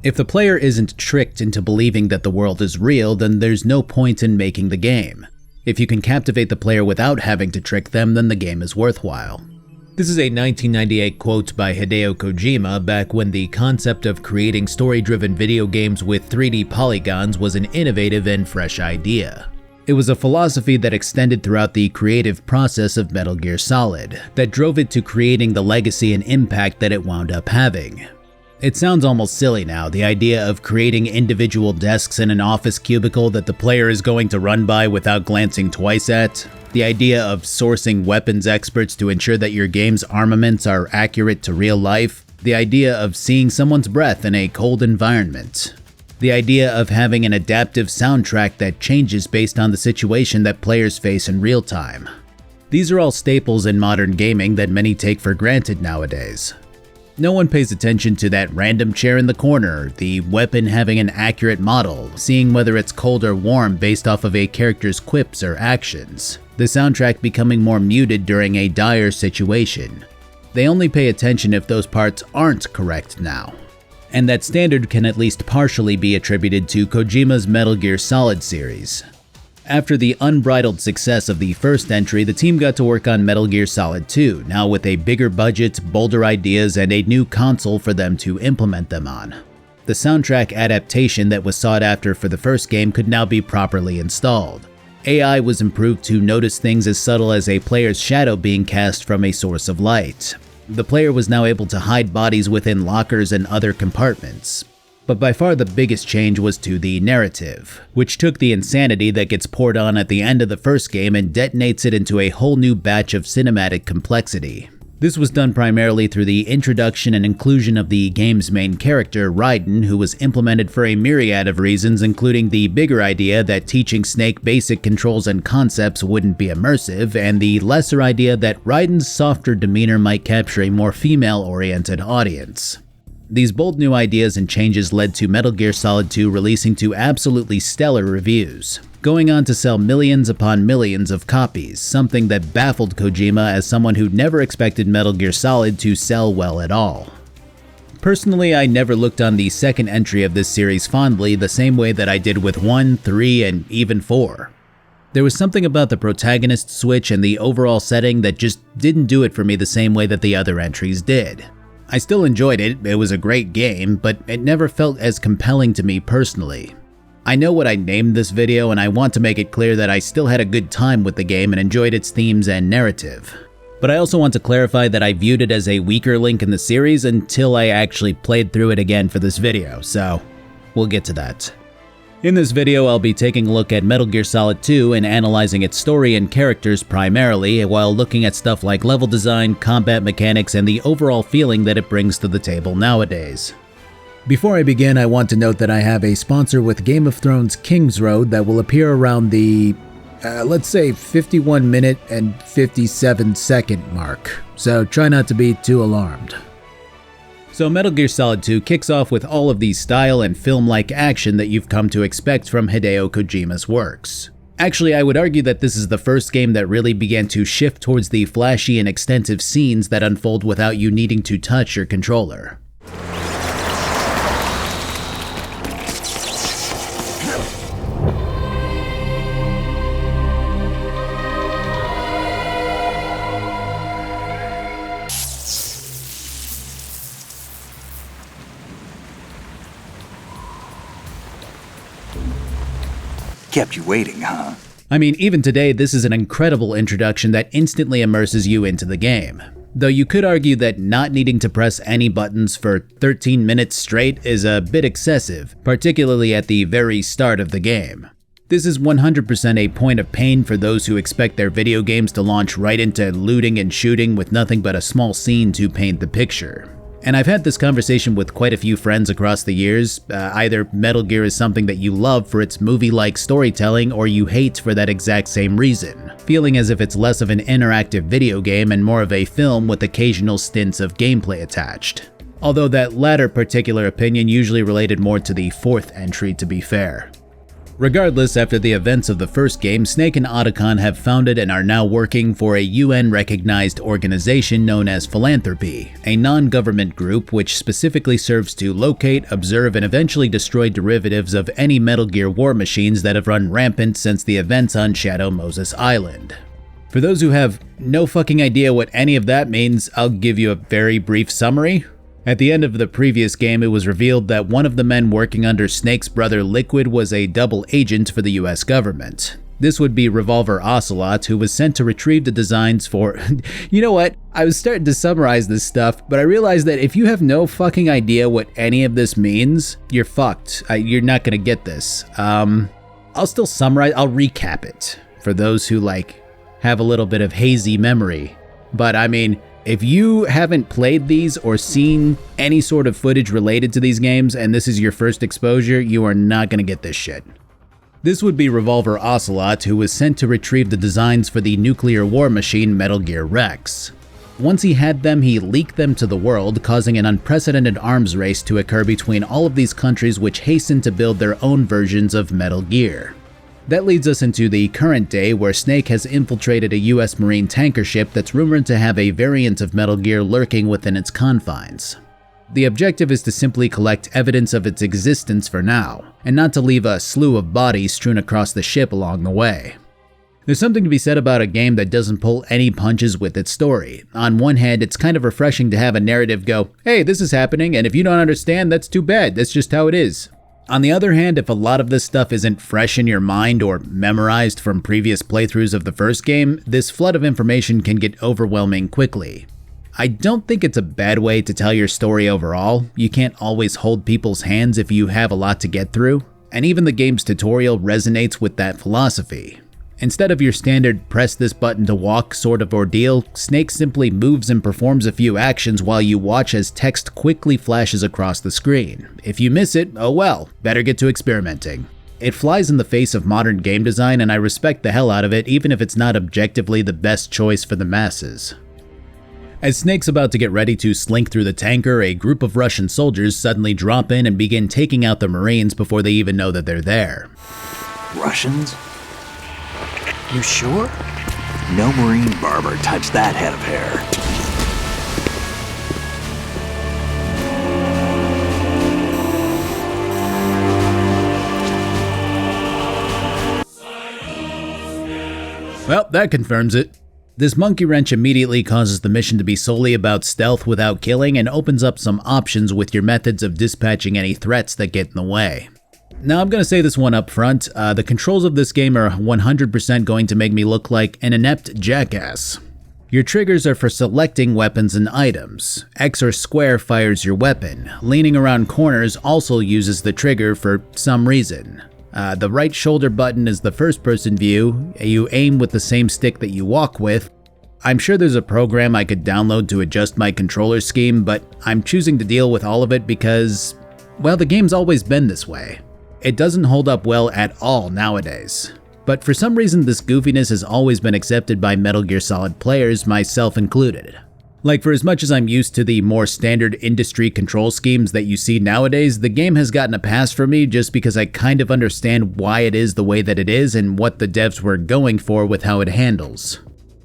If the player isn't tricked into believing that the world is real, then there's no point in making the game. If you can captivate the player without having to trick them, then the game is worthwhile. This is a 1998 quote by Hideo Kojima back when the concept of creating story-driven video games with 3D polygons was an innovative and fresh idea. It was a philosophy that extended throughout the creative process of Metal Gear Solid, that drove it to creating the legacy and impact that it wound up having. It sounds almost silly now, the idea of creating individual desks in an office cubicle that the player is going to run by without glancing twice at. The idea of sourcing weapons experts to ensure that your game's armaments are accurate to real life. The idea of seeing someone's breath in a cold environment. The idea of having an adaptive soundtrack that changes based on the situation that players face in real time. These are all staples in modern gaming that many take for granted nowadays. No one pays attention to that random chair in the corner, the weapon having an accurate model, seeing whether it's cold or warm based off of a character's quips or actions, the soundtrack becoming more muted during a dire situation. They only pay attention if those parts aren't correct now. And that standard can at least partially be attributed to Kojima's Metal Gear Solid series. After the unbridled success of the first entry, the team got to work on Metal Gear Solid 2, now with a bigger budget, bolder ideas, and a new console for them to implement them on. The soundtrack adaptation that was sought after for the first game could now be properly installed. AI was improved to notice things as subtle as a player's shadow being cast from a source of light. The player was now able to hide bodies within lockers and other compartments. But by far the biggest change was to the narrative, which took the insanity that gets poured on at the end of the first game and detonates it into a whole new batch of cinematic complexity. This was done primarily through the introduction and inclusion of the game's main character, Raiden, who was implemented for a myriad of reasons, including the bigger idea that teaching Snake basic controls and concepts wouldn't be immersive, and the lesser idea that Raiden's softer demeanor might capture a more female-oriented audience. These bold new ideas and changes led to Metal Gear Solid 2 releasing to absolutely stellar reviews, going on to sell millions upon millions of copies, something that baffled Kojima as someone who never expected Metal Gear Solid to sell well at all. Personally, I never looked on the second entry of this series fondly the same way that I did with 1, 3, and even 4. There was something about the protagonist switch and the overall setting that just didn't do it for me the same way that the other entries did. I still enjoyed it, it was a great game, but it never felt as compelling to me personally. I know what I named this video, and I want to make it clear that I still had a good time with the game and enjoyed its themes and narrative. But I also want to clarify that I viewed it as a weaker link in the series until I actually played through it again for this video, so we'll get to that. In this video, I'll be taking a look at Metal Gear Solid 2 and analyzing its story and characters primarily, while looking at stuff like level design, combat mechanics, and the overall feeling that it brings to the table nowadays. Before I begin, I want to note that I have a sponsor with Game of Thrones King's Road that will appear around the, let's say 51 minute and 57 second mark, so try not to be too alarmed. So Metal Gear Solid 2 kicks off with all of the style and film-like action that you've come to expect from Hideo Kojima's works. Actually, I would argue that this is the first game that really began to shift towards the flashy and extensive scenes that unfold without you needing to touch your controller. Kept you waiting, huh? I mean, even today, this is an incredible introduction that instantly immerses you into the game. Though you could argue that not needing to press any buttons for 13 minutes straight is a bit excessive, particularly at the very start of the game. This is 100% a point of pain for those who expect their video games to launch right into looting and shooting with nothing but a small scene to paint the picture. And I've had this conversation with quite a few friends across the years. Either Metal Gear is something that you love for its movie-like storytelling, or you hate for that exact same reason, feeling as if it's less of an interactive video game and more of a film with occasional stints of gameplay attached. Although that latter particular opinion usually related more to the fourth entry, to be fair. Regardless, after the events of the first game, Snake and Otacon have founded and are now working for a UN-recognized organization known as Philanthropy, a non-government group which specifically serves to locate, observe, and eventually destroy derivatives of any Metal Gear war machines that have run rampant since the events on Shadow Moses Island. For those who have no fucking idea what any of that means, I'll give you a very brief summary. At the end of the previous game, it was revealed that one of the men working under Snake's brother Liquid was a double agent for the US government. This would be Revolver Ocelot, who was sent to retrieve the designs for… You know what? I was starting to summarize this stuff, but I realized that if you have no fucking idea what any of this means, you're fucked. You're not gonna get this. I'll still summarize, I'll recap it for those who have a little bit of hazy memory. But I mean, if you haven't played these or seen any sort of footage related to these games and this is your first exposure, you are not going to get this shit. This would be Revolver Ocelot, who was sent to retrieve the designs for the nuclear war machine Metal Gear Rex. Once he had them, he leaked them to the world, causing an unprecedented arms race to occur between all of these countries which hastened to build their own versions of Metal Gear. That leads us into the current day, where Snake has infiltrated a US Marine tanker ship that's rumored to have a variant of Metal Gear lurking within its confines. The objective is to simply collect evidence of its existence for now, and not to leave a slew of bodies strewn across the ship along the way. There's something to be said about a game that doesn't pull any punches with its story. On one hand, it's kind of refreshing to have a narrative go, hey, this is happening, and if you don't understand, that's too bad, that's just how it is. On the other hand, if a lot of this stuff isn't fresh in your mind or memorized from previous playthroughs of the first game, this flood of information can get overwhelming quickly. I don't think it's a bad way to tell your story overall. You can't always hold people's hands if you have a lot to get through, and even the game's tutorial resonates with that philosophy. Instead of your standard press this button to walk sort of ordeal, Snake simply moves and performs a few actions while you watch as text quickly flashes across the screen. If you miss it, oh well, better get to experimenting. It flies in the face of modern game design, and I respect the hell out of it even if it's not objectively the best choice for the masses. As Snake's about to get ready to slink through the tanker, a group of Russian soldiers suddenly drop in and begin taking out the Marines before they even know that they're there. Russians? You sure? No Marine barber touched that head of hair. Well, that confirms it. This monkey wrench immediately causes the mission to be solely about stealth without killing and opens up some options with your methods of dispatching any threats that get in the way. Now, I'm going to say this one up front, the controls of this game are 100% going to make me look like an inept jackass. Your triggers are for selecting weapons and items. X or square fires your weapon. Leaning around corners also uses the trigger for some reason. The right shoulder button is the first-person view. You aim with the same stick that you walk with. I'm sure there's a program I could download to adjust my controller scheme, but I'm choosing to deal with all of it because, well, the game's always been this way. It doesn't hold up well at all nowadays. But for some reason, this goofiness has always been accepted by Metal Gear Solid players, myself included. Like, for as much as I'm used to the more standard industry control schemes that you see nowadays, the game has gotten a pass for me just because I kind of understand why it is the way that it is and what the devs were going for with how it handles.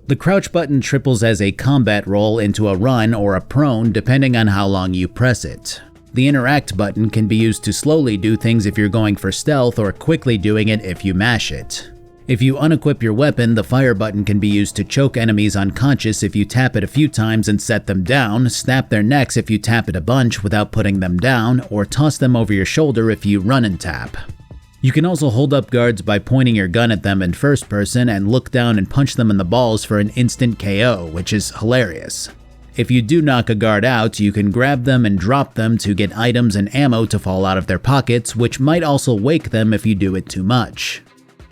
The crouch button triples as a combat roll into a run or a prone depending on how long you press it. The interact button can be used to slowly do things if you're going for stealth or quickly doing it if you mash it. If you unequip your weapon, the fire button can be used to choke enemies unconscious if you tap it a few times and set them down, snap their necks if you tap it a bunch without putting them down, or toss them over your shoulder if you run and tap. You can also hold up guards by pointing your gun at them in first person and look down and punch them in the balls for an instant KO, which is hilarious. If you do knock a guard out, you can grab them and drop them to get items and ammo to fall out of their pockets, which might also wake them if you do it too much.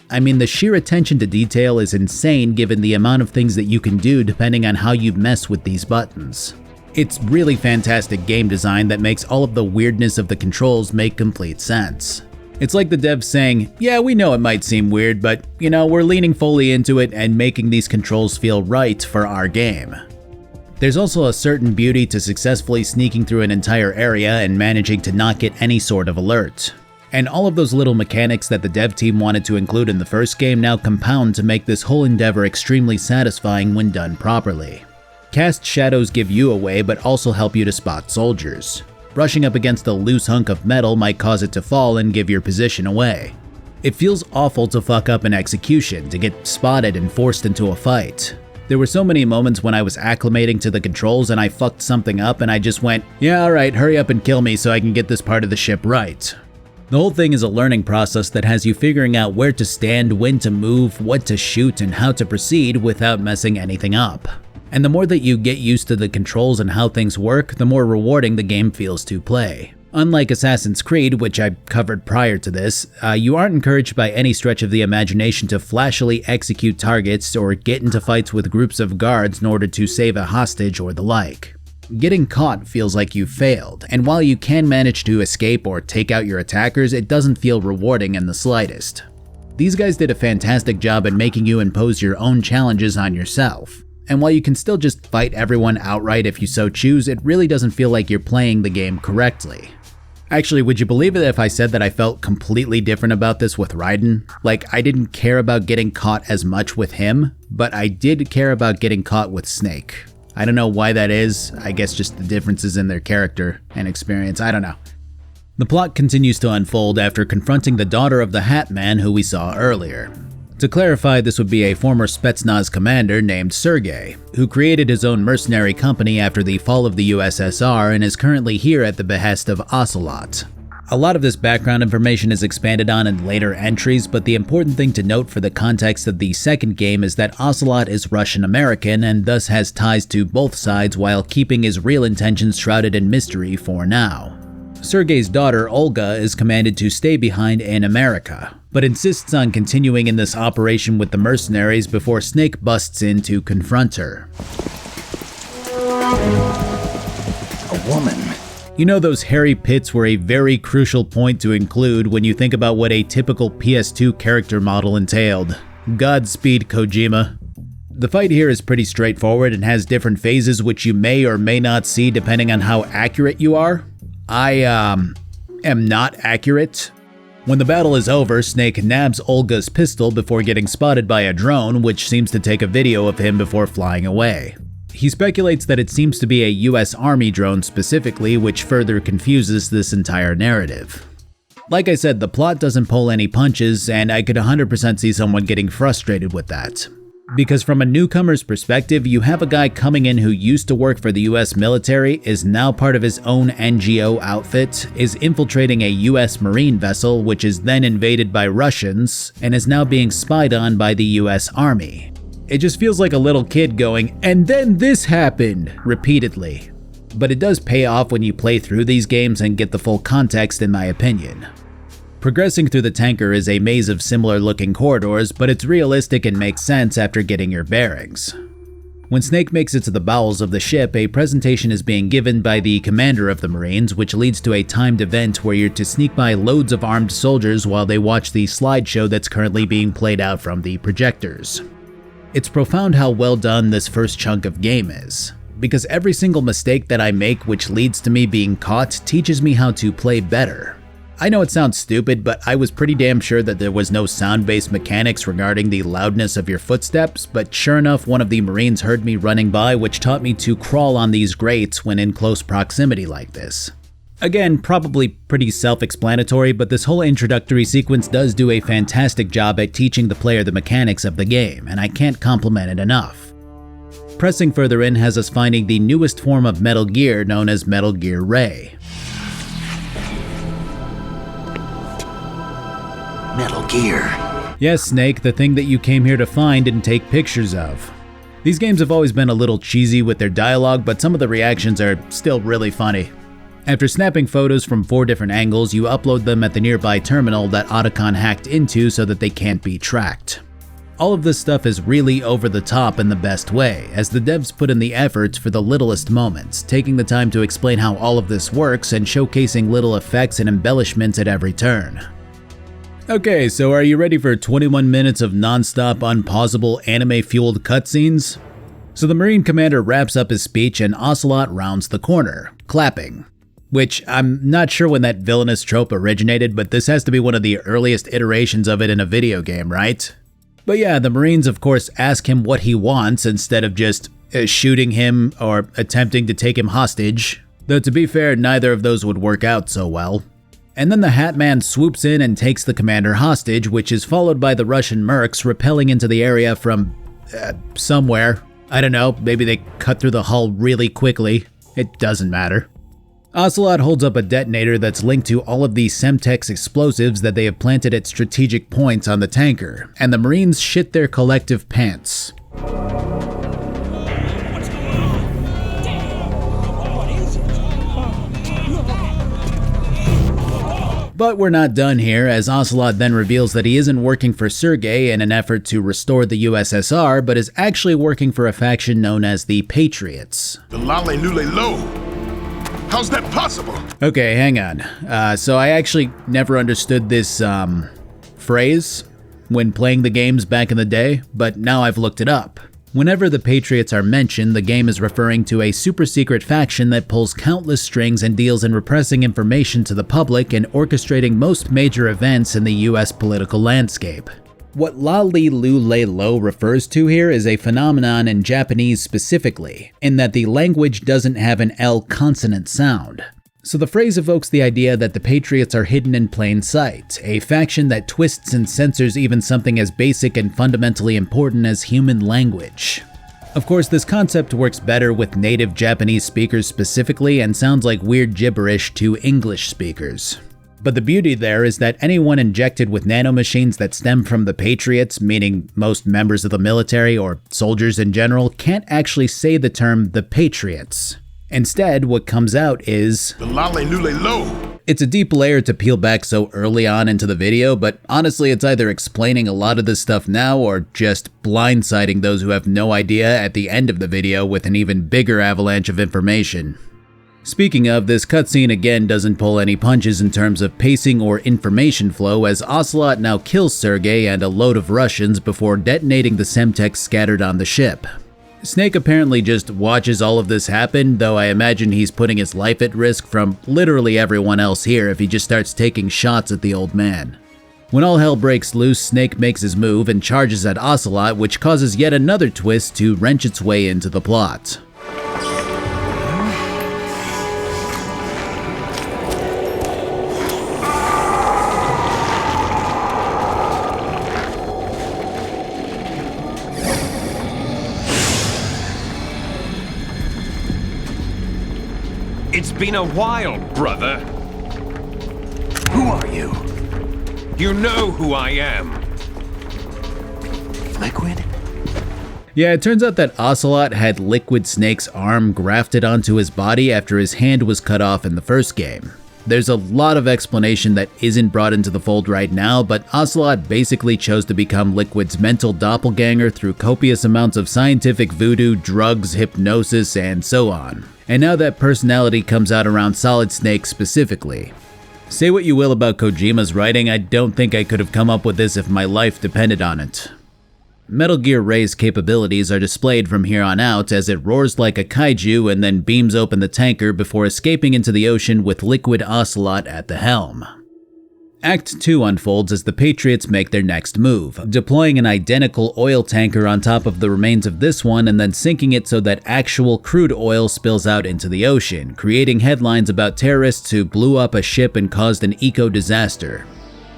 I mean, the sheer attention to detail is insane given the amount of things that you can do depending on how you mess with these buttons. It's really fantastic game design that makes all of the weirdness of the controls make complete sense. It's like the devs saying, yeah, we know it might seem weird, but you know, we're leaning fully into it and making these controls feel right for our game. There's also a certain beauty to successfully sneaking through an entire area and managing to not get any sort of alert. And all of those little mechanics that the dev team wanted to include in the first game now compound to make this whole endeavor extremely satisfying when done properly. Cast shadows give you away but also help you to spot soldiers. Brushing up against a loose hunk of metal might cause it to fall and give your position away. It feels awful to fuck up an execution, to get spotted and forced into a fight. There were so many moments when I was acclimating to the controls and I fucked something up and I just went, yeah, alright, hurry up and kill me so I can get this part of the ship right. The whole thing is a learning process that has you figuring out where to stand, when to move, what to shoot, and how to proceed without messing anything up. And the more that you get used to the controls and how things work, the more rewarding the game feels to play. Unlike Assassin's Creed, which I covered prior to this, you aren't encouraged by any stretch of the imagination to flashily execute targets or get into fights with groups of guards in order to save a hostage or the like. Getting caught feels like you've failed, and while you can manage to escape or take out your attackers, it doesn't feel rewarding in the slightest. These guys did a fantastic job at making you impose your own challenges on yourself. And while you can still just fight everyone outright if you so choose, it really doesn't feel like you're playing the game correctly. Actually, would you believe it if I said that I felt completely different about this with Raiden? Like, I didn't care about getting caught as much with him, but I did care about getting caught with Snake. I don't know why that is, I guess just the differences in their character and experience, I don't know. The plot continues to unfold after confronting the daughter of the Hat Man who we saw earlier. To clarify, this would be a former Spetsnaz commander named Sergei, who created his own mercenary company after the fall of the USSR and is currently here at the behest of Ocelot. A lot of this background information is expanded on in later entries, but the important thing to note for the context of the second game is that Ocelot is Russian-American and thus has ties to both sides while keeping his real intentions shrouded in mystery for now. Sergei's daughter, Olga, is commanded to stay behind in America, but insists on continuing in this operation with the mercenaries before Snake busts in to confront her. A woman. You know, those hairy pits were a very crucial point to include when you think about what a typical PS2 character model entailed. Godspeed, Kojima. The fight here is pretty straightforward and has different phases which you may or may not see depending on how accurate you are. I am not accurate. When the battle is over, Snake nabs Olga's pistol before getting spotted by a drone, which seems to take a video of him before flying away. He speculates that it seems to be a US Army drone specifically, which further confuses this entire narrative. Like I said, the plot doesn't pull any punches, and I could 100% see someone getting frustrated with that. Because from a newcomer's perspective, you have a guy coming in who used to work for the US military, is now part of his own NGO outfit, is infiltrating a US Marine vessel which is then invaded by Russians, and is now being spied on by the US Army. It just feels like a little kid going, "And then this happened," repeatedly. But it does pay off when you play through these games and get the full context, in my opinion. Progressing through the tanker is a maze of similar looking corridors, but it's realistic and makes sense after getting your bearings. When Snake makes it to the bowels of the ship, a presentation is being given by the commander of the Marines, which leads to a timed event where you're to sneak by loads of armed soldiers while they watch the slideshow that's currently being played out from the projectors. It's profound how well done this first chunk of game is, because every single mistake that I make which leads to me being caught teaches me how to play better. I know it sounds stupid, but I was pretty damn sure that there was no sound-based mechanics regarding the loudness of your footsteps, but sure enough, one of the Marines heard me running by, which taught me to crawl on these grates when in close proximity like this. Again, probably pretty self-explanatory, but this whole introductory sequence does do a fantastic job at teaching the player the mechanics of the game, and I can't compliment it enough. Pressing further in has us finding the newest form of Metal Gear known as Metal Gear Ray. Metal Gear. Yes, Snake, the thing that you came here to find and take pictures of. These games have always been a little cheesy with their dialogue, but some of the reactions are still really funny. After snapping photos from 4 different angles, you upload them at the nearby terminal that Otacon hacked into so that they can't be tracked. All of this stuff is really over the top in the best way, as the devs put in the efforts for the littlest moments, taking the time to explain how all of this works and showcasing little effects and embellishments at every turn. Okay, so are you ready for 21 minutes of non-stop, unpausable, anime-fueled cutscenes? So the Marine commander wraps up his speech and Ocelot rounds the corner, clapping. which I'm not sure when that villainous trope originated, but this has to be one of the earliest iterations of it in a video game, right? But yeah, the Marines of course ask him what he wants instead of just shooting him or attempting to take him hostage, though to be fair, neither of those would work out so well. And then the Hat Man swoops in and takes the commander hostage, which is followed by the Russian mercs rappelling into the area from somewhere. I don't know, maybe they cut through the hull really quickly. It doesn't matter. Ocelot holds up a detonator that's linked to all of the Semtex explosives that they have planted at strategic points on the tanker, and the Marines shit their collective pants. But we're not done here, as Ocelot then reveals that he isn't working for Sergei in an effort to restore the USSR, but is actually working for a faction known as the Patriots. The Lale Lule Lo. How's that possible? Okay, hang on. So I actually never understood this phrase when playing the games back in the day, but now I've looked it up. Whenever the Patriots are mentioned, the game is referring to a super-secret faction that pulls countless strings and deals in repressing information to the public and orchestrating most major events in the US political landscape. What Lale Lule Lo refers to here is a phenomenon in Japanese specifically, in that the language doesn't have an L consonant sound. So the phrase evokes the idea that the Patriots are hidden in plain sight, a faction that twists and censors even something as basic and fundamentally important as human language. Of course, this concept works better with native Japanese speakers specifically and sounds like weird gibberish to English speakers. But the beauty there is that anyone injected with nanomachines that stem from the Patriots, meaning most members of the military or soldiers in general, can't actually say the term the Patriots. Instead, what comes out is The Lale Lule Lo. It's a deep layer to peel back so early on into the video, but honestly it's either explaining a lot of this stuff now or just blindsiding those who have no idea at the end of the video with an even bigger avalanche of information. Speaking of, this cutscene again doesn't pull any punches in terms of pacing or information flow, as Ocelot now kills Sergei and a load of Russians before detonating the Semtex scattered on the ship. Snake apparently just watches all of this happen, though I imagine he's putting his life at risk from literally everyone else here if he just starts taking shots at the old man. When all hell breaks loose, Snake makes his move and charges at Ocelot, which causes yet another twist to wrench its way into the plot. It's been a while, brother. Who are you? You know who I am. Liquid? Yeah, it turns out that Ocelot had Liquid Snake's arm grafted onto his body after his hand was cut off in the first game. There's a lot of explanation that isn't brought into the fold right now, but Ocelot basically chose to become Liquid's mental doppelganger through copious amounts of scientific voodoo, drugs, hypnosis, and so on. And now that personality comes out around Solid Snake specifically. Say what you will about Kojima's writing, I don't think I could have come up with this if my life depended on it. Metal Gear Ray's capabilities are displayed from here on out as it roars like a kaiju and then beams open the tanker before escaping into the ocean with Liquid Ocelot at the helm. Act 2 unfolds as the Patriots make their next move, deploying an identical oil tanker on top of the remains of this one and then sinking it so that actual crude oil spills out into the ocean, creating headlines about terrorists who blew up a ship and caused an eco-disaster.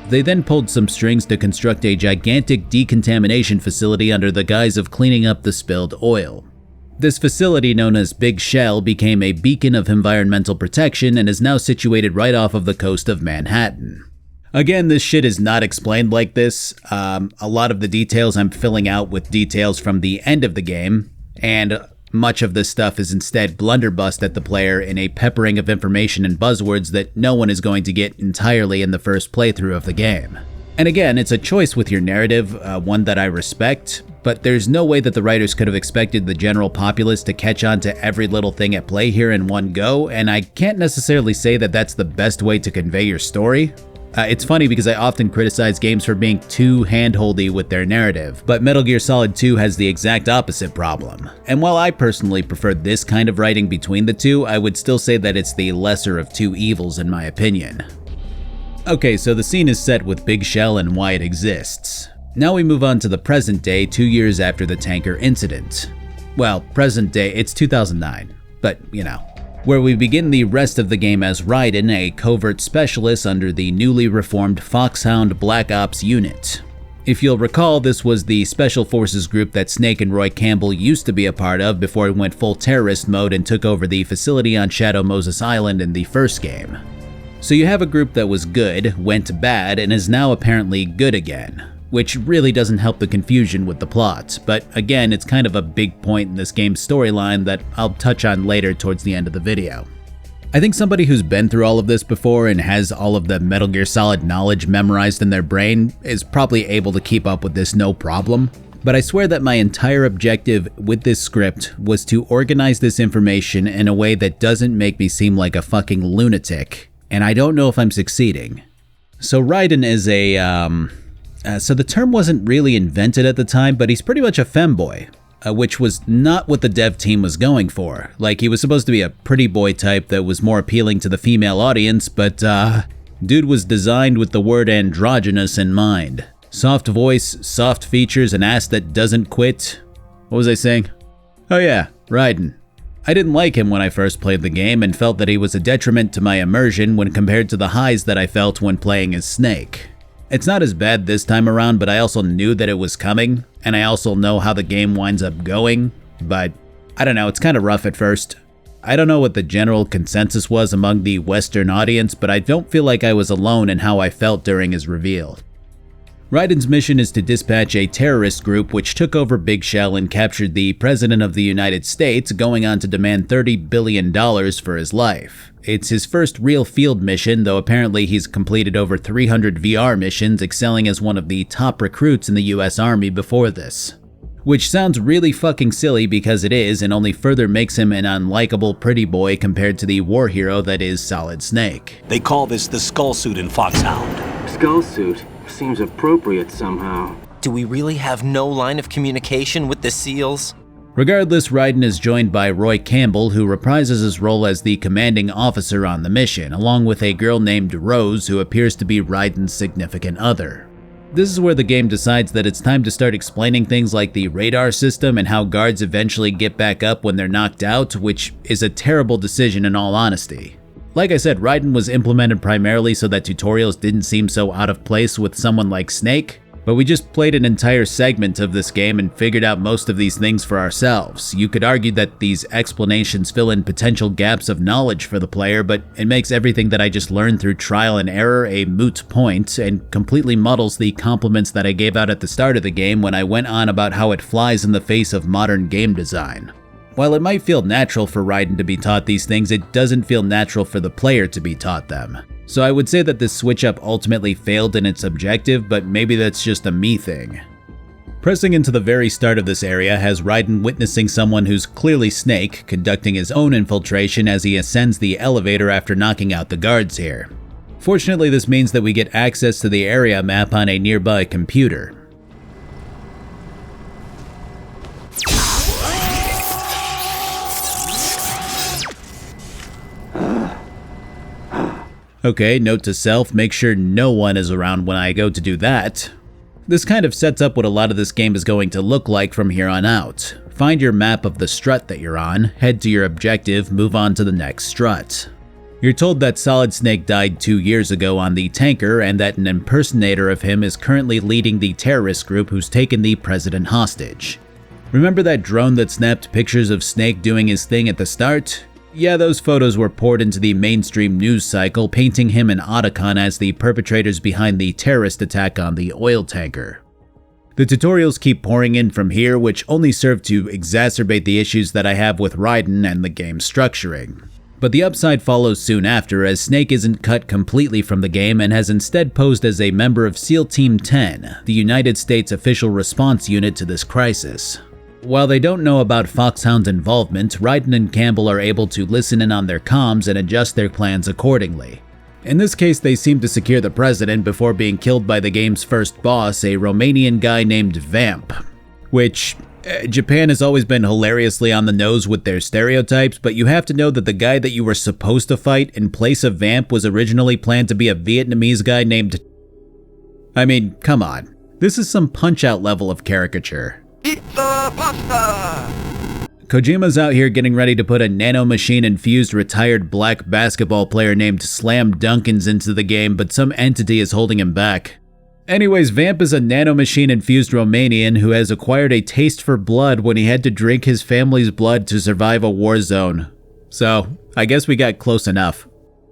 They then pulled some strings to construct a gigantic decontamination facility under the guise of cleaning up the spilled oil. This facility, known as Big Shell, became a beacon of environmental protection and is now situated right off of the coast of Manhattan. Again, this shit is not explained like this. A lot of the details I'm filling out with details from the end of the game, and much of this stuff is instead blunderbussed at the player in a peppering of information and buzzwords that no one is going to get entirely in the first playthrough of the game. And again, it's a choice with your narrative, one that I respect, but there's no way that the writers could have expected the general populace to catch on to every little thing at play here in one go, and I can't necessarily say that that's the best way to convey your story. It's funny because I often criticize games for being too handholdy with their narrative, but Metal Gear Solid 2 has the exact opposite problem. And while I personally prefer this kind of writing between the two, I would still say that it's the lesser of two evils in my opinion. Okay, so the scene is set with Big Shell and why it exists. Now we move on to the present day 2 years after the tanker incident. Well, present day, it's 2009, but you know. Where we begin the rest of the game as Raiden, a covert specialist under the newly reformed Foxhound Black Ops unit. If you'll recall, this was the special forces group that Snake and Roy Campbell used to be a part of before he went full terrorist mode and took over the facility on Shadow Moses Island in the first game. So you have a group that was good, went bad, and is now apparently good again, which really doesn't help the confusion with the plot, but again, it's kind of a big point in this game's storyline that I'll touch on later towards the end of the video. I think somebody who's been through all of this before and has all of the Metal Gear Solid knowledge memorized in their brain is probably able to keep up with this no problem, but I swear that my entire objective with this script was to organize this information in a way that doesn't make me seem like a fucking lunatic, and I don't know if I'm succeeding. So Raiden is so the term wasn't really invented at the time, but he's pretty much a femboy, which was not what the dev team was going for. Like, he was supposed to be a pretty boy type that was more appealing to the female audience, but dude was designed with the word androgynous in mind. Soft voice, soft features, an ass that doesn't quit. What was I saying? Oh yeah, Raiden. I didn't like him when I first played the game and felt that he was a detriment to my immersion when compared to the highs that I felt when playing as Snake. It's not as bad this time around, but I also knew that it was coming, and I also know how the game winds up going, but I don't know, it's kind of rough at first. I don't know what the general consensus was among the Western audience, but I don't feel like I was alone in how I felt during his reveal. Raiden's mission is to dispatch a terrorist group which took over Big Shell and captured the President of the United States, going on to demand $30 billion for his life. It's his first real field mission, though apparently he's completed over 300 VR missions, excelling as one of the top recruits in the US Army before this. Which sounds really fucking silly because it is, and only further makes him an unlikable pretty boy compared to the war hero that is Solid Snake. They call this the skull suit in Foxhound. Skull suit? Seems appropriate somehow. Do we really have no line of communication with the SEALs? Regardless, Raiden is joined by Roy Campbell, who reprises his role as the commanding officer on the mission, along with a girl named Rose, who appears to be Raiden's significant other. This is where the game decides that it's time to start explaining things like the radar system and how guards eventually get back up when they're knocked out, which is a terrible decision in all honesty. Like I said, Raiden was implemented primarily so that tutorials didn't seem so out of place with someone like Snake, but we just played an entire segment of this game and figured out most of these things for ourselves. You could argue that these explanations fill in potential gaps of knowledge for the player, but it makes everything that I just learned through trial and error a moot point and completely muddles the compliments that I gave out at the start of the game when I went on about how it flies in the face of modern game design. While it might feel natural for Raiden to be taught these things, it doesn't feel natural for the player to be taught them. So I would say that this switch up ultimately failed in its objective, but maybe that's just a me thing. Pressing into the very start of this area has Raiden witnessing someone who's clearly Snake conducting his own infiltration as he ascends the elevator after knocking out the guards here. Fortunately, this means that we get access to the area map on a nearby computer. Okay, note to self, make sure no one is around when I go to do that. This kind of sets up what a lot of this game is going to look like from here on out. Find your map of the strut that you're on, head to your objective, move on to the next strut. You're told that Solid Snake died 2 years ago on the tanker and that an impersonator of him is currently leading the terrorist group who's taken the president hostage. Remember that drone that snapped pictures of Snake doing his thing at the start? Yeah, those photos were poured into the mainstream news cycle, painting him and Otacon as the perpetrators behind the terrorist attack on the oil tanker. The tutorials keep pouring in from here, which only serve to exacerbate the issues that I have with Raiden and the game's structuring. But the upside follows soon after, as Snake isn't cut completely from the game and has instead posed as a member of SEAL Team 10, the United States official response unit to this crisis. While they don't know about Foxhound's involvement, Raiden and Campbell are able to listen in on their comms and adjust their plans accordingly. In this case, they seem to secure the president before being killed by the game's first boss, a Romanian guy named Vamp. Which, Japan has always been hilariously on the nose with their stereotypes, but you have to know that the guy that you were supposed to fight in place of Vamp was originally planned to be a Vietnamese guy named... I mean, come on. This is some Punch-Out level of caricature. Kojima's out here getting ready to put a nanomachine-infused retired black basketball player named Slam Dunkins into the game, but some entity is holding him back. Anyways, Vamp is a nanomachine-infused Romanian who has acquired a taste for blood when he had to drink his family's blood to survive a war zone. So, I guess we got close enough.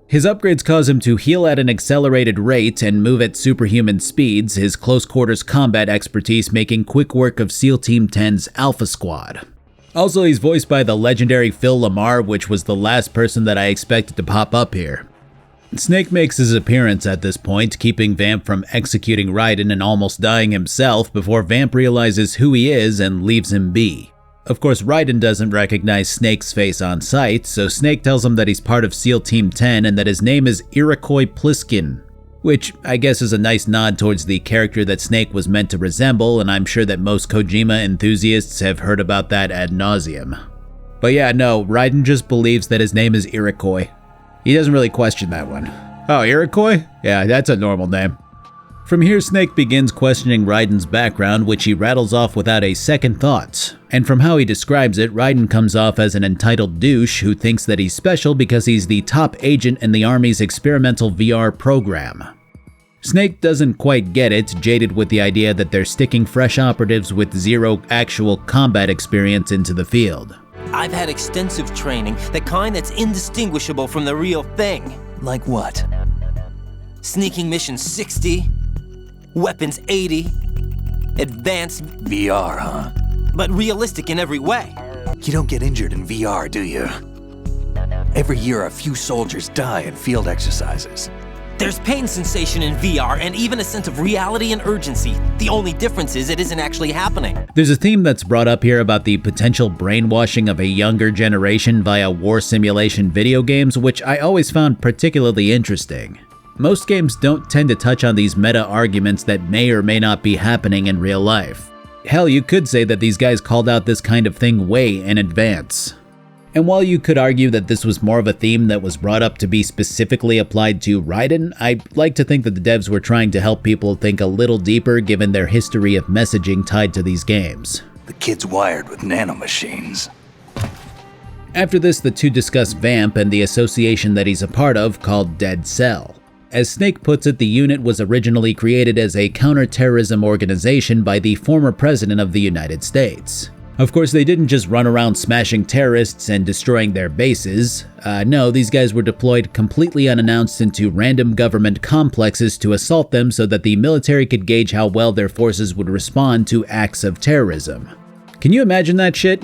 His upgrades cause him to heal at an accelerated rate and move at superhuman speeds, his close-quarters combat expertise making quick work of SEAL Team 10's Alpha Squad. Also, he's voiced by the legendary Phil LaMarr, which was the last person that I expected to pop up here. Snake makes his appearance at this point, keeping Vamp from executing Raiden and almost dying himself before Vamp realizes who he is and leaves him be. Of course, Raiden doesn't recognize Snake's face on sight, so Snake tells him that he's part of SEAL Team 10 and that his name is Iroquois Pliskin, which I guess is a nice nod towards the character that Snake was meant to resemble, and I'm sure that most Kojima enthusiasts have heard about that ad nauseum. But yeah, no, Raiden just believes that his name is Iroquois. He doesn't really question that one. Oh, Iroquois? Yeah, that's a normal name. From here, Snake begins questioning Raiden's background, which he rattles off without a second thought. And from how he describes it, Raiden comes off as an entitled douche who thinks that he's special because he's the top agent in the Army's experimental VR program. Snake doesn't quite get it, jaded with the idea that they're sticking fresh operatives with zero actual combat experience into the field. I've had extensive training, the kind that's indistinguishable from the real thing. Like what? Sneaking mission 60, weapons 80, advanced, VR, huh? but realistic in every way. You don't get injured in VR, do you? Every year a few soldiers die in field exercises. There's pain sensation in VR and even a sense of reality and urgency. The only difference is it isn't actually happening. There's a theme that's brought up here about the potential brainwashing of a younger generation via war simulation video games, which I always found particularly interesting. Most games don't tend to touch on these meta arguments that may or may not be happening in real life. Hell, you could say that these guys called out this kind of thing way in advance. And while you could argue that this was more of a theme that was brought up to be specifically applied to Raiden, I like to think that the devs were trying to help people think a little deeper given their history of messaging tied to these games. The kid's wired with nanomachines. After this, the two discuss Vamp and the association that he's a part of called Dead Cell. As Snake puts it, the unit was originally created as a counterterrorism organization by the former president of the United States. Of course, they didn't just run around smashing terrorists and destroying their bases. No, these guys were deployed completely unannounced into random government complexes to assault them so that the military could gauge how well their forces would respond to acts of terrorism. Can you imagine that shit?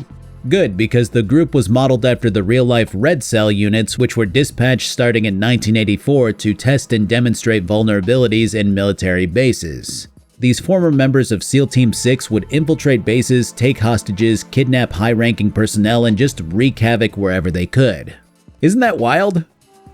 Good, because the group was modeled after the real-life Red Cell units, which were dispatched starting in 1984 to test and demonstrate vulnerabilities in military bases. These former members of SEAL Team 6 would infiltrate bases, take hostages, kidnap high-ranking personnel, and just wreak havoc wherever they could. Isn't that wild?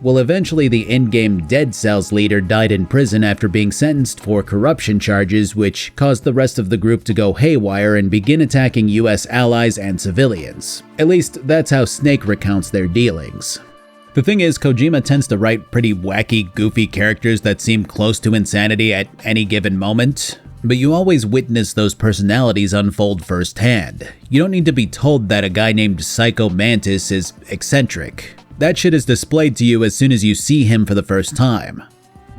Well, eventually the in-game Dead Cell's leader died in prison after being sentenced for corruption charges, which caused the rest of the group to go haywire and begin attacking US allies and civilians. At least, that's how Snake recounts their dealings. The thing is, Kojima tends to write pretty wacky, goofy characters that seem close to insanity at any given moment, but you always witness those personalities unfold firsthand. You don't need to be told that a guy named Psycho Mantis is eccentric. That shit is displayed to you as soon as you see him for the first time.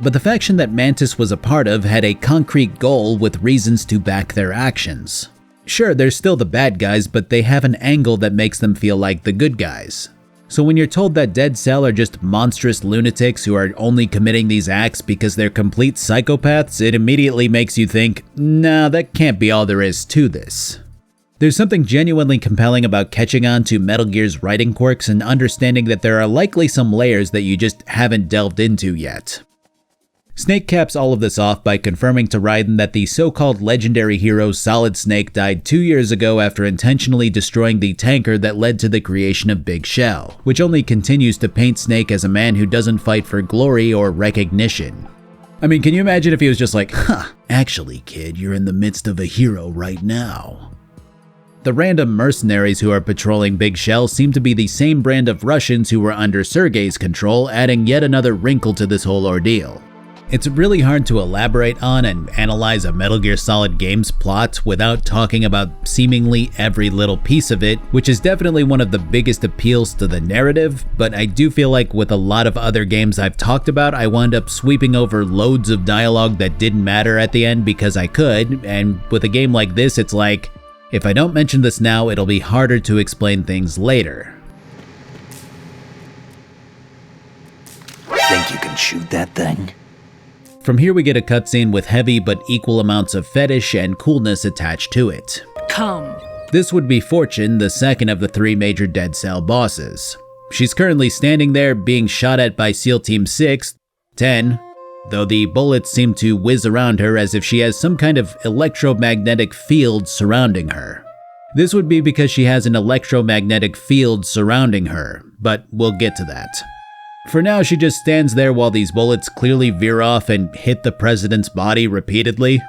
But the faction that Mantis was a part of had a concrete goal with reasons to back their actions. Sure, they're still the bad guys, but they have an angle that makes them feel like the good guys. So when you're told that Dead Cell are just monstrous lunatics who are only committing these acts because they're complete psychopaths, it immediately makes you think, nah, that can't be all there is to this. There's something genuinely compelling about catching on to Metal Gear's writing quirks and understanding that there are likely some layers that you just haven't delved into yet. Snake caps all of this off by confirming to Raiden that the so-called legendary hero Solid Snake died 2 years ago after intentionally destroying the tanker that led to the creation of Big Shell, which only continues to paint Snake as a man who doesn't fight for glory or recognition. I mean, can you imagine if he was just like, actually kid, you're in the midst of a hero right now. The random mercenaries who are patrolling Big Shell seem to be the same brand of Russians who were under Sergei's control, adding yet another wrinkle to this whole ordeal. It's really hard to elaborate on and analyze a Metal Gear Solid game's plot without talking about seemingly every little piece of it, which is definitely one of the biggest appeals to the narrative, but I do feel like with a lot of other games I've talked about, I wound up sweeping over loads of dialogue that didn't matter at the end because I could, and with a game like this, it's like, if I don't mention this now, it'll be harder to explain things later. Think you can shoot that thing? From here we get a cutscene with heavy but equal amounts of fetish and coolness attached to it. Come. This would be Fortune, the second of the 3 major Dead Cell bosses. She's currently standing there being shot at by SEAL Team 6, 10, though the bullets seem to whiz around her as if she has some kind of electromagnetic field surrounding her. This would be because she has an electromagnetic field surrounding her, but we'll get to that. For now, she just stands there while these bullets clearly veer off and hit the president's body repeatedly.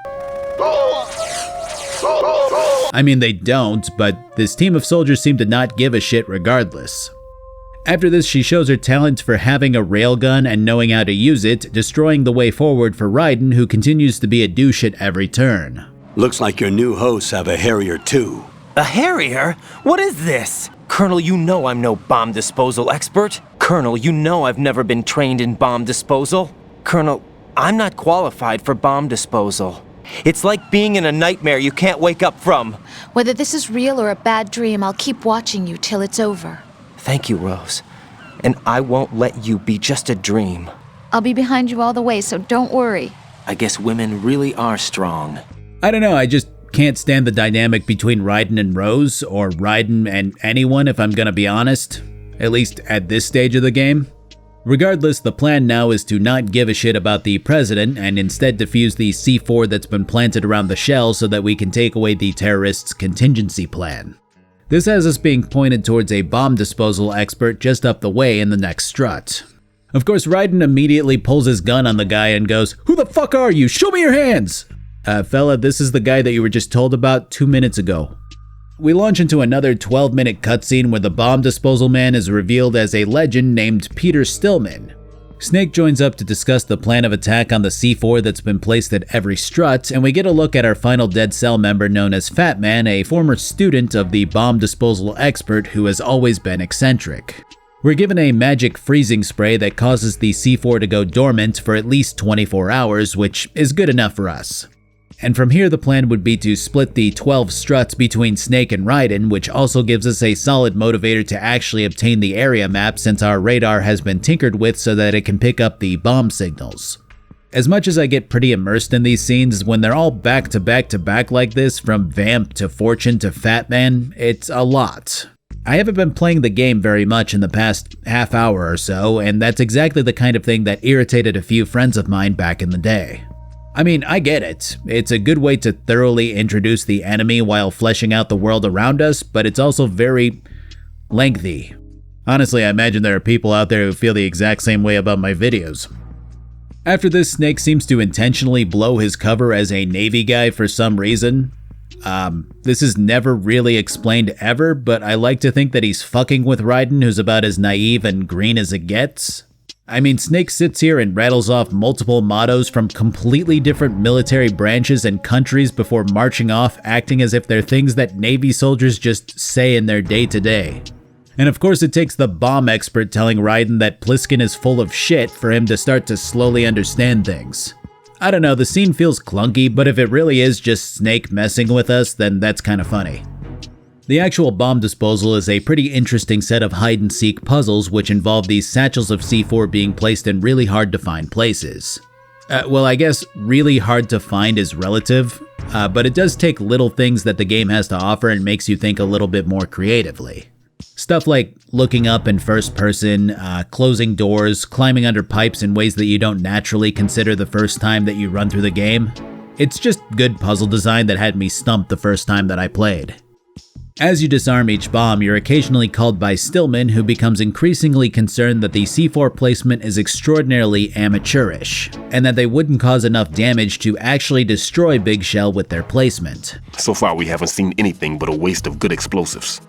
I mean, they don't, but this team of soldiers seem to not give a shit regardless. After this, she shows her talent for having a railgun and knowing how to use it, destroying the way forward for Raiden, who continues to be a douche at every turn. Looks like your new hosts have a Harrier too. A Harrier? What is this? Colonel, you know I'm no bomb disposal expert. Colonel, you know I've never been trained in bomb disposal. Colonel, I'm not qualified for bomb disposal. It's like being in a nightmare you can't wake up from. Whether this is real or a bad dream, I'll keep watching you till it's over. Thank you, Rose. And I won't let you be just a dream. I'll be behind you all the way, so don't worry. I guess women really are strong. I don't know, I just can't stand the dynamic between Raiden and Rose, or Raiden and anyone if I'm gonna be honest, at least at this stage of the game. Regardless, the plan now is to not give a shit about the president and instead defuse the C4 that's been planted around the shell so that we can take away the terrorists' contingency plan. This has us being pointed towards a bomb disposal expert just up the way in the next strut. Of course, Raiden immediately pulls his gun on the guy and goes, "Who the fuck are you? Show me your hands!" Fella, this is the guy that you were just told about 2 minutes ago. We launch into another 12-minute cutscene where the bomb disposal man is revealed as a legend named Peter Stillman. Snake joins up to discuss the plan of attack on the C4 that's been placed at every strut, and we get a look at our final Dead Cell member known as Fatman, a former student of the bomb disposal expert who has always been eccentric. We're given a magic freezing spray that causes the C4 to go dormant for at least 24 hours, which is good enough for us. And from here the plan would be to split the 12 struts between Snake and Raiden, which also gives us a solid motivator to actually obtain the area map since our radar has been tinkered with so that it can pick up the bomb signals. As much as I get pretty immersed in these scenes, when they're all back to back to back like this, from Vamp to Fortune to Fatman, it's a lot. I haven't been playing the game very much in the past half hour or so, and that's exactly the kind of thing that irritated a few friends of mine back in the day. I mean, I get it. It's a good way to thoroughly introduce the enemy while fleshing out the world around us, but it's also very lengthy. Honestly, I imagine there are people out there who feel the exact same way about my videos. After this, Snake seems to intentionally blow his cover as a Navy guy for some reason. This is never really explained ever, but I like to think that he's fucking with Raiden, who's about as naive and green as it gets. I mean, Snake sits here and rattles off multiple mottos from completely different military branches and countries before marching off, acting as if they're things that Navy soldiers just say in their day-to-day. And of course it takes the bomb expert telling Raiden that Pliskin is full of shit for him to start to slowly understand things. I don't know, the scene feels clunky, but if it really is just Snake messing with us, then that's kind of funny. The actual bomb disposal is a pretty interesting set of hide-and-seek puzzles which involve these satchels of C4 being placed in really hard-to-find places. Well, I guess really hard to find is relative, but it does take little things that the game has to offer and makes you think a little bit more creatively. Stuff like looking up in first person, closing doors, climbing under pipes in ways that you don't naturally consider the first time that you run through the game. It's just good puzzle design that had me stumped the first time that I played. As you disarm each bomb, you're occasionally called by Stillman, who becomes increasingly concerned that the C4 placement is extraordinarily amateurish, and that they wouldn't cause enough damage to actually destroy Big Shell with their placement. So far, we haven't seen anything but a waste of good explosives.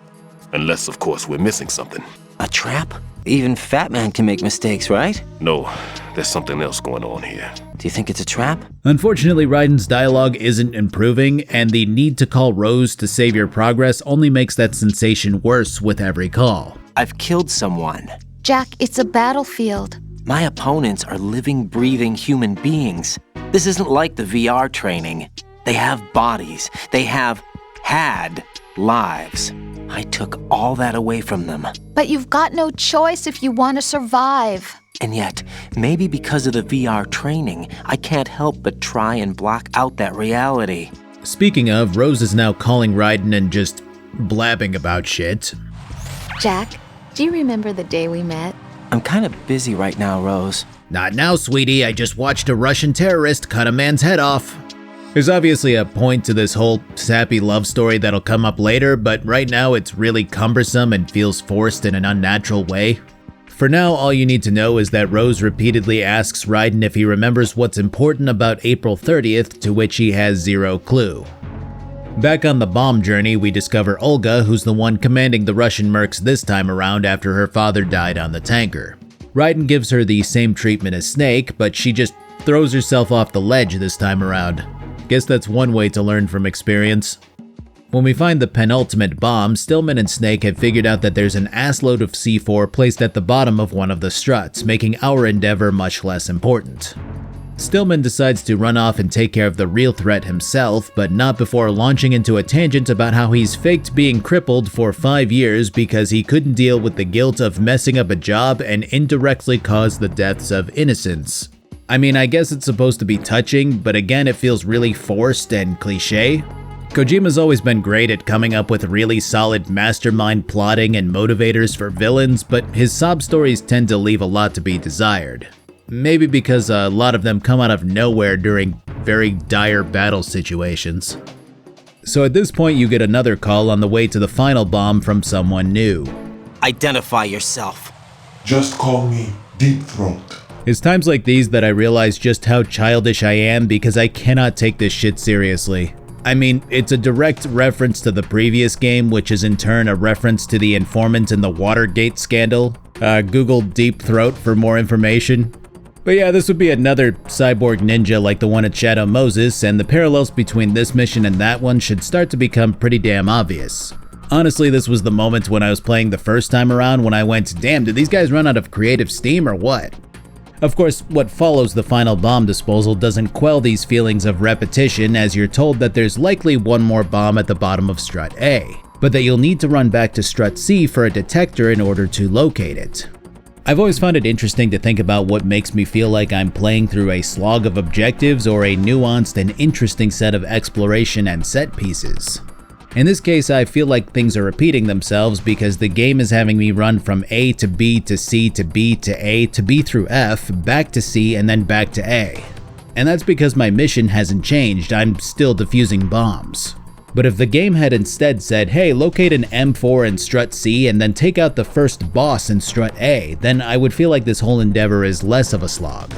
Unless, of course, we're missing something. A trap? Even Fatman can make mistakes, right? No, there's something else going on here. Do you think it's a trap? Unfortunately, Raiden's dialogue isn't improving, and the need to call Rose to save your progress only makes that sensation worse with every call. I've killed someone. Jack, it's a battlefield. My opponents are living, breathing human beings. This isn't like the VR training. They have bodies. They have had lives. I took all that away from them. But you've got no choice if you want to survive. And yet, maybe because of the VR training, I can't help but try and block out that reality. Speaking of, Rose is now calling Raiden and just blabbing about shit. Jack, do you remember the day we met? I'm kind of busy right now, Rose. Not now, sweetie. I just watched a Russian terrorist cut a man's head off. There's obviously a point to this whole sappy love story that'll come up later, but right now it's really cumbersome and feels forced in an unnatural way. For now, all you need to know is that Rose repeatedly asks Raiden if he remembers what's important about April 30th, to which he has zero clue. Back on the bomb journey, we discover Olga, who's the one commanding the Russian mercs this time around after her father died on the tanker. Raiden gives her the same treatment as Snake, but she just throws herself off the ledge this time around. Guess that's one way to learn from experience. When we find the penultimate bomb, Stillman and Snake have figured out that there's an assload of C4 placed at the bottom of one of the struts, making our endeavor much less important. Stillman decides to run off and take care of the real threat himself, but not before launching into a tangent about how he's faked being crippled for 5 years because he couldn't deal with the guilt of messing up a job and indirectly caused the deaths of innocents. I mean, I guess it's supposed to be touching, but again it feels really forced and cliché. Kojima's always been great at coming up with really solid mastermind plotting and motivators for villains, but his sob stories tend to leave a lot to be desired. Maybe because a lot of them come out of nowhere during very dire battle situations. So at this point you get another call on the way to the final bomb from someone new. Identify yourself. Just call me Deep Throat. It's times like these that I realize just how childish I am because I cannot take this shit seriously. I mean, it's a direct reference to the previous game, which is in turn a reference to the informant in the Watergate scandal. Google Deep Throat for more information. But yeah, this would be another cyborg ninja like the one at Shadow Moses, and the parallels between this mission and that one should start to become pretty damn obvious. Honestly, this was the moment when I was playing the first time around when I went, damn, did these guys run out of creative steam or what? Of course, what follows the final bomb disposal doesn't quell these feelings of repetition, as you're told that there's likely one more bomb at the bottom of Strut A, but that you'll need to run back to Strut C for a detector in order to locate it. I've always found it interesting to think about what makes me feel like I'm playing through a slog of objectives or a nuanced and interesting set of exploration and set pieces. In this case, I feel like things are repeating themselves because the game is having me run from A to B to C to B to A to B through F, back to C, and then back to A. And that's because my mission hasn't changed, I'm still defusing bombs. But if the game had instead said, hey, locate an M4 in Strut C and then take out the first boss in Strut A, then I would feel like this whole endeavor is less of a slog.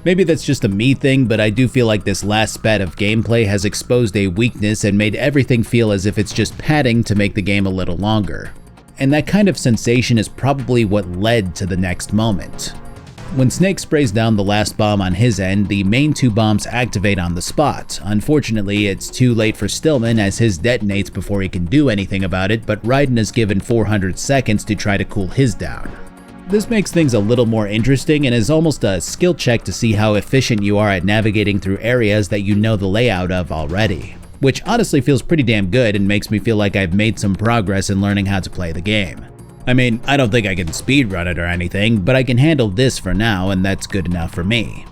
Maybe that's just a me thing, but I do feel like this last spat of gameplay has exposed a weakness and made everything feel as if it's just padding to make the game a little longer. And that kind of sensation is probably what led to the next moment. When Snake sprays down the last bomb on his end, the main two bombs activate on the spot. Unfortunately, it's too late for Stillman as his detonates before he can do anything about it, but Raiden is given 400 seconds to try to cool his down. This makes things a little more interesting and is almost a skill check to see how efficient you are at navigating through areas that you know the layout of already, which honestly feels pretty damn good and makes me feel like I've made some progress in learning how to play the game. I mean, I don't think I can speedrun it or anything, but I can handle this for now and that's good enough for me.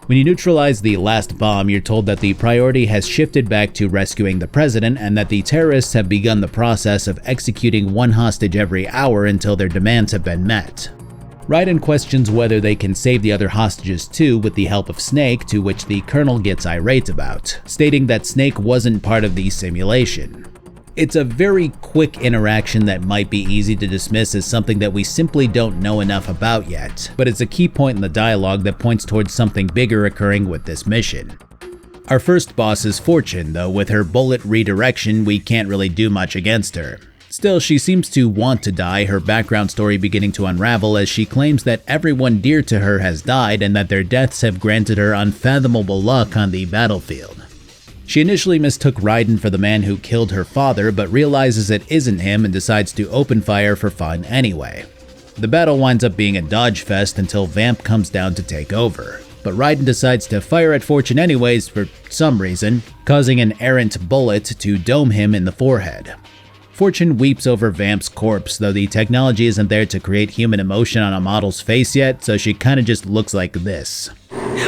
When you neutralize the last bomb, you're told that the priority has shifted back to rescuing the president and that the terrorists have begun the process of executing one hostage every hour until their demands have been met. Raiden questions whether they can save the other hostages too with the help of Snake, to which the Colonel gets irate about, stating that Snake wasn't part of the simulation. It's a very quick interaction that might be easy to dismiss as something that we simply don't know enough about yet, but it's a key point in the dialogue that points towards something bigger occurring with this mission. Our first boss is Fortune, though with her bullet redirection we can't really do much against her. Still, she seems to want to die, her background story beginning to unravel as she claims that everyone dear to her has died and that their deaths have granted her unfathomable luck on the battlefield. She initially mistook Raiden for the man who killed her father, but realizes it isn't him and decides to open fire for fun anyway. The battle winds up being a dodge fest until Vamp comes down to take over, but Raiden decides to fire at Fortune anyways for some reason, causing an errant bullet to dome him in the forehead. Fortune weeps over Vamp's corpse, though the technology isn't there to create human emotion on a model's face yet, so she kinda just looks like this.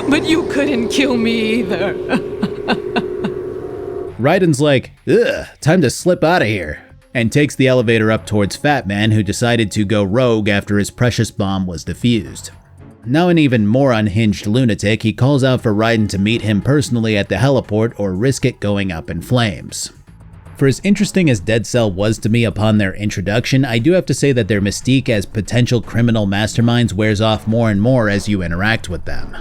But you couldn't kill me either. Raiden's like, ugh, time to slip out of here, and takes the elevator up towards Fatman, who decided to go rogue after his precious bomb was defused. Now an even more unhinged lunatic, he calls out for Raiden to meet him personally at the heliport or risk it going up in flames. For as interesting as Dead Cell was to me upon their introduction, I do have to say that their mystique as potential criminal masterminds wears off more and more as you interact with them.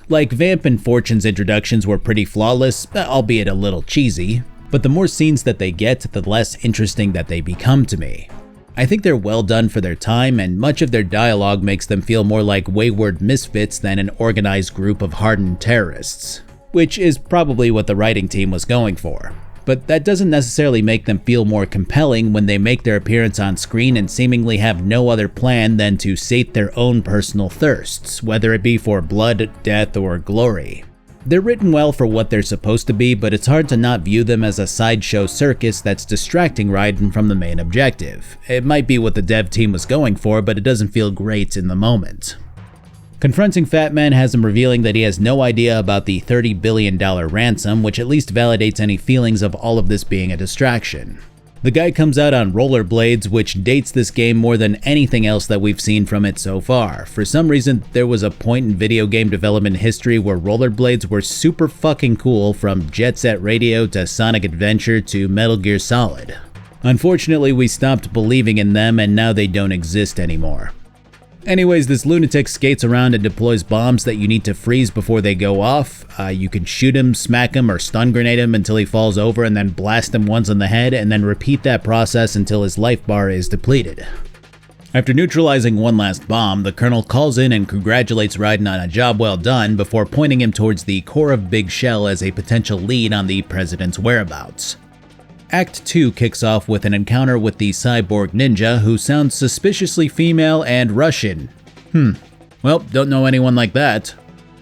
Like, Vamp and Fortune's introductions were pretty flawless, albeit a little cheesy, but the more scenes that they get, the less interesting that they become to me. I think they're well done for their time, and much of their dialogue makes them feel more like wayward misfits than an organized group of hardened terrorists, which is probably what the writing team was going for. But that doesn't necessarily make them feel more compelling when they make their appearance on screen and seemingly have no other plan than to sate their own personal thirsts, whether it be for blood, death, or glory. They're written well for what they're supposed to be, but it's hard to not view them as a sideshow circus that's distracting Raiden from the main objective. It might be what the dev team was going for, but it doesn't feel great in the moment. Confronting Fatman has him revealing that he has no idea about the $30 billion ransom, which at least validates any feelings of all of this being a distraction. The guy comes out on rollerblades, which dates this game more than anything else that we've seen from it so far. For some reason, there was a point in video game development history where rollerblades were super fucking cool, from Jet Set Radio to Sonic Adventure to Metal Gear Solid. Unfortunately, we stopped believing in them and now they don't exist anymore. Anyways, this lunatic skates around and deploys bombs that you need to freeze before they go off. You can shoot him, smack him, or stun grenade him until he falls over and then blast him once on the head, and then repeat that process until his life bar is depleted. After neutralizing one last bomb, the Colonel calls in and congratulates Raiden on a job well done before pointing him towards the core of Big Shell as a potential lead on the president's whereabouts. Act 2 kicks off with an encounter with the cyborg ninja, who sounds suspiciously female and Russian. Well, don't know anyone like that.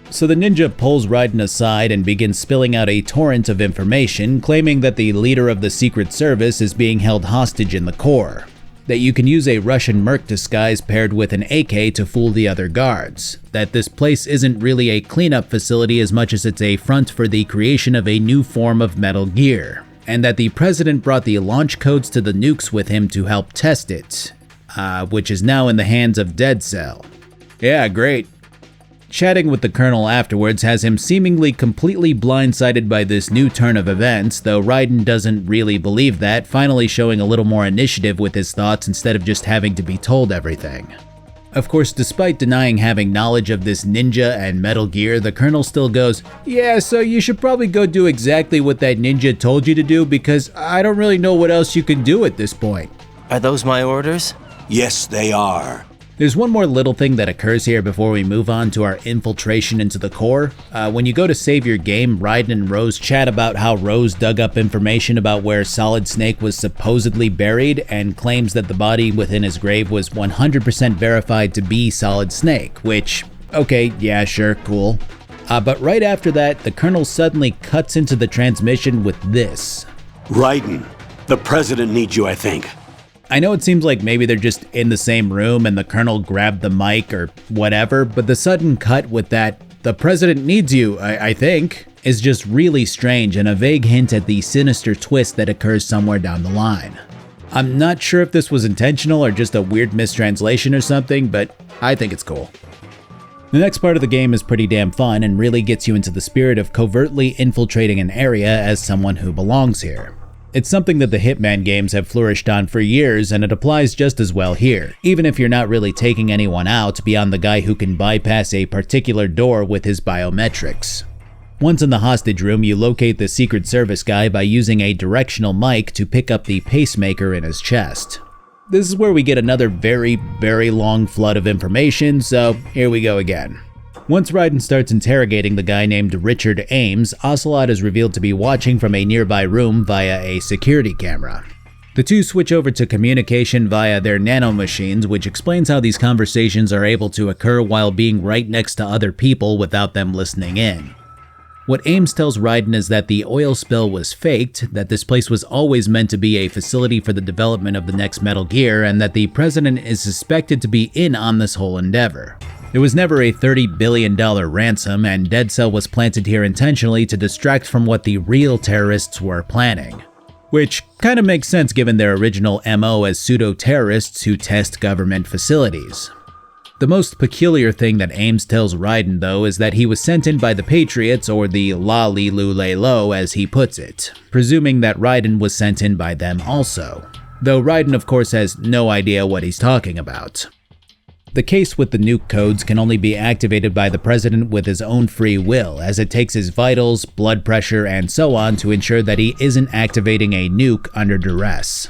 So the ninja pulls Raiden aside and begins spilling out a torrent of information, claiming that the leader of the Secret Service is being held hostage in the core, that you can use a Russian merc disguise paired with an AK to fool the other guards, that this place isn't really a cleanup facility as much as it's a front for the creation of a new form of Metal Gear, and that the president brought the launch codes to the nukes with him to help test it, which is now in the hands of Dead Cell. Yeah, great. Chatting with the Colonel afterwards has him seemingly completely blindsided by this new turn of events, though Raiden doesn't really believe that, finally showing a little more initiative with his thoughts instead of just having to be told everything. Of course, despite denying having knowledge of this ninja and Metal Gear, the Colonel still goes, "Yeah, so you should probably go do exactly what that ninja told you to do, because I don't really know what else you can do at this point." Are those my orders? Yes, they are. There's one more little thing that occurs here before we move on to our infiltration into the core. When you go to save your game, Raiden and Rose chat about how Rose dug up information about where Solid Snake was supposedly buried and claims that the body within his grave was 100% verified to be Solid Snake, which, okay, yeah, sure, cool. But right after that, the Colonel suddenly cuts into the transmission with this. Raiden, the president needs you, I think. I know it seems like maybe they're just in the same room and the Colonel grabbed the mic or whatever, but the sudden cut with that "The president needs you, I think," is just really strange and a vague hint at the sinister twist that occurs somewhere down the line. I'm not sure if this was intentional or just a weird mistranslation or something, but I think it's cool. The next part of the game is pretty damn fun and really gets you into the spirit of covertly infiltrating an area as someone who belongs here. It's something that the Hitman games have flourished on for years, and it applies just as well here, even if you're not really taking anyone out beyond the guy who can bypass a particular door with his biometrics. Once in the hostage room, you locate the Secret Service guy by using a directional mic to pick up the pacemaker in his chest. This is where we get another very, very long flood of information, so here we go again. Once Raiden starts interrogating the guy named Richard Ames, Ocelot is revealed to be watching from a nearby room via a security camera. The two switch over to communication via their nanomachines, which explains how these conversations are able to occur while being right next to other people without them listening in. What Ames tells Raiden is that the oil spill was faked, that this place was always meant to be a facility for the development of the next Metal Gear, and that the president is suspected to be in on this whole endeavor. There was never a $30 billion ransom, and Dead Cell was planted here intentionally to distract from what the real terrorists were planning. Which kind of makes sense given their original MO as pseudo-terrorists who test government facilities. The most peculiar thing that Ames tells Raiden, though, is that he was sent in by the Patriots, or the La Li Lu Lay Lo as he puts it, presuming that Raiden was sent in by them also. Though Raiden of course has no idea what he's talking about. The case with the nuke codes can only be activated by the president with his own free will, as it takes his vitals, blood pressure, and so on to ensure that he isn't activating a nuke under duress.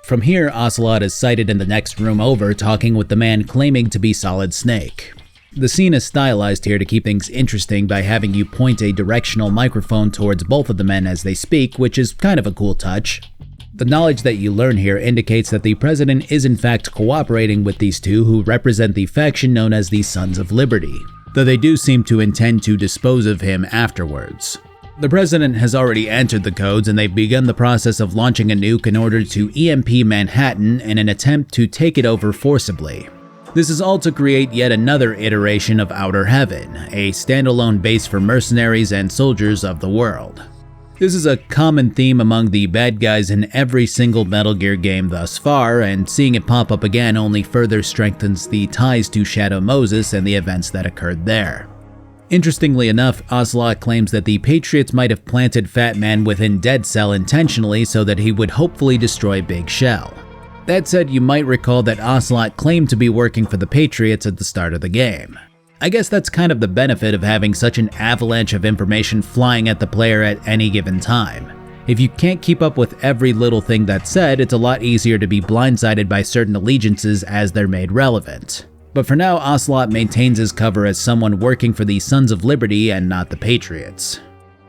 From here, Ocelot is sighted in the next room over talking with the man claiming to be Solid Snake. The scene is stylized here to keep things interesting by having you point a directional microphone towards both of the men as they speak, which is kind of a cool touch. The knowledge that you learn here indicates that the president is in fact cooperating with these two who represent the faction known as the Sons of Liberty, though they do seem to intend to dispose of him afterwards. The president has already entered the codes and they've begun the process of launching a nuke in order to EMP Manhattan in an attempt to take it over forcibly. This is all to create yet another iteration of Outer Heaven, a standalone base for mercenaries and soldiers of the world. This is a common theme among the bad guys in every single Metal Gear game thus far, and seeing it pop up again only further strengthens the ties to Shadow Moses and the events that occurred there. Interestingly enough, Ocelot claims that the Patriots might have planted Fatman within Dead Cell intentionally so that he would hopefully destroy Big Shell. That said, you might recall that Ocelot claimed to be working for the Patriots at the start of the game. I guess that's kind of the benefit of having such an avalanche of information flying at the player at any given time. If you can't keep up with every little thing that's said, it's a lot easier to be blindsided by certain allegiances as they're made relevant. But for now, Ocelot maintains his cover as someone working for the Sons of Liberty and not the Patriots.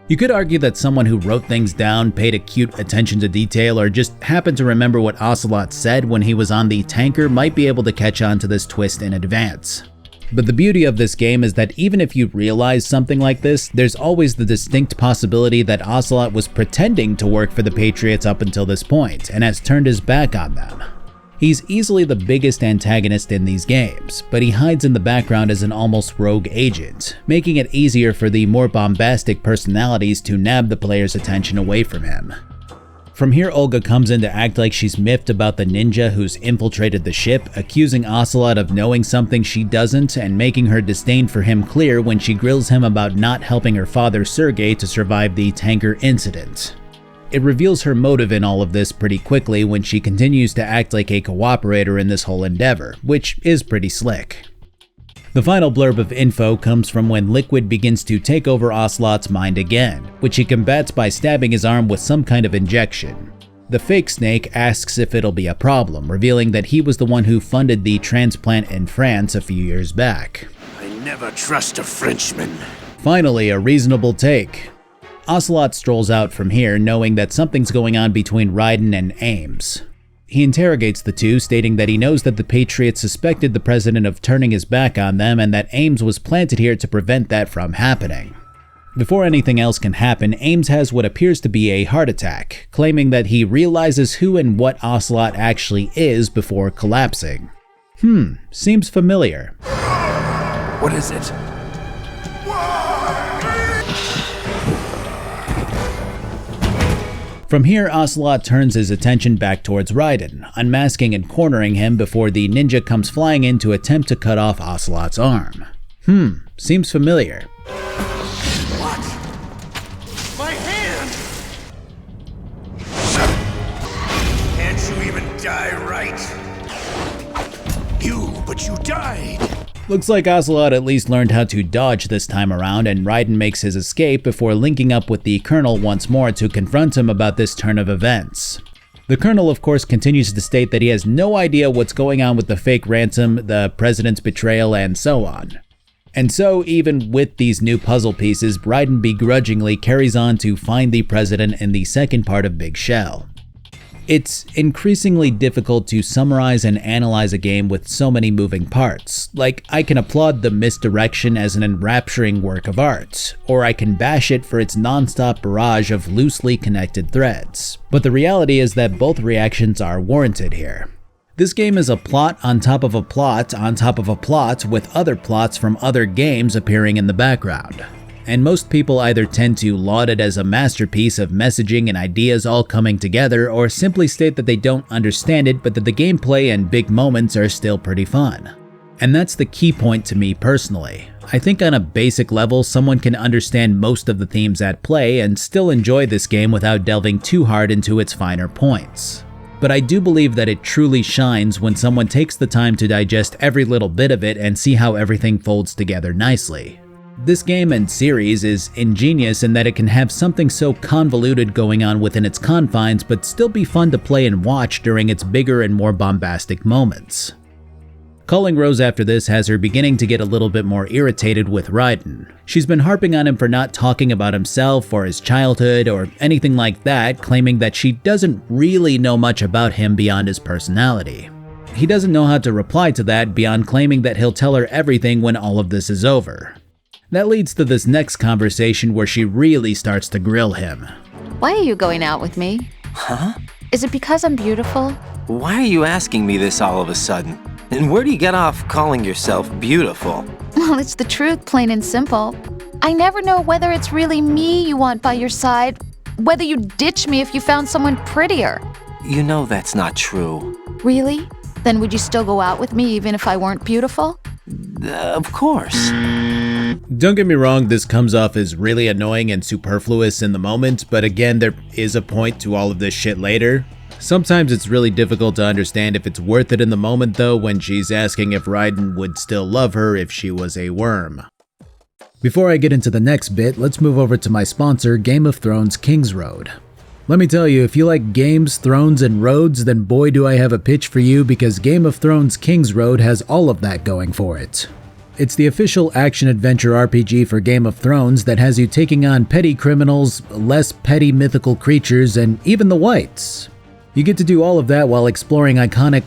You could argue that someone who wrote things down, paid acute attention to detail, or just happened to remember what Ocelot said when he was on the tanker might be able to catch on to this twist in advance. But the beauty of this game is that even if you realize something like this, there's always the distinct possibility that Ocelot was pretending to work for the Patriots up until this point, and has turned his back on them. He's easily the biggest antagonist in these games, but he hides in the background as an almost rogue agent, making it easier for the more bombastic personalities to nab the player's attention away from him. From here, Olga comes in to act like she's miffed about the ninja who's infiltrated the ship, accusing Ocelot of knowing something she doesn't and making her disdain for him clear when she grills him about not helping her father Sergei to survive the tanker incident. It reveals her motive in all of this pretty quickly when she continues to act like a cooperator in this whole endeavor, which is pretty slick. The final blurb of info comes from when Liquid begins to take over Ocelot's mind again, which he combats by stabbing his arm with some kind of injection. The fake Snake asks if it'll be a problem, revealing that he was the one who funded the transplant in France a few years back. I never trust a Frenchman. Finally, a reasonable take. Ocelot strolls out from here knowing that something's going on between Raiden and Ames. He interrogates the two, stating that he knows that the Patriots suspected the president of turning his back on them and that Ames was planted here to prevent that from happening. Before anything else can happen, Ames has what appears to be a heart attack, claiming that he realizes who and what Ocelot actually is before collapsing. Seems familiar. What is it? From here, Ocelot turns his attention back towards Raiden, unmasking and cornering him before the ninja comes flying in to attempt to cut off Ocelot's arm. Seems familiar. What? My hand! Can't you even die right? But you died! Looks like Ocelot at least learned how to dodge this time around, and Raiden makes his escape before linking up with the Colonel once more to confront him about this turn of events. The Colonel, of course, continues to state that he has no idea what's going on with the fake ransom, the President's betrayal, and so on. And so, even with these new puzzle pieces, Raiden begrudgingly carries on to find the President in the second part of Big Shell. It's increasingly difficult to summarize and analyze a game with so many moving parts. Like, I can applaud the misdirection as an enrapturing work of art, or I can bash it for its non-stop barrage of loosely connected threads. But the reality is that both reactions are warranted here. This game is a plot on top of a plot on top of a plot with other plots from other games appearing in the background. And most people either tend to laud it as a masterpiece of messaging and ideas all coming together, or simply state that they don't understand it but that the gameplay and big moments are still pretty fun. And that's the key point to me personally. I think on a basic level, someone can understand most of the themes at play and still enjoy this game without delving too hard into its finer points. But I do believe that it truly shines when someone takes the time to digest every little bit of it and see how everything folds together nicely. This game and series is ingenious in that it can have something so convoluted going on within its confines but still be fun to play and watch during its bigger and more bombastic moments. Calling Rose after this has her beginning to get a little bit more irritated with Raiden. She's been harping on him for not talking about himself or his childhood or anything like that, claiming that she doesn't really know much about him beyond his personality. He doesn't know how to reply to that beyond claiming that he'll tell her everything when all of this is over. That leads to this next conversation where she really starts to grill him. Why are you going out with me? Huh? Is it because I'm beautiful? Why are you asking me this all of a sudden? And where do you get off calling yourself beautiful? Well, it's the truth, plain and simple. I never know whether it's really me you want by your side, whether you'd ditch me if you found someone prettier. You know that's not true. Really? Then would you still go out with me even if I weren't beautiful? Of course. Don't get me wrong, this comes off as really annoying and superfluous in the moment, but again, there is a point to all of this shit later. Sometimes it's really difficult to understand if it's worth it in the moment though, when she's asking if Raiden would still love her if she was a worm. Before I get into the next bit, let's move over to my sponsor, Game of Thrones King's Road. Let me tell you, if you like games, thrones, and roads, then boy do I have a pitch for you, because Game of Thrones King's Road has all of that going for it. It's the official action-adventure RPG for Game of Thrones that has you taking on petty criminals, less petty mythical creatures, and even the Whites. You get to do all of that while exploring iconic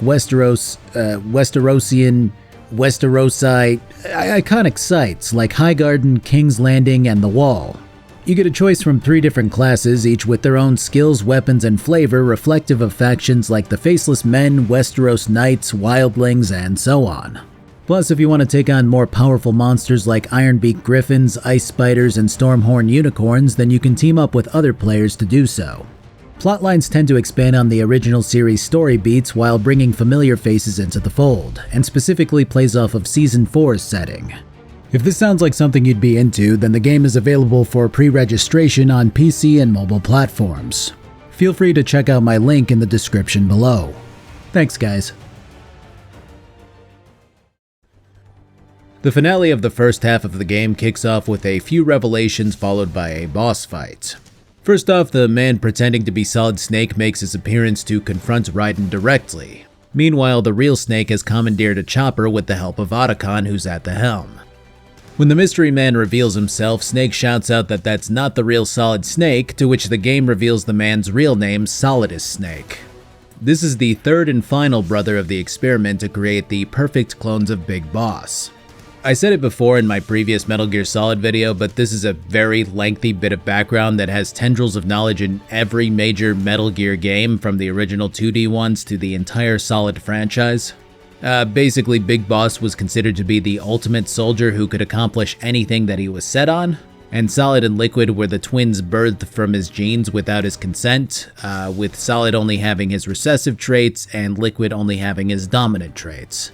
iconic sites like Highgarden, King's Landing, and the Wall. You get a choice from 3 different classes, each with their own skills, weapons, and flavor reflective of factions like the Faceless Men, Westeros Knights, Wildlings, and so on. Plus, if you want to take on more powerful monsters like Ironbeak Griffins, Ice Spiders, and Stormhorn Unicorns, then you can team up with other players to do so. Plotlines tend to expand on the original series story beats while bringing familiar faces into the fold, and specifically plays off of Season 4's setting. If this sounds like something you'd be into, then the game is available for pre-registration on PC and mobile platforms. Feel free to check out my link in the description below. Thanks, guys. The finale of the first half of the game kicks off with a few revelations followed by a boss fight. First off, the man pretending to be Solid Snake makes his appearance to confront Raiden directly. Meanwhile, the real Snake has commandeered a chopper with the help of Otacon, who's at the helm. When the mystery man reveals himself, Snake shouts out that that's not the real Solid Snake, to which the game reveals the man's real name, Solidus Snake. This is the third and final brother of the experiment to create the perfect clones of Big Boss. I said it before in my previous Metal Gear Solid video, but this is a very lengthy bit of background that has tendrils of knowledge in every major Metal Gear game, from the original 2D ones to the entire Solid franchise. Basically, Big Boss was considered to be the ultimate soldier who could accomplish anything that he was set on, And Solid and Liquid were the twins birthed from his genes without his consent, with Solid only having his recessive traits and Liquid only having his dominant traits.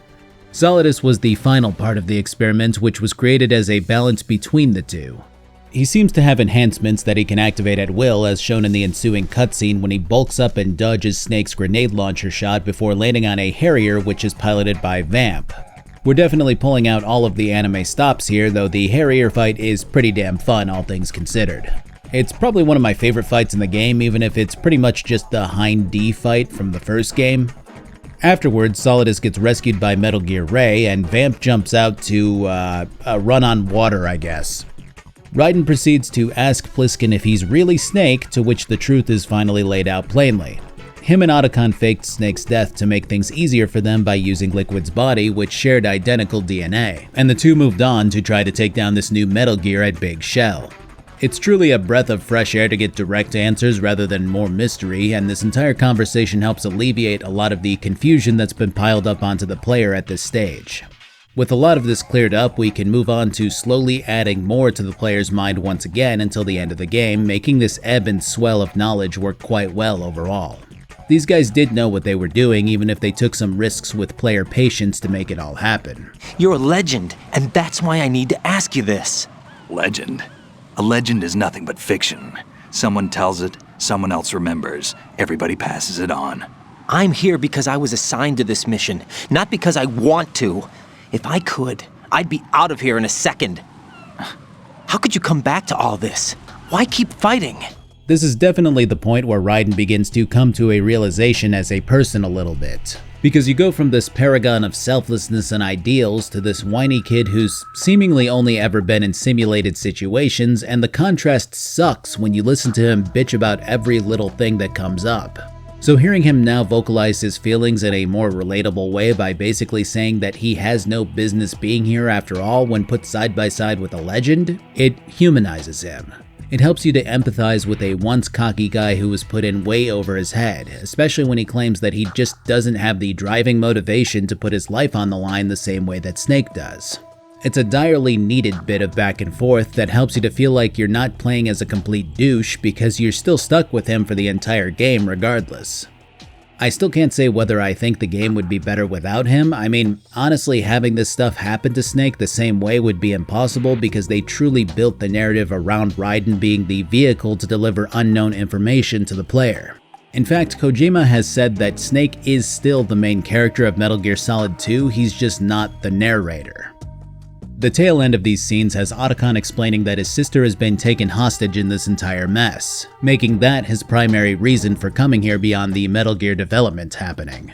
Solidus was the final part of the experiment, which was created as a balance between the two. He seems to have enhancements that he can activate at will, as shown in the ensuing cutscene when he bulks up and dodges Snake's grenade launcher shot before landing on a Harrier, which is piloted by Vamp. We're definitely pulling out all of the anime stops here, though the Harrier fight is pretty damn fun, all things considered. It's probably one of my favorite fights in the game, even if it's pretty much just the Hind D fight from the first game. Afterwards, Solidus gets rescued by Metal Gear Ray, and Vamp jumps out to run on water, I guess. Raiden proceeds to ask Pliskin if he's really Snake, to which the truth is finally laid out plainly. Him and Otacon faked Snake's death to make things easier for them by using Liquid's body, which shared identical DNA, and the two moved on to try to take down this new Metal Gear at Big Shell. It's truly a breath of fresh air to get direct answers rather than more mystery, and this entire conversation helps alleviate a lot of the confusion that's been piled up onto the player at this stage. With a lot of this cleared up, we can move on to slowly adding more to the player's mind once again until the end of the game, making this ebb and swell of knowledge work quite well overall. These guys did know what they were doing, even if they took some risks with player patience to make it all happen. You're a legend, and that's why I need to ask you this. Legend? A legend is nothing but fiction. Someone tells it, someone else remembers, everybody passes it on. I'm here because I was assigned to this mission, not because I want to. If I could, I'd be out of here in a second. How could you come back to all this? Why keep fighting? This is definitely the point where Raiden begins to come to a realization as a person a little bit. Because you go from this paragon of selflessness and ideals to this whiny kid who's seemingly only ever been in simulated situations, and the contrast sucks when you listen to him bitch about every little thing that comes up. So hearing him now vocalize his feelings in a more relatable way by basically saying that he has no business being here after all when put side by side with a legend, it humanizes him. It helps you to empathize with a once cocky guy who was put in way over his head, especially when he claims that he just doesn't have the driving motivation to put his life on the line the same way that Snake does. It's a direly needed bit of back and forth that helps you to feel like you're not playing as a complete douche because you're still stuck with him for the entire game regardless. I still can't say whether I think the game would be better without him. I mean, honestly, having this stuff happen to Snake the same way would be impossible because they truly built the narrative around Raiden being the vehicle to deliver unknown information to the player. In fact, Kojima has said that Snake is still the main character of Metal Gear Solid 2, he's just not the narrator. The tail end of these scenes has Otacon explaining that his sister has been taken hostage in this entire mess, making that his primary reason for coming here beyond the Metal Gear development happening.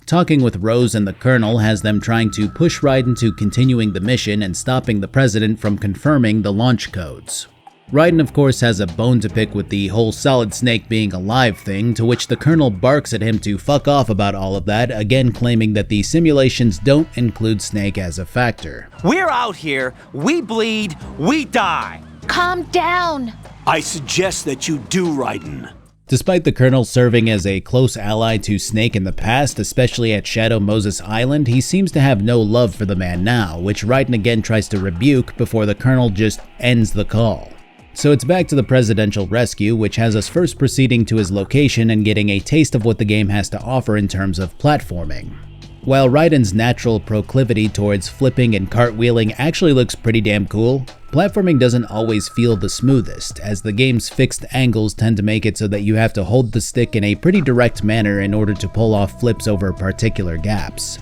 Talking with Rose and the Colonel has them trying to push Raiden to continuing the mission and stopping the President from confirming the launch codes. Raiden of course has a bone to pick with the whole Solid Snake being alive thing, to which the Colonel barks at him to fuck off about all of that, again claiming that the simulations don't include Snake as a factor. We're out here, we bleed, we die. Calm down. I suggest that you do, Raiden. Despite the Colonel serving as a close ally to Snake in the past, especially at Shadow Moses Island, he seems to have no love for the man now, which Raiden again tries to rebuke before the Colonel just ends the call. So it's back to the presidential rescue, which has us first proceeding to his location and getting a taste of what the game has to offer in terms of platforming. While Raiden's natural proclivity towards flipping and cartwheeling actually looks pretty damn cool, platforming doesn't always feel the smoothest, as the game's fixed angles tend to make it so that you have to hold the stick in a pretty direct manner in order to pull off flips over particular gaps.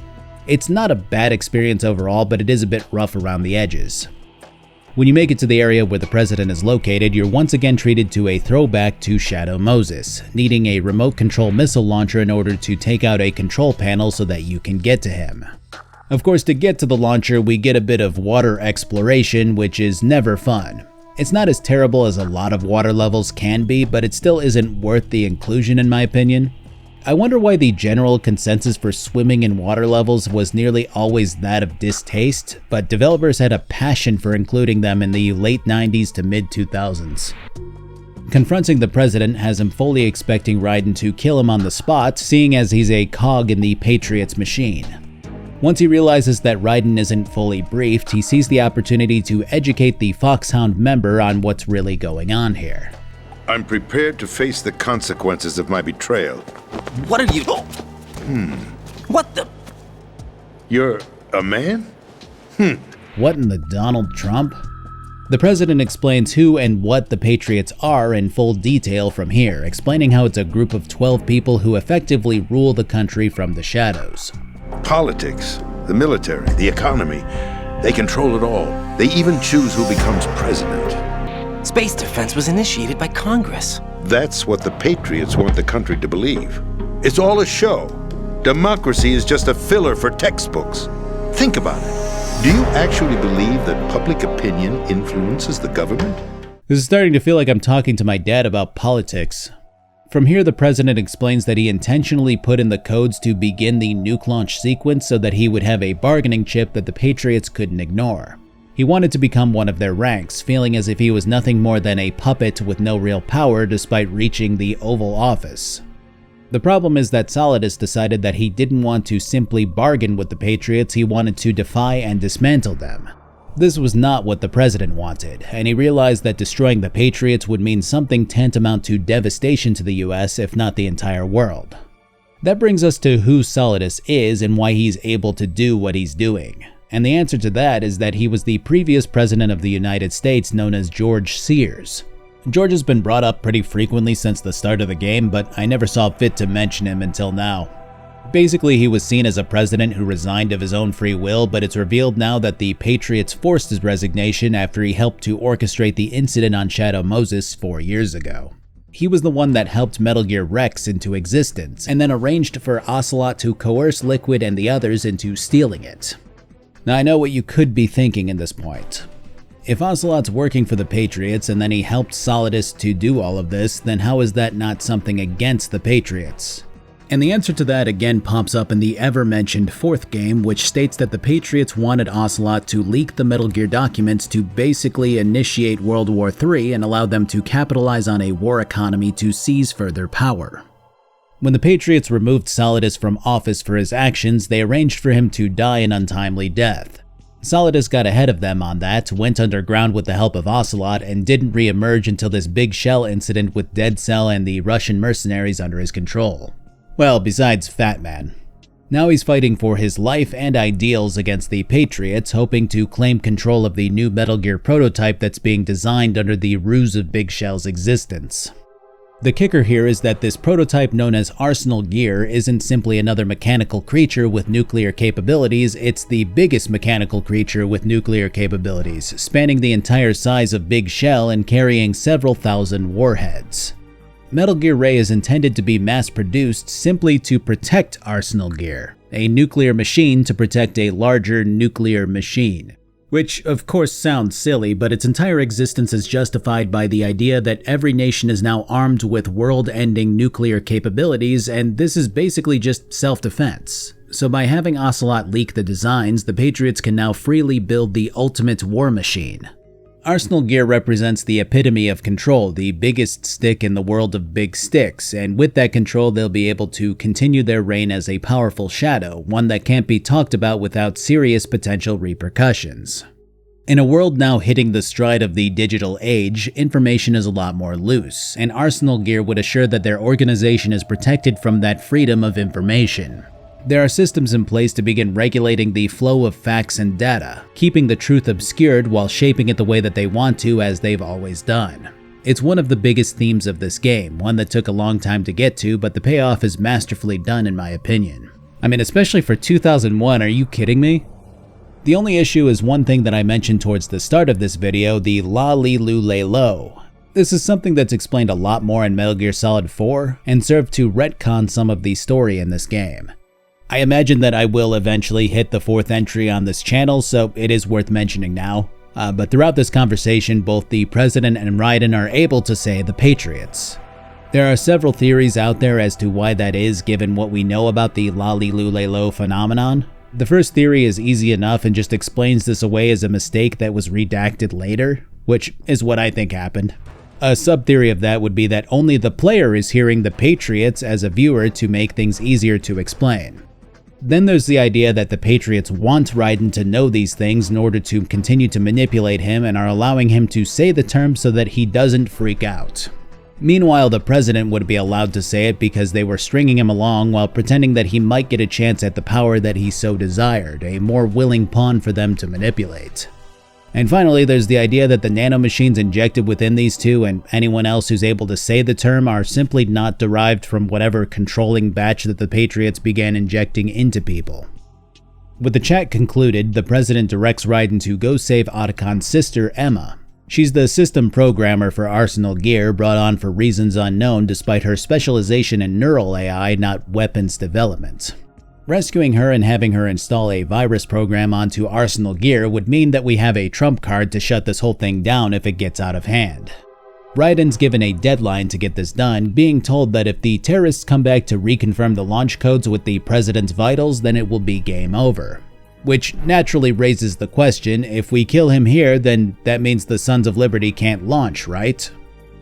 It's not a bad experience overall, but it is a bit rough around the edges. When you make it to the area where the president is located, you're once again treated to a throwback to Shadow Moses, needing a remote control missile launcher in order to take out a control panel so that you can get to him. Of course, to get to the launcher, we get a bit of water exploration, which is never fun. It's not as terrible as a lot of water levels can be, but it still isn't worth the inclusion in my opinion. I wonder why the general consensus for swimming in water levels was nearly always that of distaste, but developers had a passion for including them in the late 90s to mid 2000s. Confronting the president has him fully expecting Raiden to kill him on the spot, seeing as he's a cog in the Patriots machine. Once he realizes that Raiden isn't fully briefed, he sees the opportunity to educate the Foxhound member on what's really going on here. I'm prepared to face the consequences of my betrayal. What are you... What the... You're a man? What in the Donald Trump? The president explains who and what the Patriots are in full detail from here, explaining how it's a group of 12 people who effectively rule the country from the shadows. Politics, the military, the economy, they control it all. They even choose who becomes president. Space defense was initiated by Congress. That's what the Patriots want the country to believe. It's all a show. Democracy is just a filler for textbooks. Think about it. Do you actually believe that public opinion influences the government? This is starting to feel like I'm talking to my dad about politics. From here, the president explains that he intentionally put in the codes to begin the nuke launch sequence so that he would have a bargaining chip that the Patriots couldn't ignore. He wanted to become one of their ranks, feeling as if he was nothing more than a puppet with no real power despite reaching the Oval Office. The problem is that Solidus decided that he didn't want to simply bargain with the Patriots, he wanted to defy and dismantle them. This was not what the president wanted, and he realized that destroying the Patriots would mean something tantamount to devastation to the US, if not the entire world. That brings us to who Solidus is and why he's able to do what he's doing. And the answer to that is that he was the previous president of the United States known as George Sears. George has been brought up pretty frequently since the start of the game, but I never saw fit to mention him until now. Basically, he was seen as a president who resigned of his own free will, but it's revealed now that the Patriots forced his resignation after he helped to orchestrate the incident on Shadow Moses 4 years ago. He was the one that helped Metal Gear Rex into existence, and then arranged for Ocelot to coerce Liquid and the others into stealing it. Now I know what you could be thinking in this point. If Ocelot's working for the Patriots and then he helped Solidus to do all of this, then how is that not something against the Patriots? And the answer to that again pops up in the ever-mentioned fourth game, which states that the Patriots wanted Ocelot to leak the Metal Gear documents to basically initiate World War III and allow them to capitalize on a war economy to seize further power. When the Patriots removed Solidus from office for his actions, they arranged for him to die an untimely death. Solidus got ahead of them on that, went underground with the help of Ocelot, and didn't re-emerge until this big shell incident with Dead Cell and the Russian mercenaries under his control. Well, besides Fatman. Now he's fighting for his life and ideals against the Patriots, hoping to claim control of the new Metal Gear prototype that's being designed under the ruse of Big Shell's existence. The kicker here is that this prototype known as Arsenal Gear isn't simply another mechanical creature with nuclear capabilities, it's the biggest mechanical creature with nuclear capabilities, spanning the entire size of Big Shell and carrying several thousand warheads. Metal Gear Ray is intended to be mass-produced simply to protect Arsenal Gear, a nuclear machine to protect a larger nuclear machine. Which, of course, sounds silly, but its entire existence is justified by the idea that every nation is now armed with world-ending nuclear capabilities, and this is basically just self-defense. So by having Ocelot leak the designs, the Patriots can now freely build the ultimate war machine. Arsenal Gear represents the epitome of control, the biggest stick in the world of big sticks, and with that control they'll be able to continue their reign as a powerful shadow, one that can't be talked about without serious potential repercussions. In a world now hitting the stride of the digital age, information is a lot more loose, and Arsenal Gear would assure that their organization is protected from that freedom of information. There are systems in place to begin regulating the flow of facts and data, keeping the truth obscured while shaping it the way that they want to, as they've always done. It's one of the biggest themes of this game, one that took a long time to get to, but the payoff is masterfully done in my opinion. I mean, especially for 2001, are you kidding me? The only issue is one thing that I mentioned towards the start of this video, the La Li Lu Lay Lo. This is something that's explained a lot more in Metal Gear Solid 4, and served to retcon some of the story in this game. I imagine that I will eventually hit the 4th entry on this channel, so it is worth mentioning now. But throughout this conversation, both the President and Raiden are able to say the Patriots. There are several theories out there as to why that is, given what we know about the La Li Lu Lay Lo phenomenon. The first theory is easy enough and just explains this away as a mistake that was redacted later, which is what I think happened. A sub-theory of that would be that only the player is hearing the Patriots as a viewer to make things easier to explain. Then there's the idea that the Patriots want Raiden to know these things in order to continue to manipulate him and are allowing him to say the term so that he doesn't freak out. Meanwhile, the president would be allowed to say it because they were stringing him along while pretending that he might get a chance at the power that he so desired, a more willing pawn for them to manipulate. And finally, there's the idea that the nanomachines injected within these two and anyone else who's able to say the term are simply not derived from whatever controlling batch that the Patriots began injecting into people. With the chat concluded, the president directs Raiden to go save Otacon's sister, Emma. She's the system programmer for Arsenal Gear, brought on for reasons unknown despite her specialization in neural AI, not weapons development. Rescuing her and having her install a virus program onto Arsenal Gear would mean that we have a trump card to shut this whole thing down if it gets out of hand. Raiden's given a deadline to get this done, being told that if the terrorists come back to reconfirm the launch codes with the president's vitals, then it will be game over. Which naturally raises the question, if we kill him here, then that means the Sons of Liberty can't launch, right?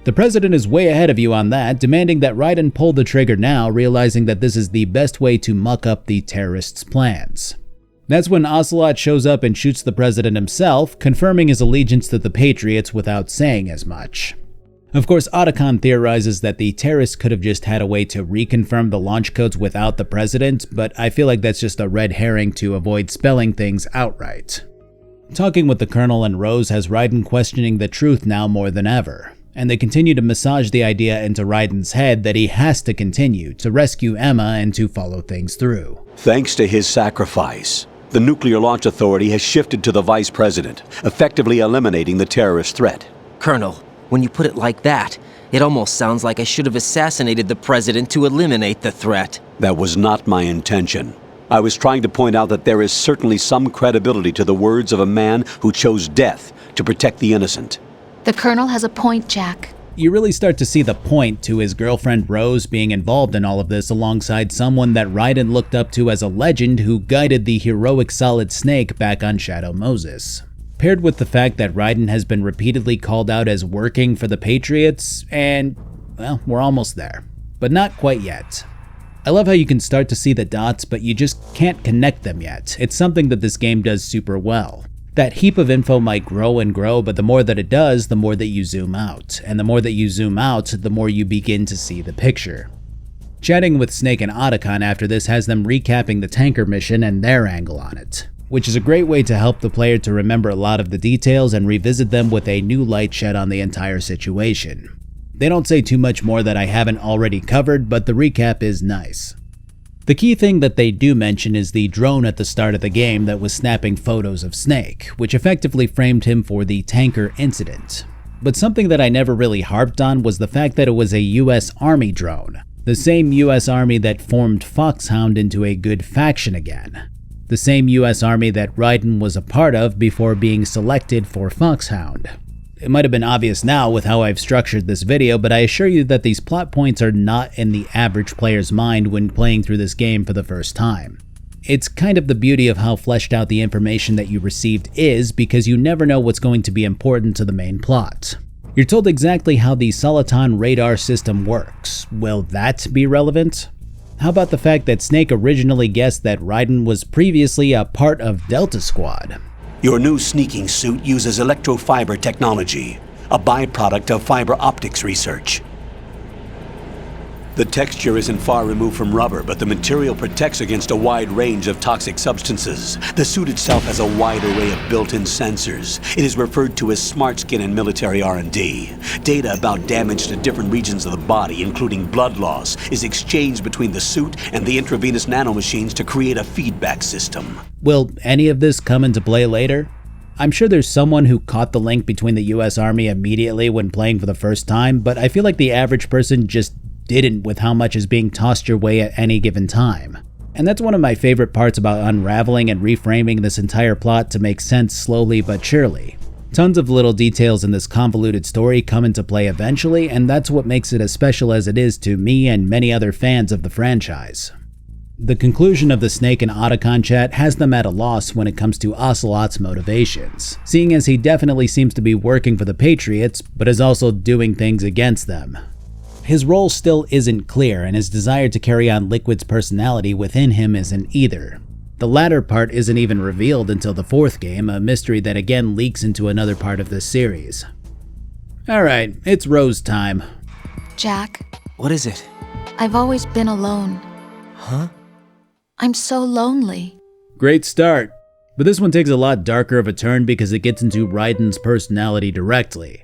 The president is way ahead of you on that, demanding that Raiden pull the trigger now, realizing that this is the best way to muck up the terrorists' plans. That's when Ocelot shows up and shoots the president himself, confirming his allegiance to the Patriots without saying as much. Of course, Otacon theorizes that the terrorists could have just had a way to reconfirm the launch codes without the president, but I feel like that's just a red herring to avoid spelling things outright. Talking with the Colonel and Rose has Raiden questioning the truth now more than ever, and they continue to massage the idea into Raiden's head that he has to continue to rescue Emma and to follow things through. Thanks to his sacrifice, the Nuclear Launch Authority has shifted to the Vice President, effectively eliminating the terrorist threat. Colonel, when you put it like that, it almost sounds like I should have assassinated the president to eliminate the threat. That was not my intention. I was trying to point out that there is certainly some credibility to the words of a man who chose death to protect the innocent. The Colonel has a point, Jack. You really start to see the point to his girlfriend Rose being involved in all of this alongside someone that Raiden looked up to as a legend who guided the heroic Solid Snake back on Shadow Moses. Paired with the fact that Raiden has been repeatedly called out as working for the Patriots, and, well, we're almost there. But not quite yet. I love how you can start to see the dots, but you just can't connect them yet. It's something that this game does super well. That heap of info might grow and grow, but the more that it does, the more that you zoom out. And the more that you zoom out, the more you begin to see the picture. Chatting with Snake and Otacon after this has them recapping the tanker mission and their angle on it, which is a great way to help the player to remember a lot of the details and revisit them with a new light shed on the entire situation. They don't say too much more that I haven't already covered, but the recap is nice. The key thing that they do mention is the drone at the start of the game that was snapping photos of Snake, which effectively framed him for the tanker incident. But something that I never really harped on was the fact that it was a US Army drone, the same US Army that formed Foxhound into a good faction again. The same US Army that Raiden was a part of before being selected for Foxhound. It might have been obvious now with how I've structured this video, but I assure you that these plot points are not in the average player's mind when playing through this game for the first time. It's kind of the beauty of how fleshed out the information that you received is, because you never know what's going to be important to the main plot. You're told exactly how the Soliton radar system works. Will that be relevant? How about the fact that Snake originally guessed that Raiden was previously a part of Delta Squad? Your new sneaking suit uses electrofiber technology, a byproduct of fiber optics research. The texture isn't far removed from rubber, but the material protects against a wide range of toxic substances. The suit itself has a wide array of built-in sensors. It is referred to as smart skin in military R&D. Data about damage to different regions of the body, including blood loss, is exchanged between the suit and the intravenous nanomachines to create a feedback system. Will any of this come into play later? I'm sure there's someone who caught the link between the US Army immediately when playing for the first time, but I feel like the average person just didn't with how much is being tossed your way at any given time. And that's one of my favorite parts about unraveling and reframing this entire plot to make sense slowly but surely. Tons of little details in this convoluted story come into play eventually, and that's what makes it as special as it is to me and many other fans of the franchise. The conclusion of the Snake and Otacon chat has them at a loss when it comes to Ocelot's motivations, seeing as he definitely seems to be working for the Patriots, but is also doing things against them. His role still isn't clear, and his desire to carry on Liquid's personality within him isn't either. The latter part isn't even revealed until the 4th game, a mystery that again leaks into another part of this series. Alright, it's Rose time. Jack, What is it? I've always been alone. Huh? I'm so lonely. Great start. But this one takes a lot darker of a turn because it gets into Raiden's personality directly.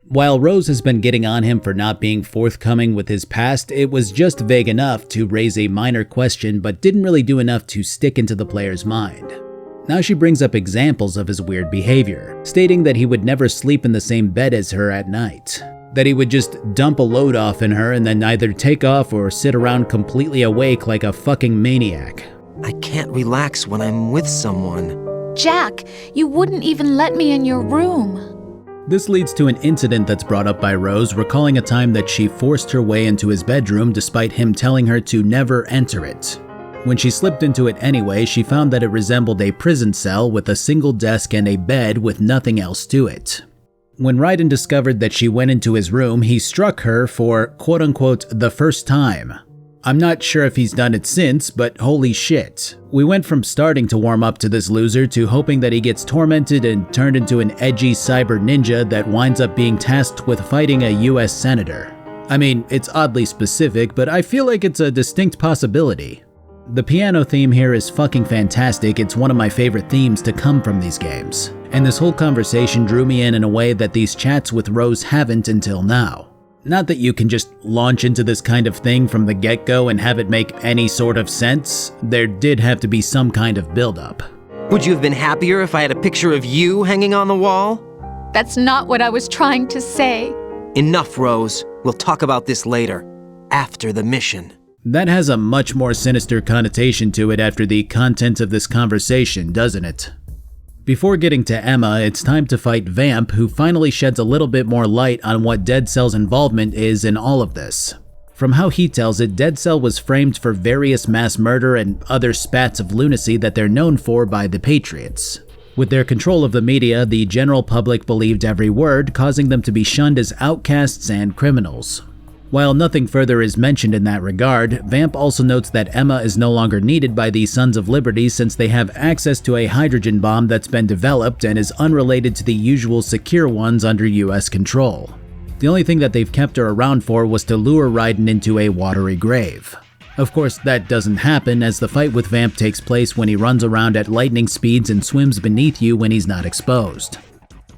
While Rose has been getting on him for not being forthcoming with his past, it was just vague enough to raise a minor question but didn't really do enough to stick into the player's mind. Now she brings up examples of his weird behavior, stating that he would never sleep in the same bed as her at night, that he would just dump a load off in her and then either take off or sit around completely awake like a fucking maniac. I can't relax when I'm with someone. Jack, you wouldn't even let me in your room. This leads to an incident that's brought up by Rose, recalling a time that she forced her way into his bedroom despite him telling her to never enter it. When she slipped into it anyway, she found that it resembled a prison cell with a single desk and a bed with nothing else to it. When Raiden discovered that she went into his room, he struck her for quote-unquote the first time. I'm not sure if he's done it since, but holy shit. We went from starting to warm up to this loser to hoping that he gets tormented and turned into an edgy cyber ninja that winds up being tasked with fighting a US senator. I mean, it's oddly specific, but I feel like it's a distinct possibility. The piano theme here is fucking fantastic. It's one of my favorite themes to come from these games. And this whole conversation drew me in a way that these chats with Rose haven't until now. Not that you can just launch into this kind of thing from the get-go and have it make any sort of sense. There did have to be some kind of build-up. Would you have been happier if I had a picture of you hanging on the wall? That's not what I was trying to say. Enough, Rose. We'll talk about this later. After the mission. That has a much more sinister connotation to it after the content of this conversation, doesn't it? Before getting to Emma, it's time to fight Vamp, who finally sheds a little bit more light on what Dead Cell's involvement is in all of this. From how he tells it, Dead Cell was framed for various mass murder and other spats of lunacy that they're known for by the Patriots. With their control of the media, the general public believed every word, causing them to be shunned as outcasts and criminals. While nothing further is mentioned in that regard, Vamp also notes that Emma is no longer needed by the Sons of Liberty since they have access to a hydrogen bomb that's been developed and is unrelated to the usual secure ones under US control. The only thing that they've kept her around for was to lure Raiden into a watery grave. Of course, that doesn't happen as the fight with Vamp takes place when he runs around at lightning speeds and swims beneath you when he's not exposed.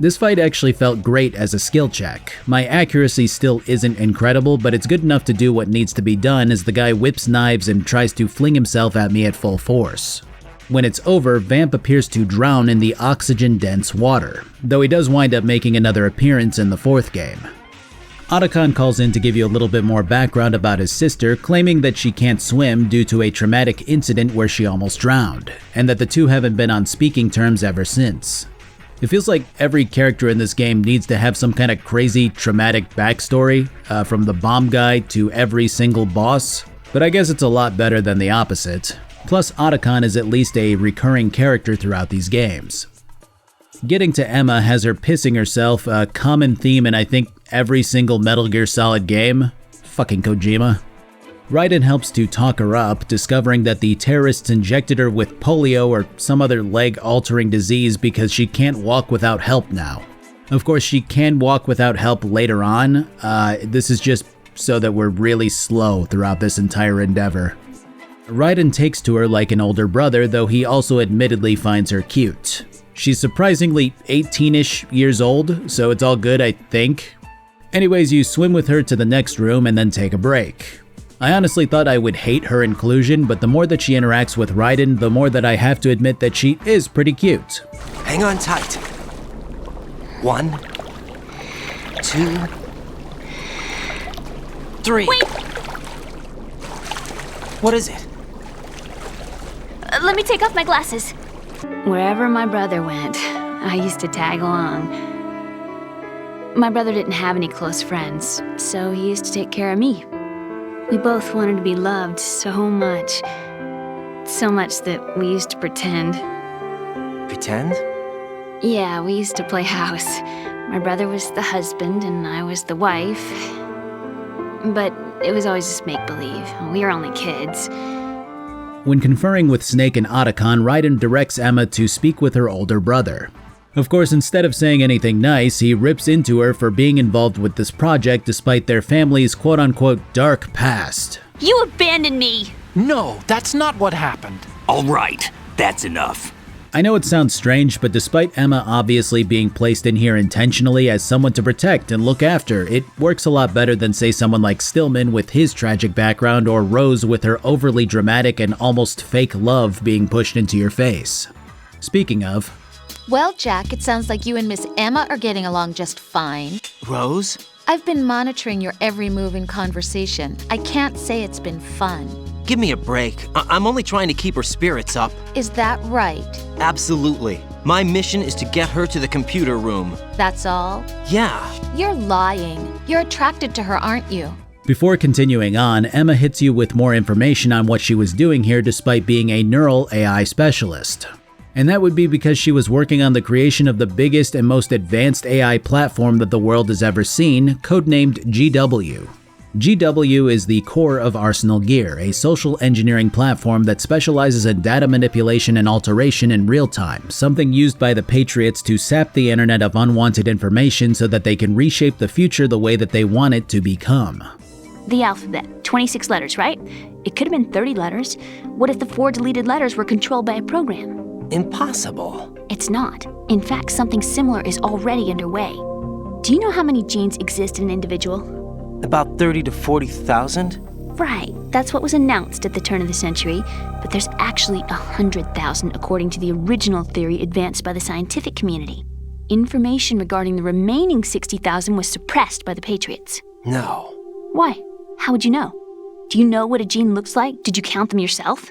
This fight actually felt great as a skill check. My accuracy still isn't incredible, but it's good enough to do what needs to be done as the guy whips knives and tries to fling himself at me at full force. When it's over, Vamp appears to drown in the oxygen-dense water, though he does wind up making another appearance in the 4th game. Otacon calls in to give you a little bit more background about his sister, claiming that she can't swim due to a traumatic incident where she almost drowned, and that the two haven't been on speaking terms ever since. It feels like every character in this game needs to have some kind of crazy, traumatic backstory, from the bomb guy to every single boss, but I guess it's a lot better than the opposite. Plus, Otacon is at least a recurring character throughout these games. Getting to Emma has her pissing herself, a common theme in I think every single Metal Gear Solid game. Fucking Kojima. Raiden helps to talk her up, discovering that the terrorists injected her with polio or some other leg-altering disease because she can't walk without help now. Of course, she can walk without help later on. This is just so that we're really slow throughout this entire endeavor. Raiden takes to her like an older brother, though he also admittedly finds her cute. She's surprisingly 18-ish years old, so it's all good, I think. Anyways, you swim with her to the next room and then take a break. I honestly thought I would hate her inclusion, but the more that she interacts with Raiden, the more that I have to admit that she is pretty cute. Hang on tight. 1, 2, 3. Wait! What is it? Let me take off my glasses. Wherever my brother went, I used to tag along. My brother didn't have any close friends, so he used to take care of me. We both wanted to be loved so much. So much that we used to pretend. Pretend? Yeah, we used to play house. My brother was the husband and I was the wife. but it was always just make-believe. We were only kids. When conferring with Snake and Otacon, Raiden directs Emma to speak with her older brother. Of course, instead of saying anything nice, he rips into her for being involved with this project despite their family's quote-unquote dark past. You abandoned me! No, that's not what happened. All right, that's enough. I know it sounds strange, but despite Emma obviously being placed in here intentionally as someone to protect and look after, it works a lot better than say someone like Stillman with his tragic background or Rose with her overly dramatic and almost fake love being pushed into your face. Speaking of... Well, Jack, it sounds like you and Miss Emma are getting along just fine. Rose? I've been monitoring your every move and conversation. I can't say it's been fun. Give me a break. I'm only trying to keep her spirits up. Is that right? Absolutely. My mission is to get her to the computer room. That's all? Yeah. You're lying. You're attracted to her, aren't you? Before continuing on, Emma hits you with more information on what she was doing here despite being a neural AI specialist. And that would be because she was working on the creation of the biggest and most advanced AI platform that the world has ever seen, codenamed GW. GW is the core of Arsenal Gear, a social engineering platform that specializes in data manipulation and alteration in real time, something used by the Patriots to sap the internet of unwanted information so that they can reshape the future the way that they want it to become. The alphabet, 26 letters, right? It could have been 30 letters. What if the 4 deleted letters were controlled by a program? Impossible. It's not. In fact, something similar is already underway. Do you know how many genes exist in an individual? About 30 to 40,000? Right, that's what was announced at the turn of the century, but there's actually 100,000 according to the original theory advanced by the scientific community. Information regarding the remaining 60,000 was suppressed by the Patriots. No. Why? How would you know? Do you know what a gene looks like? Did you count them yourself?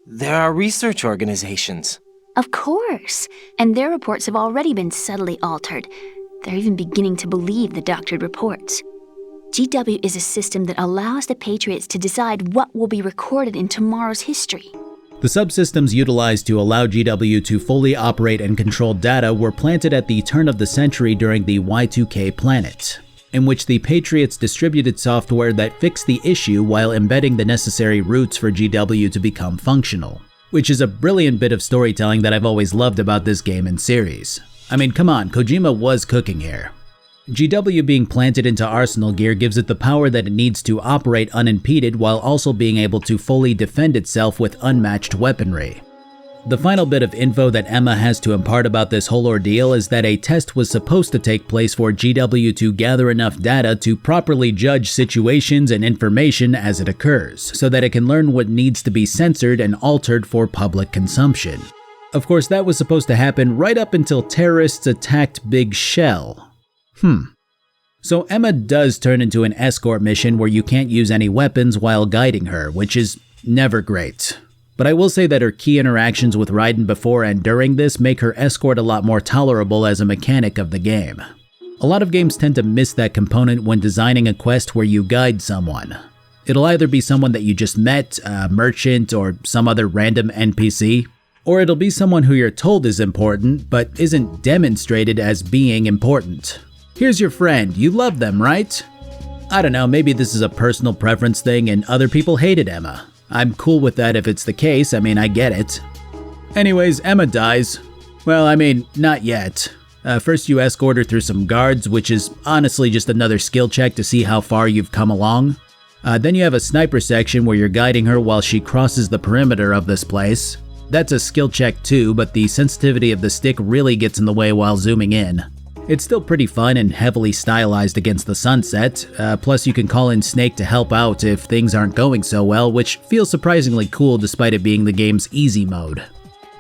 There are research organizations. Of course, and their reports have already been subtly altered. They're even beginning to believe the doctored reports. GW is a system that allows the Patriots to decide what will be recorded in tomorrow's history. The subsystems utilized to allow GW to fully operate and control data were planted at the turn of the century during the Y2K planet, in which the Patriots distributed software that fixed the issue while embedding the necessary roots for GW to become functional, which is a brilliant bit of storytelling that I've always loved about this game and series. I mean, come on, Kojima was cooking here. GW being planted into Arsenal Gear gives it the power that it needs to operate unimpeded while also being able to fully defend itself with unmatched weaponry. The final bit of info that Emma has to impart about this whole ordeal is that a test was supposed to take place for GW to gather enough data to properly judge situations and information as it occurs, so that it can learn what needs to be censored and altered for public consumption. Of course, that was supposed to happen right up until terrorists attacked Big Shell. So Emma does turn into an escort mission where you can't use any weapons while guiding her, which is never great. But I will say that her key interactions with Raiden before and during this make her escort a lot more tolerable as a mechanic of the game. A lot of games tend to miss that component when designing a quest where you guide someone. It'll either be someone that you just met, a merchant, or some other random NPC, or it'll be someone who you're told is important but isn't demonstrated as being important. Here's your friend, you love them, right? I don't know, maybe this is a personal preference thing and other people hated Emma. I'm cool with that if it's the case, I mean, I get it. Anyways, Emma dies. Well, I mean, not yet. First you escort her through some guards, which is honestly just another skill check to see how far you've come along. Then you have a sniper section where you're guiding her while she crosses the perimeter of this place. That's a skill check too, but the sensitivity of the stick really gets in the way while zooming in. It's still pretty fun and heavily stylized against the sunset, plus you can call in Snake to help out if things aren't going so well, which feels surprisingly cool despite it being the game's easy mode.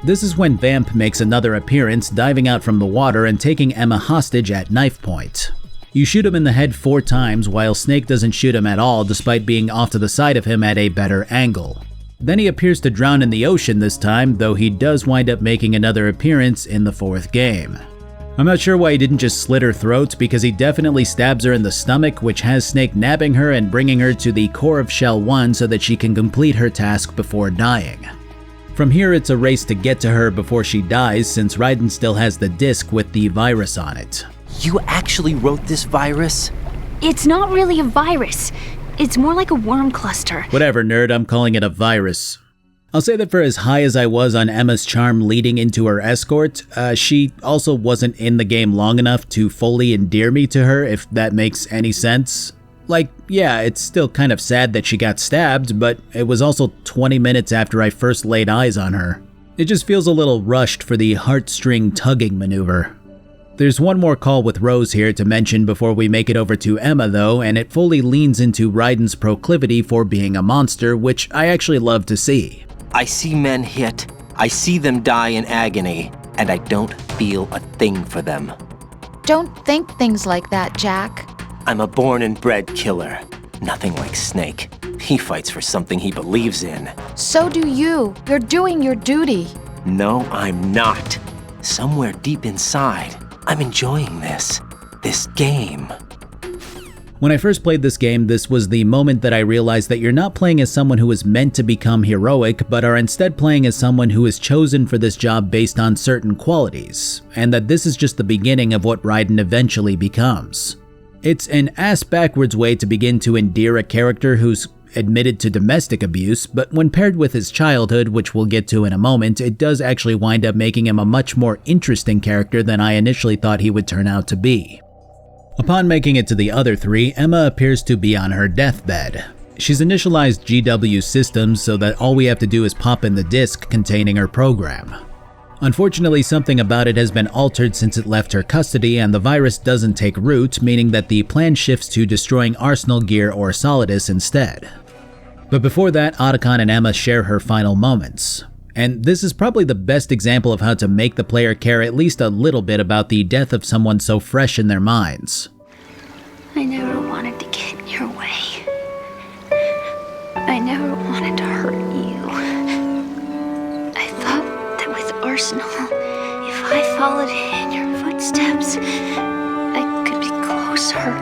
This is when Vamp makes another appearance, diving out from the water and taking Emma hostage at knife point. You shoot him in the head 4 times while Snake doesn't shoot him at all despite being off to the side of him at a better angle. Then he appears to drown in the ocean this time, though he does wind up making another appearance in the 4th game. I'm not sure why he didn't just slit her throat, because he definitely stabs her in the stomach, which has Snake nabbing her and bringing her to the core of Shell 1 so that she can complete her task before dying. From here it's a race to get to her before she dies, since Raiden still has the disc with the virus on it. You actually wrote this virus? It's not really a virus. It's more like a worm cluster. Whatever, nerd, I'm calling it a virus. I'll say that for as high as I was on Emma's charm leading into her escort, she also wasn't in the game long enough to fully endear me to her, if that makes any sense. Like, yeah, it's still kind of sad that she got stabbed, but it was also 20 minutes after I first laid eyes on her. It just feels a little rushed for the heartstring tugging maneuver. There's one more call with Rose here to mention before we make it over to Emma though, and it fully leans into Raiden's proclivity for being a monster, which I actually love to see. I see men hit, I see them die in agony, and I don't feel a thing for them. Don't think things like that, Jack. I'm a born and bred killer. Nothing like Snake. He fights for something he believes in. So do you. You're doing your duty. No, I'm not. Somewhere deep inside, I'm enjoying this game. When I first played this game, this was the moment that I realized that you're not playing as someone who is meant to become heroic, but are instead playing as someone who is chosen for this job based on certain qualities, and that this is just the beginning of what Raiden eventually becomes. It's an ass-backwards way to begin to endear a character who's admitted to domestic abuse, but when paired with his childhood, which we'll get to in a moment, it does actually wind up making him a much more interesting character than I initially thought he would turn out to be. Upon making it to the other three, Emma appears to be on her deathbed. She's initialized GW systems so that all we have to do is pop in the disk containing her program. Unfortunately, something about it has been altered since it left her custody, and the virus doesn't take root, meaning that the plan shifts to destroying Arsenal gear or Solidus instead. But before that, Otacon and Emma share her final moments. And this is probably the best example of how to make the player care at least a little bit about the death of someone so fresh in their minds. I never wanted to get in your way. I never wanted to hurt you. I thought that with Arsenal, if I followed in your footsteps, I could be closer.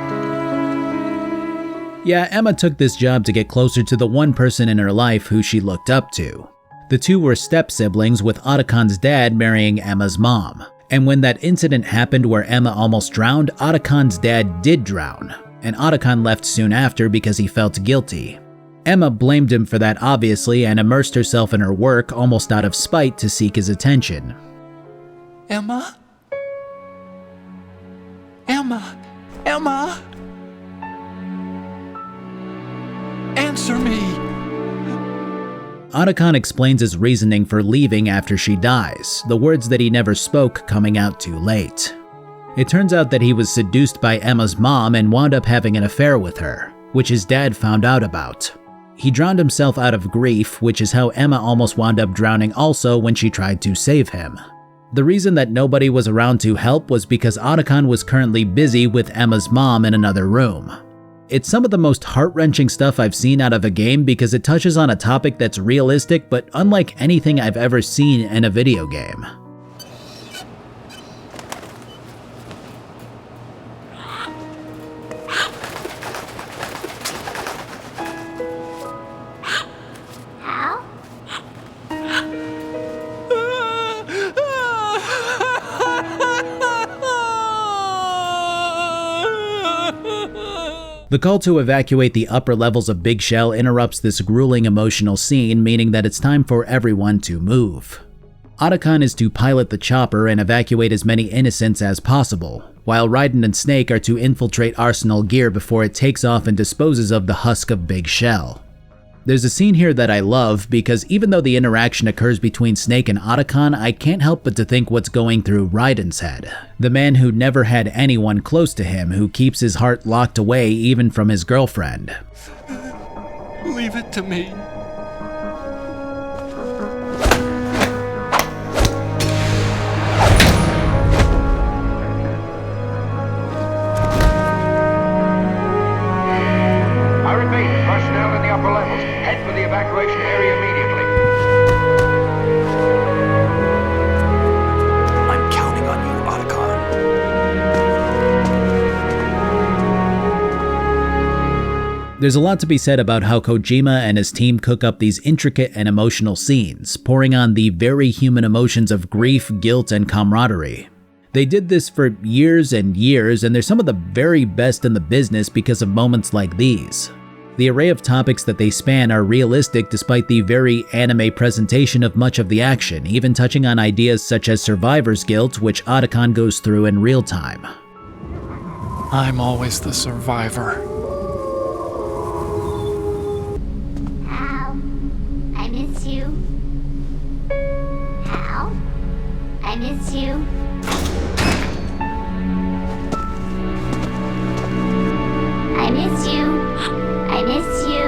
Yeah, Emma took this job to get closer to the one person in her life who she looked up to. The two were step-siblings, with Otacon's dad marrying Emma's mom. And when that incident happened where Emma almost drowned, Otacon's dad did drown, and Otacon left soon after because he felt guilty. Emma blamed him for that obviously and immersed herself in her work almost out of spite to seek his attention. Emma? Emma? Emma? Answer me! Otacon explains his reasoning for leaving after she dies, the words that he never spoke coming out too late. It turns out that he was seduced by Emma's mom and wound up having an affair with her, which his dad found out about. He drowned himself out of grief, which is how Emma almost wound up drowning also when she tried to save him. The reason that nobody was around to help was because Otacon was currently busy with Emma's mom in another room. It's some of the most heart-wrenching stuff I've seen out of a game because it touches on a topic that's realistic but unlike anything I've ever seen in a video game. The call to evacuate the upper levels of Big Shell interrupts this grueling emotional scene, meaning that it's time for everyone to move. Otacon is to pilot the chopper and evacuate as many innocents as possible, while Raiden and Snake are to infiltrate Arsenal gear before it takes off and disposes of the husk of Big Shell. There's a scene here that I love because even though the interaction occurs between Snake and Otacon, I can't help but to think what's going through Raiden's head. The man who never had anyone close to him, who keeps his heart locked away even from his girlfriend. Leave it to me. I repeat, personnel in the upper levels, head for the evacuation area immediately. I'm counting on you, Otacon. There's a lot to be said about how Kojima and his team cook up these intricate and emotional scenes, pouring on the very human emotions of grief, guilt, and camaraderie. They did this for years and years, and they're some of the very best in the business because of moments like these. The array of topics that they span are realistic despite the very anime presentation of much of the action, even touching on ideas such as survivor's guilt, which Otacon goes through in real time. I'm always the survivor. Hal, I miss you. Hal, I miss you. I miss you. I miss you.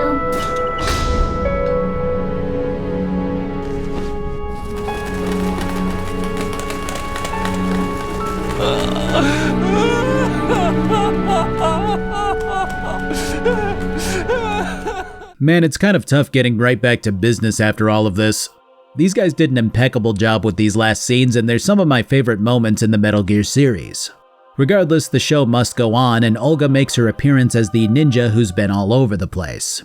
Man, it's kind of tough getting right back to business after all of this. These guys did an impeccable job with these last scenes, and they're some of my favorite moments in the Metal Gear series. Regardless, the show must go on, and Olga makes her appearance as the ninja who's been all over the place.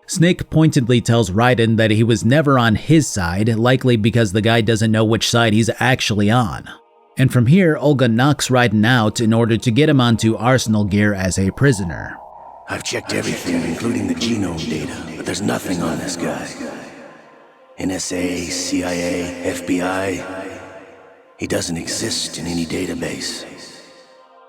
Snake pointedly tells Raiden that he was never on his side, likely because the guy doesn't know which side he's actually on. And from here, Olga knocks Raiden out in order to get him onto Arsenal gear as a prisoner. I've checked everything, including the genome data, but there's nothing on this guy. NSA, CIA, FBI, he doesn't exist in any database.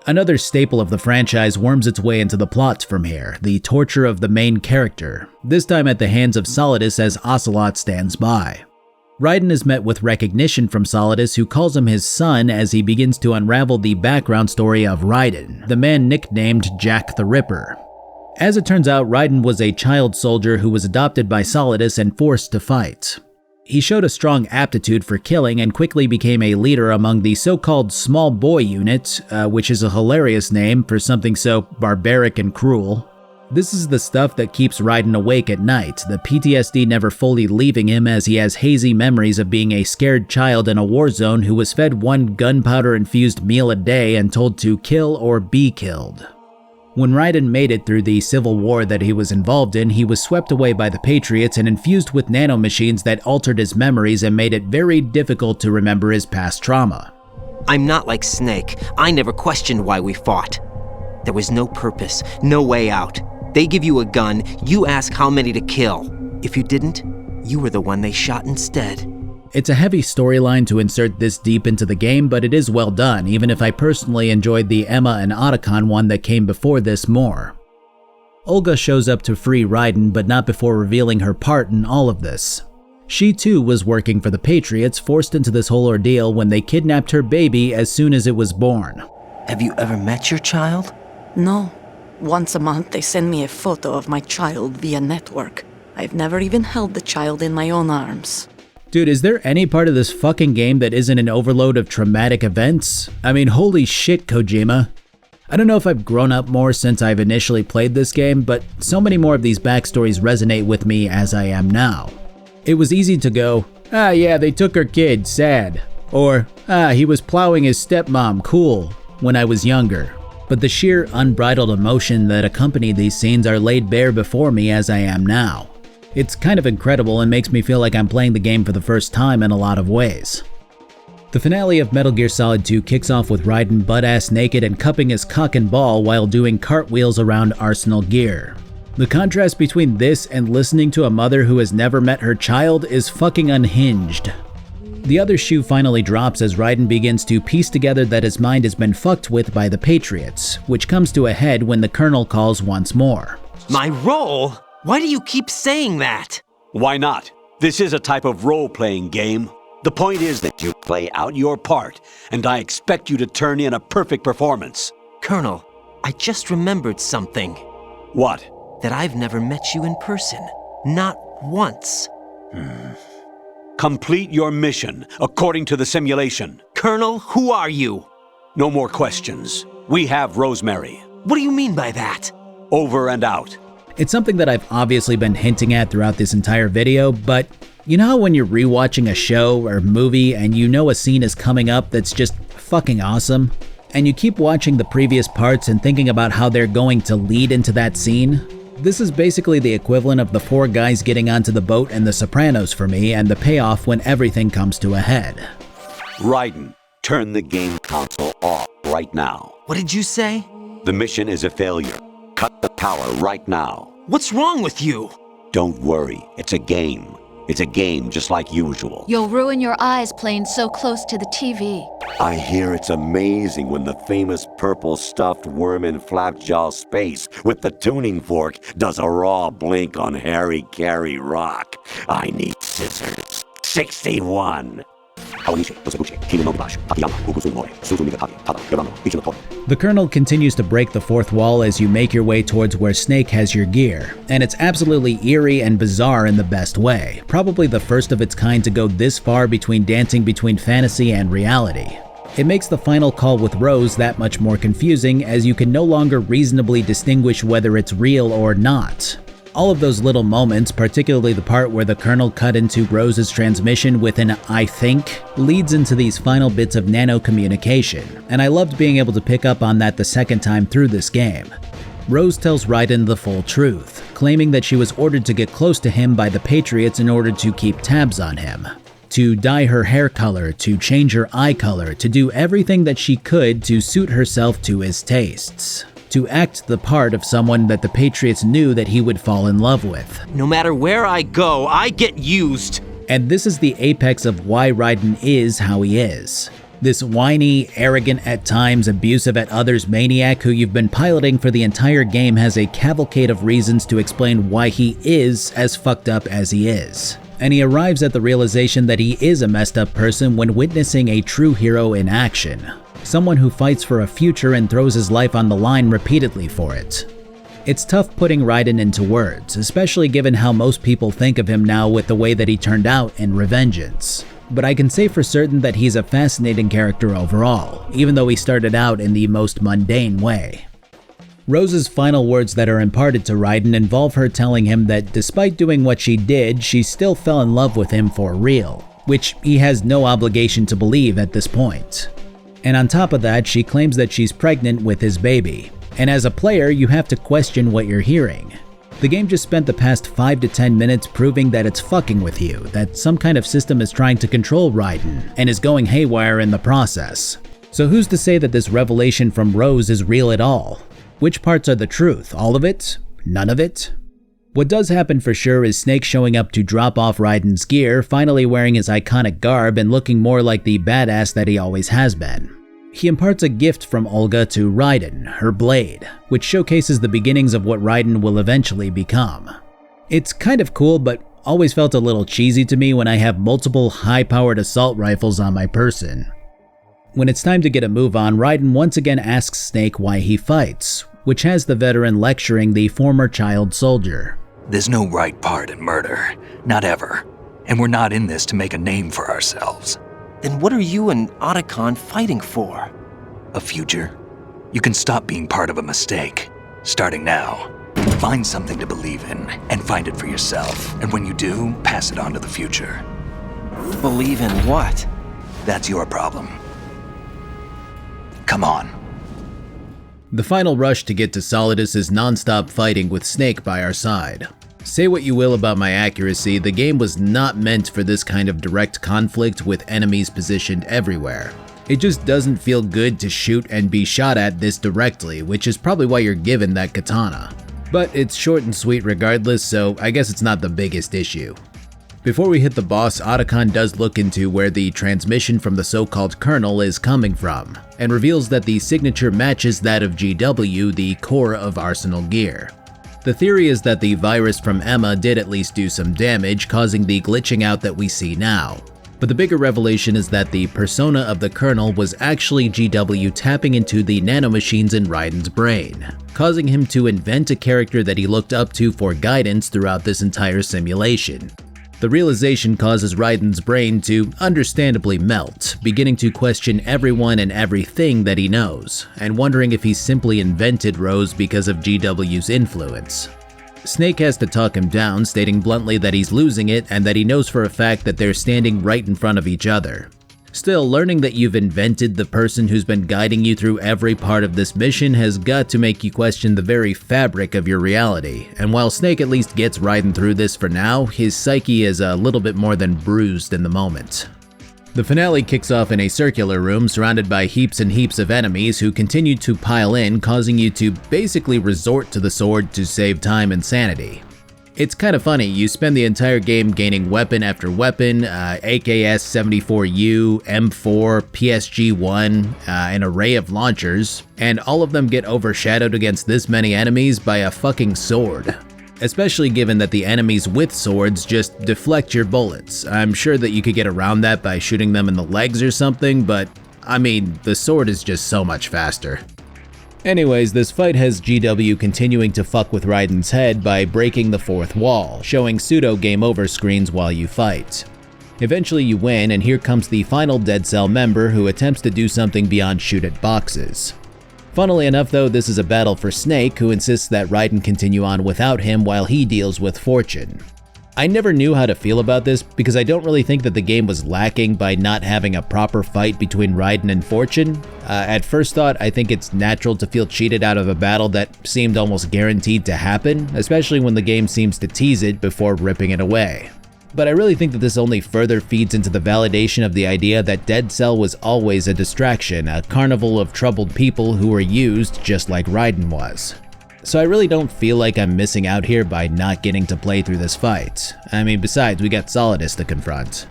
Another staple of the franchise worms its way into the plot from here, the torture of the main character, this time at the hands of Solidus as Ocelot stands by. Raiden is met with recognition from Solidus, who calls him his son as he begins to unravel the background story of Raiden, the man nicknamed Jack the Ripper. As it turns out, Raiden was a child soldier who was adopted by Solidus and forced to fight. He showed a strong aptitude for killing and quickly became a leader among the so-called Small Boy Unit, which is a hilarious name for something so barbaric and cruel. This is the stuff that keeps Raiden awake at night, the PTSD never fully leaving him as he has hazy memories of being a scared child in a war zone who was fed one gunpowder-infused meal a day and told to kill or be killed. When Raiden made it through the civil war that he was involved in, he was swept away by the Patriots and infused with nanomachines that altered his memories and made it very difficult to remember his past trauma. I'm not like Snake. I never questioned why we fought. There was no purpose, no way out. They give you a gun, you ask how many to kill. If you didn't, you were the one they shot instead. It's a heavy storyline to insert this deep into the game, but it is well done, even if I personally enjoyed the Emma and Otacon one that came before this more. Olga shows up to free Raiden, but not before revealing her part in all of this. She too was working for the Patriots, forced into this whole ordeal when they kidnapped her baby as soon as it was born. Have you ever met your child? No. Once a month they send me a photo of my child via network. I've never even held the child in my own arms. Dude, is there any part of this fucking game that isn't an overload of traumatic events? I mean, holy shit, Kojima. I don't know if I've grown up more since I've initially played this game, but so many more of these backstories resonate with me as I am now. It was easy to go, ah yeah, they took her kid, sad. Or, ah, he was plowing his stepmom, cool, when I was younger. But the sheer unbridled emotion that accompanied these scenes are laid bare before me as I am now. It's kind of incredible and makes me feel like I'm playing the game for the first time in a lot of ways. The finale of Metal Gear Solid 2 kicks off with Raiden butt-ass naked and cupping his cock and ball while doing cartwheels around Arsenal gear. The contrast between this and listening to a mother who has never met her child is fucking unhinged. The other shoe finally drops as Raiden begins to piece together that his mind has been fucked with by the Patriots, which comes to a head when the Colonel calls once more. My role? Why do you keep saying that? Why not? This is a type of role-playing game. The point is that you play out your part, and I expect you to turn in a perfect performance. Colonel, I just remembered something. What? That I've never met you in person. Not once. Complete your mission, according to the simulation. Colonel, who are you? No more questions. We have Rosemary. What do you mean by that? Over and out. It's something that I've obviously been hinting at throughout this entire video, but you know how when you're rewatching a show or movie and you know a scene is coming up that's just fucking awesome, and you keep watching the previous parts and thinking about how they're going to lead into that scene? This is basically the equivalent of the four guys getting onto the boat in The Sopranos for me, and the payoff when everything comes to a head. Raiden, turn the game console off right now. What did you say? The mission is a failure. Cut the power right now. What's wrong with you? Don't worry, it's a game. It's a game just like usual. You'll ruin your eyes playing so close to the TV. I hear it's amazing when the famous purple stuffed worm in Flapjaw space with the tuning fork does a raw blink on Harry Carey rock. I need scissors. 61. The Colonel continues to break the fourth wall as you make your way towards where Snake has your gear, and it's absolutely eerie and bizarre in the best way, probably the first of its kind to go this far dancing between fantasy and reality. It makes the final call with Rose that much more confusing as you can no longer reasonably distinguish whether it's real or not. All of those little moments, particularly the part where the Colonel cut into Rose's transmission with an "I think," leads into these final bits of nano communication, and I loved being able to pick up on that the second time through this game. Rose tells Raiden the full truth, claiming that she was ordered to get close to him by the Patriots in order to keep tabs on him. To dye her hair color, to change her eye color, to do everything that she could to suit herself to his tastes. To act the part of someone that the Patriots knew that he would fall in love with. No matter where I go, I get used. And this is the apex of why Raiden is how he is. This whiny, arrogant at times, abusive at others maniac who you've been piloting for the entire game has a cavalcade of reasons to explain why he is as fucked up as he is. And he arrives at the realization that he is a messed up person when witnessing a true hero in action. Someone who fights for a future and throws his life on the line repeatedly for it. It's tough putting Raiden into words, especially given how most people think of him now with the way that he turned out in Revengeance. But I can say for certain that he's a fascinating character overall, even though he started out in the most mundane way. Rose's final words that are imparted to Raiden involve her telling him that despite doing what she did, she still fell in love with him for real, which he has no obligation to believe at this point. And on top of that, she claims that she's pregnant with his baby. And as a player, you have to question what you're hearing. The game just spent the past 5 to 10 minutes proving that it's fucking with you, that some kind of system is trying to control Raiden, and is going haywire in the process. So who's to say that this revelation from Rose is real at all? Which parts are the truth? All of it? None of it? What does happen for sure is Snake showing up to drop off Raiden's gear, finally wearing his iconic garb and looking more like the badass that he always has been. He imparts a gift from Olga to Raiden, her blade, which showcases the beginnings of what Raiden will eventually become. It's kind of cool, but always felt a little cheesy to me when I have multiple high-powered assault rifles on my person. When it's time to get a move on, Raiden once again asks Snake why he fights, which has the veteran lecturing the former child soldier. There's no right part in murder, not ever. And we're not in this to make a name for ourselves. Then what are you and Otacon fighting for? A future? You can stop being part of a mistake, starting now. Find something to believe in, and find it for yourself. And when you do, pass it on to the future. Believe in what? That's your problem. Come on. The final rush to get to Solidus is non-stop fighting with Snake by our side. Say what you will about my accuracy, the game was not meant for this kind of direct conflict with enemies positioned everywhere. It just doesn't feel good to shoot and be shot at this directly, which is probably why you're given that katana. But it's short and sweet regardless, so I guess it's not the biggest issue. Before we hit the boss, Otacon does look into where the transmission from the so-called Colonel is coming from, and reveals that the signature matches that of GW, the core of Arsenal gear. The theory is that the virus from Emma did at least do some damage, causing the glitching out that we see now. But the bigger revelation is that the persona of the Colonel was actually GW tapping into the nanomachines in Raiden's brain, causing him to invent a character that he looked up to for guidance throughout this entire simulation. The realization causes Raiden's brain to understandably melt, beginning to question everyone and everything that he knows, and wondering if he simply invented Rose because of GW's influence. Snake has to talk him down, stating bluntly that he's losing it and that he knows for a fact that they're standing right in front of each other. Still, learning that you've invented the person who's been guiding you through every part of this mission has got to make you question the very fabric of your reality, and while Snake at least gets Raiden through this for now, his psyche is a little bit more than bruised in the moment. The finale kicks off in a circular room surrounded by heaps and heaps of enemies who continue to pile in, causing you to basically resort to the sword to save time and sanity. It's kind of funny, you spend the entire game gaining weapon after weapon, AKS-74U, M4, PSG-1, an array of launchers, and all of them get overshadowed against this many enemies by a fucking sword. Especially given that the enemies with swords just deflect your bullets. I'm sure that you could get around that by shooting them in the legs or something, but I mean, the sword is just so much faster. Anyways, this fight has GW continuing to fuck with Raiden's head by breaking the fourth wall, showing pseudo game over screens while you fight. Eventually you win, and here comes the final Dead Cell member who attempts to do something beyond shoot at boxes. Funnily enough though, this is a battle for Snake, who insists that Raiden continue on without him while he deals with Fortune. I never knew how to feel about this because I don't really think that the game was lacking by not having a proper fight between Raiden and Fortune. At first thought, I think it's natural to feel cheated out of a battle that seemed almost guaranteed to happen, especially when the game seems to tease it before ripping it away. But I really think that this only further feeds into the validation of the idea that Dead Cell was always a distraction, a carnival of troubled people who were used just like Raiden was. So I really don't feel like I'm missing out here by not getting to play through this fight. I mean, besides, we got Solidus to confront.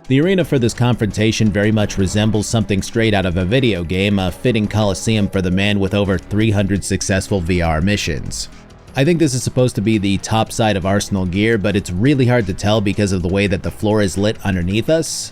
The arena for this confrontation very much resembles something straight out of a video game, a fitting coliseum for the man with over 300 successful VR missions. I think this is supposed to be the top side of Arsenal gear, but it's really hard to tell because of the way that the floor is lit underneath us.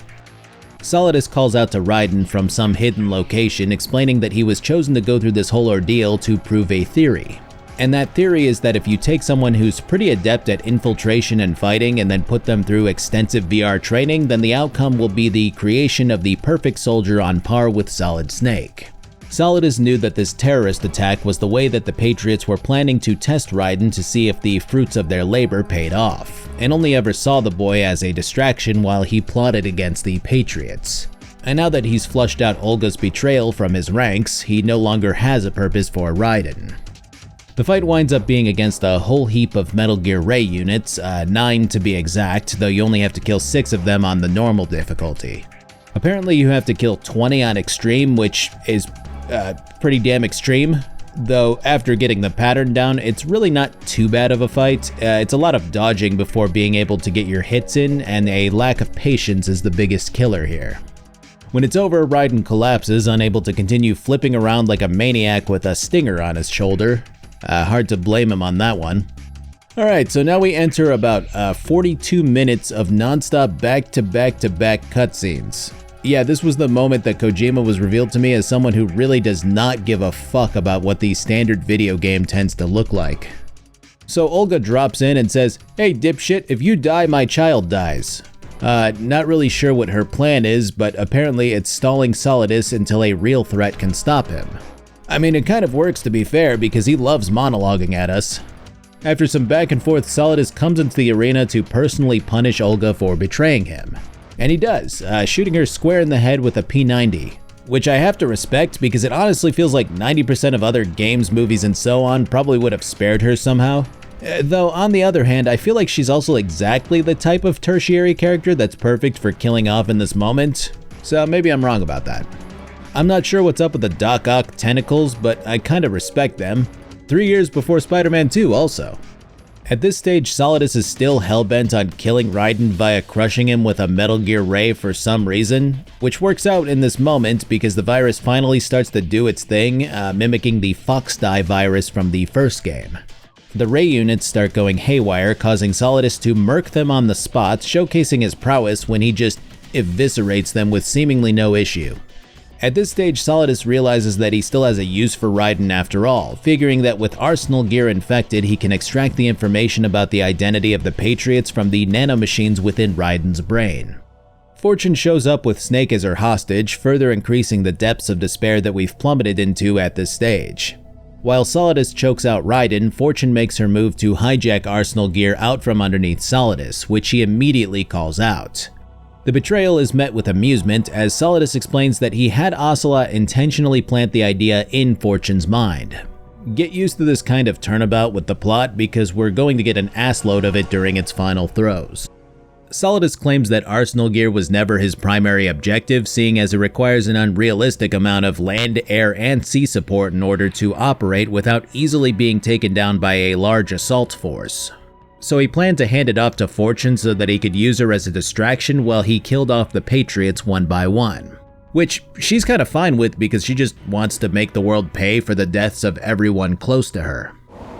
Solidus calls out to Raiden from some hidden location, explaining that he was chosen to go through this whole ordeal to prove a theory. And that theory is that if you take someone who's pretty adept at infiltration and fighting and then put them through extensive VR training, then the outcome will be the creation of the perfect soldier on par with Solid Snake. Solidus knew that this terrorist attack was the way that the Patriots were planning to test Raiden to see if the fruits of their labor paid off, and only ever saw the boy as a distraction while he plotted against the Patriots. And now that he's flushed out Olga's betrayal from his ranks, he no longer has a purpose for Raiden. The fight winds up being against a whole heap of Metal Gear Ray units, 9 to be exact, though you only have to kill 6 of them on the normal difficulty. Apparently you have to kill 20 on extreme, which is pretty damn extreme, though after getting the pattern down, it's really not too bad of a fight. It's a lot of dodging before being able to get your hits in, and a lack of patience is the biggest killer here. When it's over, Raiden collapses, unable to continue flipping around like a maniac with a stinger on his shoulder. Hard to blame him on that one. Alright, so now we enter about 42 minutes of non-stop back-to-back-to-back cutscenes. Yeah, this was the moment that Kojima was revealed to me as someone who really does not give a fuck about what the standard video game tends to look like. So Olga drops in and says, "Hey dipshit, if you die, my child dies." Not really sure what her plan is, but apparently it's stalling Solidus until a real threat can stop him. I mean, it kind of works to be fair, because he loves monologuing at us. After some back and forth, Solidus comes into the arena to personally punish Olga for betraying him. And he does, shooting her square in the head with a P90. Which I have to respect, because it honestly feels like 90% of other games, movies, and so on probably would have spared her somehow. Though on the other hand, I feel like she's also exactly the type of tertiary character that's perfect for killing off in this moment. So maybe I'm wrong about that. I'm not sure what's up with the Doc Ock tentacles, but I kinda respect them. 3 years before Spider-Man 2 also. At this stage, Solidus is still hellbent on killing Raiden via crushing him with a Metal Gear Ray for some reason, which works out in this moment because the virus finally starts to do its thing, mimicking the Foxdie virus from the first game. The Ray units start going haywire, causing Solidus to murk them on the spot, showcasing his prowess when he just eviscerates them with seemingly no issue. At this stage, Solidus realizes that he still has a use for Raiden after all, figuring that with Arsenal gear infected, he can extract the information about the identity of the Patriots from the nanomachines within Raiden's brain. Fortune shows up with Snake as her hostage, further increasing the depths of despair that we've plummeted into at this stage. While Solidus chokes out Raiden, Fortune makes her move to hijack Arsenal gear out from underneath Solidus, which he immediately calls out. The betrayal is met with amusement as Solidus explains that he had Ocelot intentionally plant the idea in Fortune's mind. Get used to this kind of turnabout with the plot because we're going to get an assload of it during its final throes. Solidus claims that arsenal gear was never his primary objective, seeing as it requires an unrealistic amount of land, air, and sea support in order to operate without easily being taken down by a large assault force. So he planned to hand it off to Fortune so that he could use her as a distraction while he killed off the Patriots one by one. Which she's kind of fine with because she just wants to make the world pay for the deaths of everyone close to her.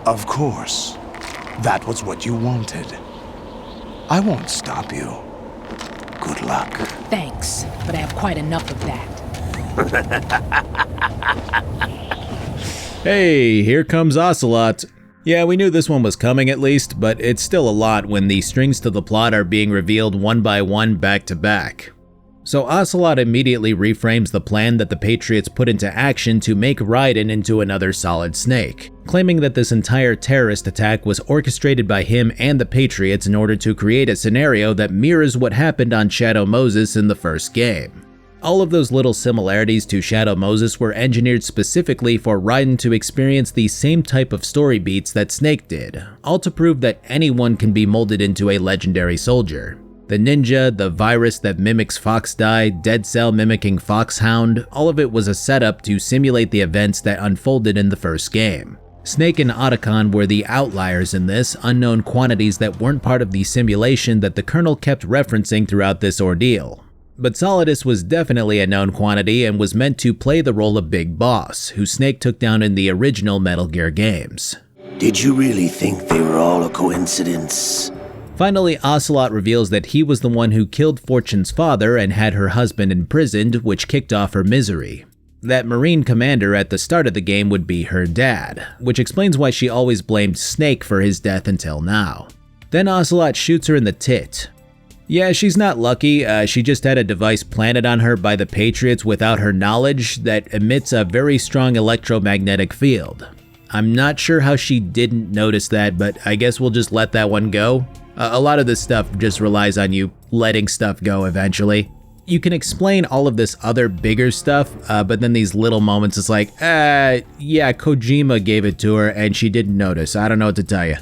Of course. That was what you wanted. I won't stop you. Good luck. Thanks, but I have quite enough of that. Hey, here comes Ocelot. Yeah, we knew this one was coming at least, but it's still a lot when the strings to the plot are being revealed one by one back to back. So Ocelot immediately reframes the plan that the Patriots put into action to make Raiden into another Solid Snake, claiming that this entire terrorist attack was orchestrated by him and the Patriots in order to create a scenario that mirrors what happened on Shadow Moses in the first game. All of those little similarities to Shadow Moses were engineered specifically for Raiden to experience the same type of story beats that Snake did, all to prove that anyone can be molded into a legendary soldier. The ninja, the virus that mimics Fox Die, Dead Cell mimicking Foxhound, all of it was a setup to simulate the events that unfolded in the first game. Snake and Otacon were the outliers in this, unknown quantities that weren't part of the simulation that the Colonel kept referencing throughout this ordeal. But Solidus was definitely a known quantity and was meant to play the role of Big Boss, who Snake took down in the original Metal Gear games. Did you really think they were all a coincidence? Finally, Ocelot reveals that he was the one who killed Fortune's father and had her husband imprisoned, which kicked off her misery. That Marine commander at the start of the game would be her dad, which explains why she always blamed Snake for his death until now. Then Ocelot shoots her in the tit. Yeah, she's not lucky, she just had a device planted on her by the Patriots without her knowledge that emits a very strong electromagnetic field. I'm not sure how she didn't notice that, but I guess we'll just let that one go. A lot of this stuff just relies on you letting stuff go eventually. You can explain all of this other bigger stuff, but then these little moments it's like, yeah, Kojima gave it to her and she didn't notice. I don't know what to tell you.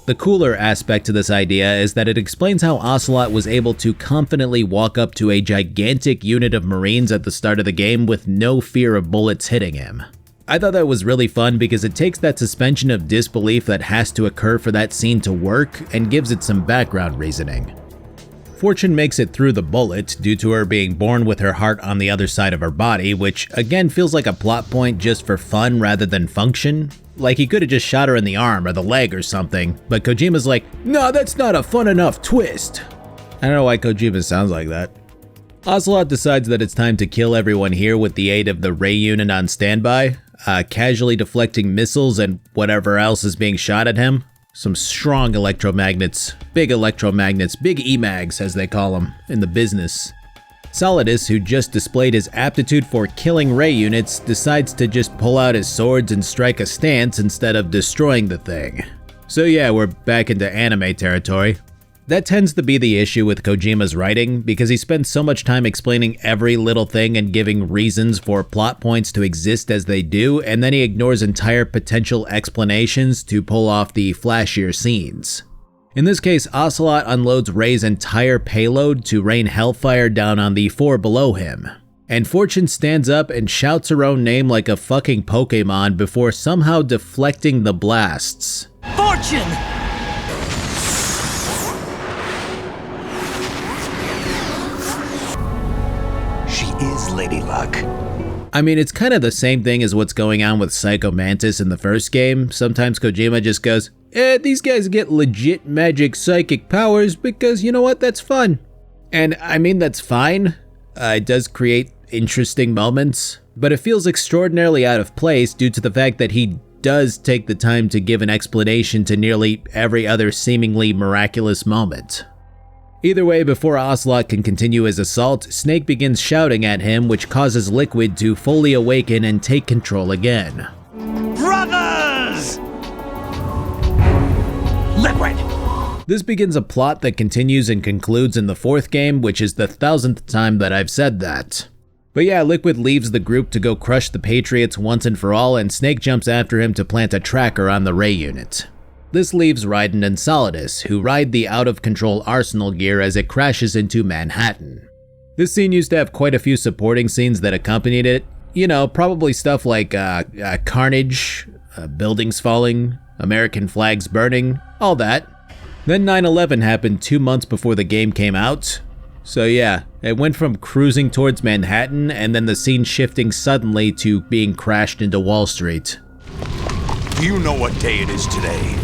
The cooler aspect to this idea is that it explains how Ocelot was able to confidently walk up to a gigantic unit of Marines at the start of the game with no fear of bullets hitting him. I thought that was really fun because it takes that suspension of disbelief that has to occur for that scene to work and gives it some background reasoning. Fortune makes it through the bullet due to her being born with her heart on the other side of her body, which again feels like a plot point just for fun rather than function. Like he could have just shot her in the arm or the leg or something, but Kojima's like, no, that's not a fun enough twist. I don't know why Kojima sounds like that. Ocelot decides that it's time to kill everyone here with the aid of the Ray unit on standby, casually deflecting missiles and whatever else is being shot at him. Some strong electromagnets, big EMAGs as they call them in the business. Solidus, who just displayed his aptitude for killing Ray units, decides to just pull out his swords and strike a stance instead of destroying the thing. So yeah, we're back into anime territory. That tends to be the issue with Kojima's writing, because he spends so much time explaining every little thing and giving reasons for plot points to exist as they do, and then he ignores entire potential explanations to pull off the flashier scenes. In this case, Ocelot unloads Ray's entire payload to rain hellfire down on the four below him. And Fortune stands up and shouts her own name like a fucking Pokemon before somehow deflecting the blasts. Fortune! Is Lady Luck. I mean, it's kind of the same thing as what's going on with Psycho Mantis in the first game. Sometimes Kojima just goes, these guys get legit magic psychic powers because you know what, that's fun. And I mean, that's fine. It does create interesting moments, but it feels extraordinarily out of place due to the fact that he does take the time to give an explanation to nearly every other seemingly miraculous moment. Either way, before Ocelot can continue his assault, Snake begins shouting at him, which causes Liquid to fully awaken and take control again. Brothers! Liquid! This begins a plot that continues and concludes in the fourth game, which is the 1000th time that I've said that. But yeah, Liquid leaves the group to go crush the Patriots once and for all, and Snake jumps after him to plant a tracker on the Ray unit. This leaves Raiden and Solidus, who ride the out-of-control Arsenal gear as it crashes into Manhattan. This scene used to have quite a few supporting scenes that accompanied it. You know, probably stuff like carnage, buildings falling, American flags burning, all that. Then 9/11 happened 2 months before the game came out. So yeah, it went from cruising towards Manhattan and then the scene shifting suddenly to being crashed into Wall Street. Do you know what day it is today?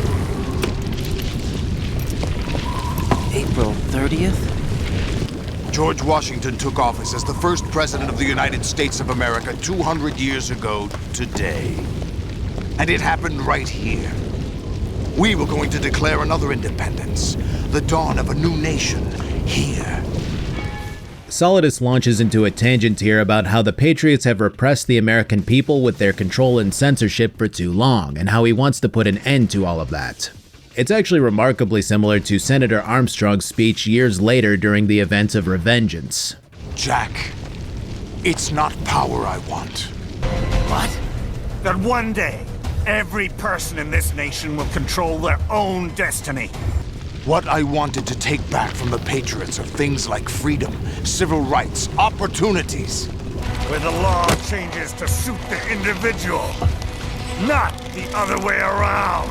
April 30th? George Washington took office as the first president of the United States of America 200 years ago today. And it happened right here. We were going to declare another independence, the dawn of a new nation, here. Solidus launches into a tangent here about how the Patriots have repressed the American people with their control and censorship for too long, and how he wants to put an end to all of that. It's actually remarkably similar to Senator Armstrong's speech years later during the events of Revengeance. Jack, it's not power I want. What? That one day, every person in this nation will control their own destiny. What I wanted to take back from the Patriots are things like freedom, civil rights, opportunities. Where the law changes to suit the individual, not the other way around.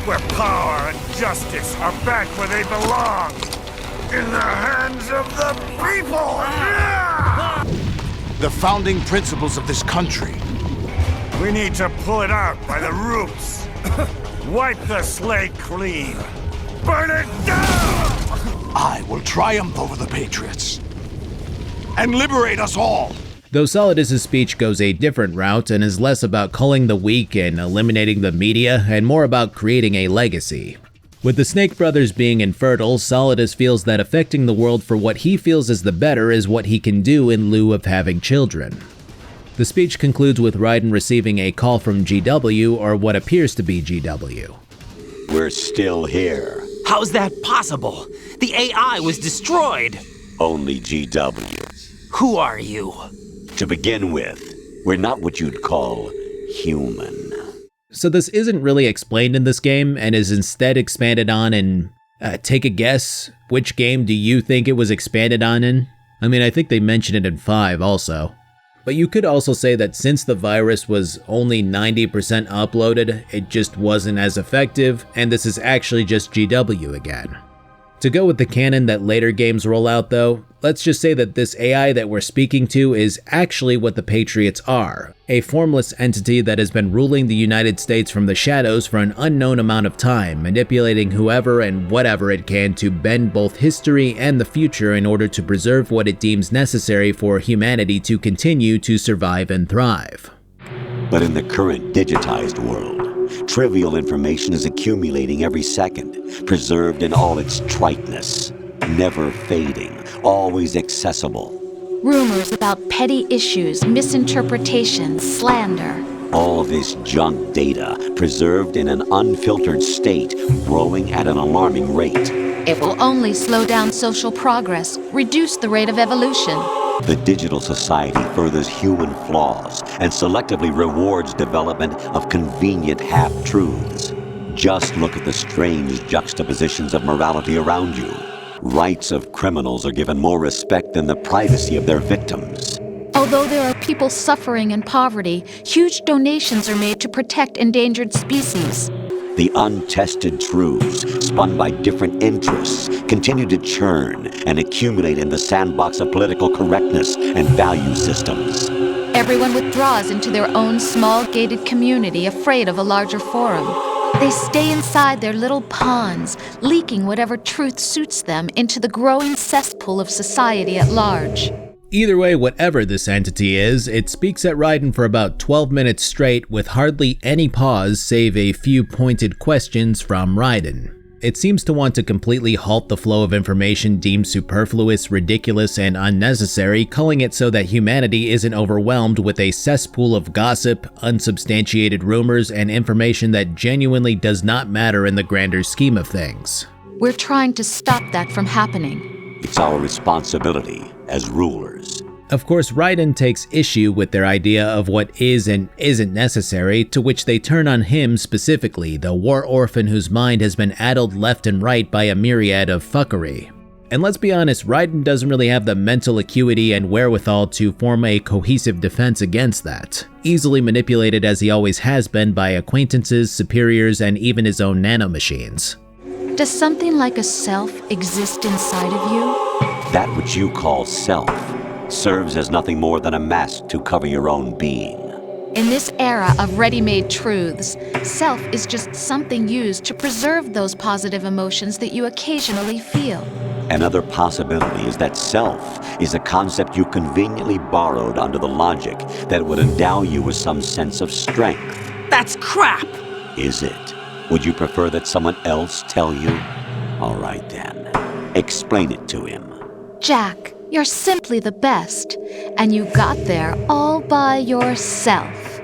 Where power and justice are back where they belong, in the hands of the people. The founding principles of this country. We need to pull it out by the roots. Wipe the slate clean. Burn it down! I will triumph over the Patriots and liberate us all. Though Solidus' speech goes a different route and is less about culling the weak and eliminating the media, and more about creating a legacy. With the Snake Brothers being infertile, Solidus feels that affecting the world for what he feels is the better is what he can do in lieu of having children. The speech concludes with Raiden receiving a call from GW, or what appears to be GW. We're still here. How's that possible? The AI was destroyed. Only GW. Who are you? To begin with, we're not what you'd call human. So this isn't really explained in this game, and is instead expanded on in, take a guess, which game do you think it was expanded on in? I mean, I think they mention it in 5 also. But you could also say that since the virus was only 90% uploaded, it just wasn't as effective, and this is actually just GW again. To go with the canon that later games roll out though, let's just say that this AI that we're speaking to is actually what the Patriots are, a formless entity that has been ruling the United States from the shadows for an unknown amount of time, manipulating whoever and whatever it can to bend both history and the future in order to preserve what it deems necessary for humanity to continue to survive and thrive. But in the current digitized world, trivial information is accumulating every second, preserved in all its triteness, never fading, always accessible. Rumors about petty issues, misinterpretations, slander. All this junk data, preserved in an unfiltered state, growing at an alarming rate. It will only slow down social progress, reduce the rate of evolution. The digital society furthers human flaws and selectively rewards development of convenient half-truths. Just look at the strange juxtapositions of morality around you. Rights of criminals are given more respect than the privacy of their victims. Although there are people suffering in poverty, huge donations are made to protect endangered species. The untested truths, spun by different interests, continue to churn and accumulate in the sandbox of political correctness and value systems. Everyone withdraws into their own small gated community, afraid of a larger forum. They stay inside their little ponds, leaking whatever truth suits them into the growing cesspool of society at large. Either way, whatever this entity is, it speaks at Raiden for about 12 minutes straight with hardly any pause save a few pointed questions from Raiden. It seems to want to completely halt the flow of information deemed superfluous, ridiculous, and unnecessary, culling it so that humanity isn't overwhelmed with a cesspool of gossip, unsubstantiated rumors, and information that genuinely does not matter in the grander scheme of things. We're trying to stop that from happening. It's our responsibility as rulers. Of course, Raiden takes issue with their idea of what is and isn't necessary, to which they turn on him specifically, the war orphan whose mind has been addled left and right by a myriad of fuckery. And let's be honest, Raiden doesn't really have the mental acuity and wherewithal to form a cohesive defense against that, easily manipulated as he always has been by acquaintances, superiors, and even his own nanomachines. Does something like a self exist inside of you? That which you call self serves as nothing more than a mask to cover your own being. In this era of ready-made truths, self is just something used to preserve those positive emotions that you occasionally feel. Another possibility is that self is a concept you conveniently borrowed under the logic that would endow you with some sense of strength. That's crap! Is it? Would you prefer that someone else tell you? All right then, explain it to him. Jack, you're simply the best, and you got there all by yourself.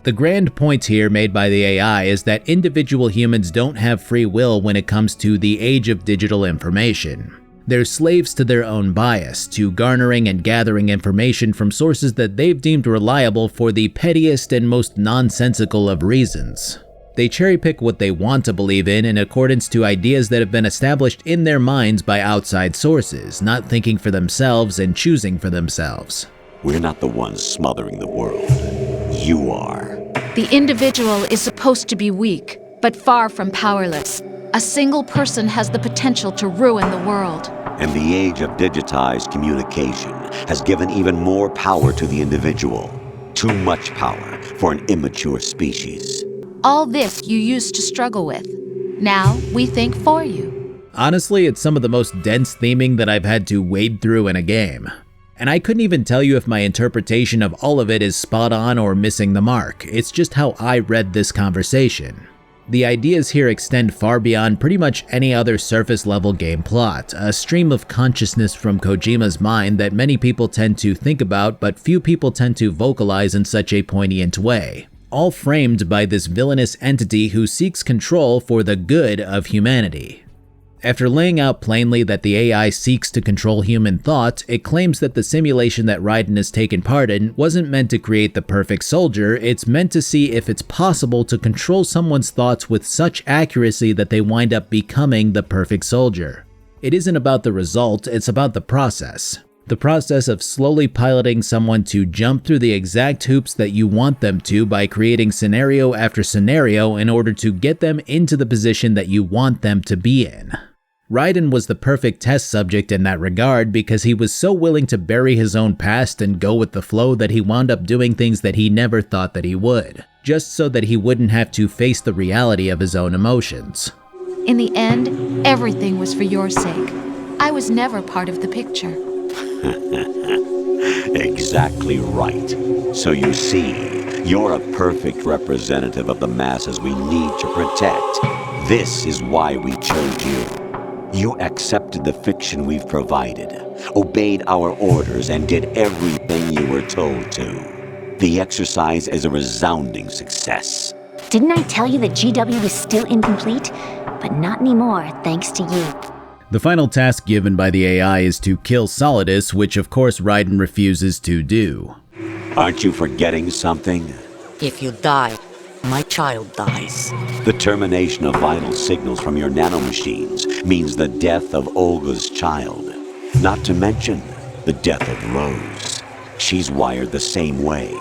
The grand point here made by the AI is that individual humans don't have free will when it comes to the age of digital information. They're slaves to their own bias, to garnering and gathering information from sources that they've deemed reliable for the pettiest and most nonsensical of reasons. They cherry-pick what they want to believe in accordance to ideas that have been established in their minds by outside sources, not thinking for themselves and choosing for themselves. We're not the ones smothering the world. You are. The individual is supposed to be weak, but far from powerless. A single person has the potential to ruin the world. And the age of digitized communication has given even more power to the individual. Too much power for an immature species. All this you used to struggle with. Now we think for you. Honestly, it's some of the most dense theming that I've had to wade through in a game. And I couldn't even tell you if my interpretation of all of it is spot on or missing the mark. It's just how I read this conversation. The ideas here extend far beyond pretty much any other surface level game plot, a stream of consciousness from Kojima's mind that many people tend to think about but few people tend to vocalize in such a poignant way. All framed by this villainous entity who seeks control for the good of humanity. After laying out plainly that the AI seeks to control human thought, it claims that the simulation that Raiden has taken part in wasn't meant to create the perfect soldier, it's meant to see if it's possible to control someone's thoughts with such accuracy that they wind up becoming the perfect soldier. It isn't about the result, it's about the process. The process of slowly piloting someone to jump through the exact hoops that you want them to by creating scenario after scenario in order to get them into the position that you want them to be in. Raiden was the perfect test subject in that regard because he was so willing to bury his own past and go with the flow that he wound up doing things that he never thought that he would, just so that he wouldn't have to face the reality of his own emotions. In the end, everything was for your sake. I was never part of the picture. Exactly right. So you see, you're a perfect representative of the masses we need to protect. This is why we chose you. You accepted the fiction we've provided, obeyed our orders, and did everything you were told to. The exercise is a resounding success. Didn't I tell you that GW is still incomplete? But not anymore, thanks to you. The final task given by the AI is to kill Solidus, which of course Raiden refuses to do. Aren't you forgetting something? If you die, my child dies. The termination of vital signals from your nanomachines means the death of Olga's child. Not to mention the death of Rose. She's wired the same way.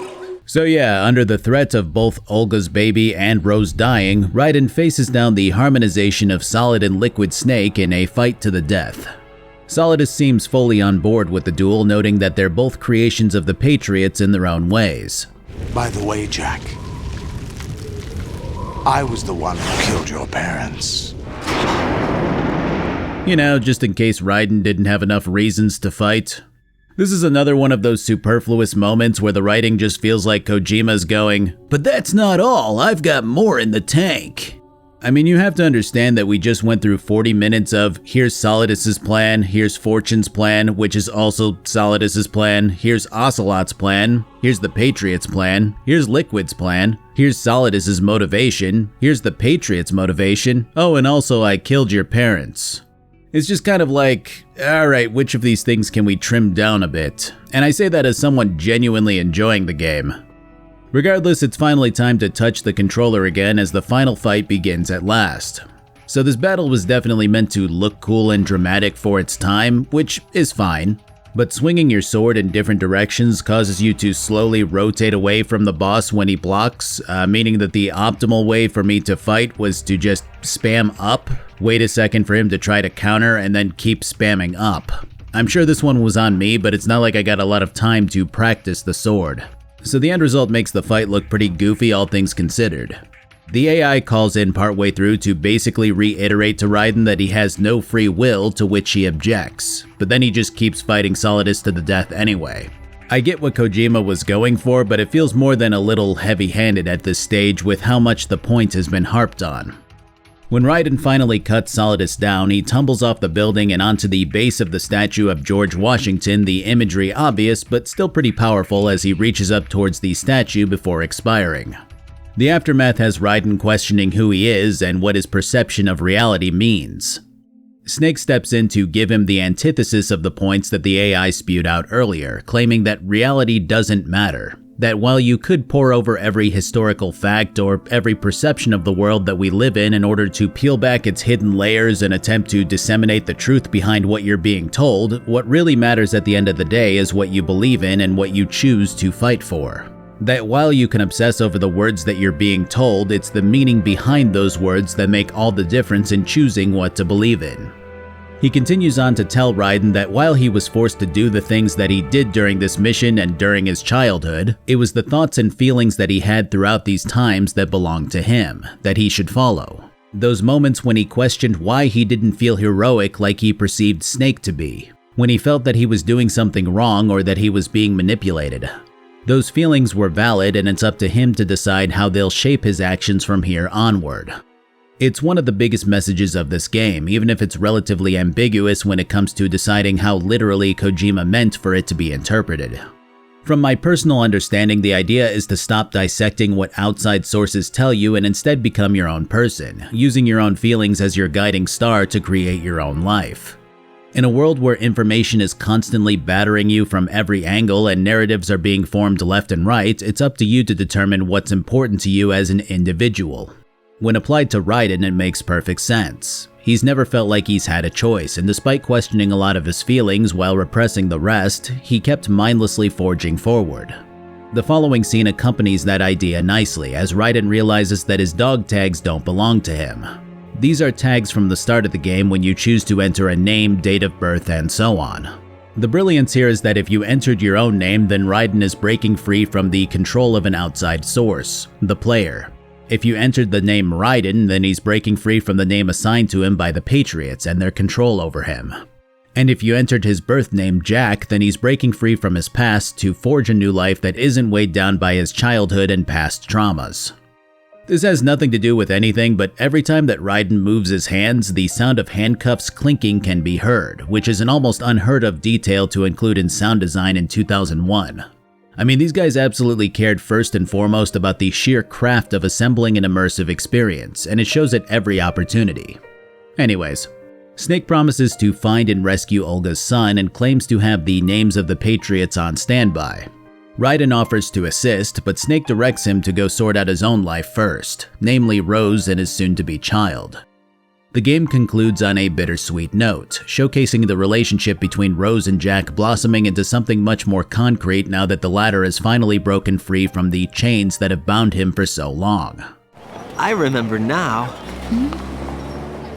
So yeah, under the threat of both Olga's baby and Rose dying, Raiden faces down the harmonization of Solid and Liquid Snake in a fight to the death. Solidus seems fully on board with the duel, noting that they're both creations of the Patriots in their own ways. By the way, Jack, I was the one who killed your parents. You know, just in case Raiden didn't have enough reasons to fight. This is another one of those superfluous moments where the writing just feels like Kojima's going, "But that's not all, I've got more in the tank." I mean, you have to understand that we just went through 40 minutes of, here's Solidus's plan, here's Fortune's plan, which is also Solidus's plan, here's Ocelot's plan, here's the Patriots' plan, here's Liquid's plan, here's Solidus's motivation, here's the Patriots' motivation, oh, and also I killed your parents. It's just kind of like, alright, which of these things can we trim down a bit? And I say that as someone genuinely enjoying the game. Regardless, it's finally time to touch the controller again as the final fight begins at last. So this battle was definitely meant to look cool and dramatic for its time, which is fine. But swinging your sword in different directions causes you to slowly rotate away from the boss when he blocks, meaning that the optimal way for me to fight was to just spam up, wait a second for him to try to counter, and then keep spamming up. I'm sure this one was on me, but it's not like I got a lot of time to practice the sword. So the end result makes the fight look pretty goofy, all things considered. The AI calls in partway through to basically reiterate to Raiden that he has no free will, to which he objects, but then he just keeps fighting Solidus to the death anyway. I get what Kojima was going for, but it feels more than a little heavy-handed at this stage with how much the point has been harped on. When Raiden finally cuts Solidus down, he tumbles off the building and onto the base of the statue of George Washington, the imagery obvious but still pretty powerful as he reaches up towards the statue before expiring. The aftermath has Raiden questioning who he is and what his perception of reality means. Snake steps in to give him the antithesis of the points that the AI spewed out earlier, claiming that reality doesn't matter, that while you could pore over every historical fact or every perception of the world that we live in order to peel back its hidden layers and attempt to disseminate the truth behind what you're being told, what really matters at the end of the day is what you believe in and what you choose to fight for. That while you can obsess over the words that you're being told, it's the meaning behind those words that make all the difference in choosing what to believe in. He continues on to tell Raiden that while he was forced to do the things that he did during this mission and during his childhood, it was the thoughts and feelings that he had throughout these times that belonged to him, that he should follow. Those moments when he questioned why he didn't feel heroic like he perceived Snake to be, when he felt that he was doing something wrong or that he was being manipulated. Those feelings were valid, and it's up to him to decide how they'll shape his actions from here onward. It's one of the biggest messages of this game, even if it's relatively ambiguous when it comes to deciding how literally Kojima meant for it to be interpreted. From my personal understanding, the idea is to stop dissecting what outside sources tell you and instead become your own person, using your own feelings as your guiding star to create your own life. In a world where information is constantly battering you from every angle and narratives are being formed left and right, it's up to you to determine what's important to you as an individual. When applied to Raiden, it makes perfect sense. He's never felt like he's had a choice, and despite questioning a lot of his feelings while repressing the rest, he kept mindlessly forging forward. The following scene accompanies that idea nicely, as Raiden realizes that his dog tags don't belong to him. These are tags from the start of the game when you choose to enter a name, date of birth, and so on. The brilliance here is that if you entered your own name, then Raiden is breaking free from the control of an outside source, the player. If you entered the name Raiden, then he's breaking free from the name assigned to him by the Patriots and their control over him. And if you entered his birth name Jack, then he's breaking free from his past to forge a new life that isn't weighed down by his childhood and past traumas. This has nothing to do with anything, but every time that Raiden moves his hands, the sound of handcuffs clinking can be heard, which is an almost unheard of detail to include in sound design in 2001. I mean, these guys absolutely cared first and foremost about the sheer craft of assembling an immersive experience, and it shows at every opportunity. Anyways, Snake promises to find and rescue Olga's son and claims to have the names of the Patriots on standby. Raiden offers to assist, but Snake directs him to go sort out his own life first, namely Rose and his soon-to-be child. The game concludes on a bittersweet note, showcasing the relationship between Rose and Jack blossoming into something much more concrete now that the latter has finally broken free from the chains that have bound him for so long. I remember now.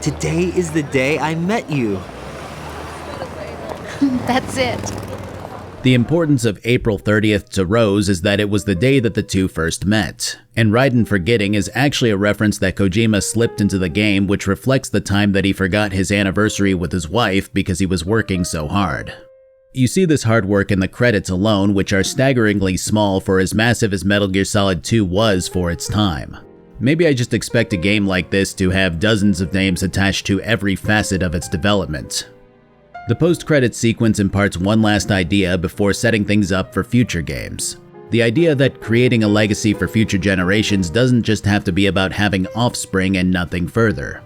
Today is the day I met you. That's it. The importance of April 30th to Rose is that it was the day that the two first met, and Raiden forgetting is actually a reference that Kojima slipped into the game, which reflects the time that he forgot his anniversary with his wife because he was working so hard. You see this hard work in the credits alone, which are staggeringly small for as massive as Metal Gear Solid 2 was for its time. Maybe I just expect a game like this to have dozens of names attached to every facet of its development. The post-credits sequence imparts one last idea before setting things up for future games. The idea that creating a legacy for future generations doesn't just have to be about having offspring and nothing further.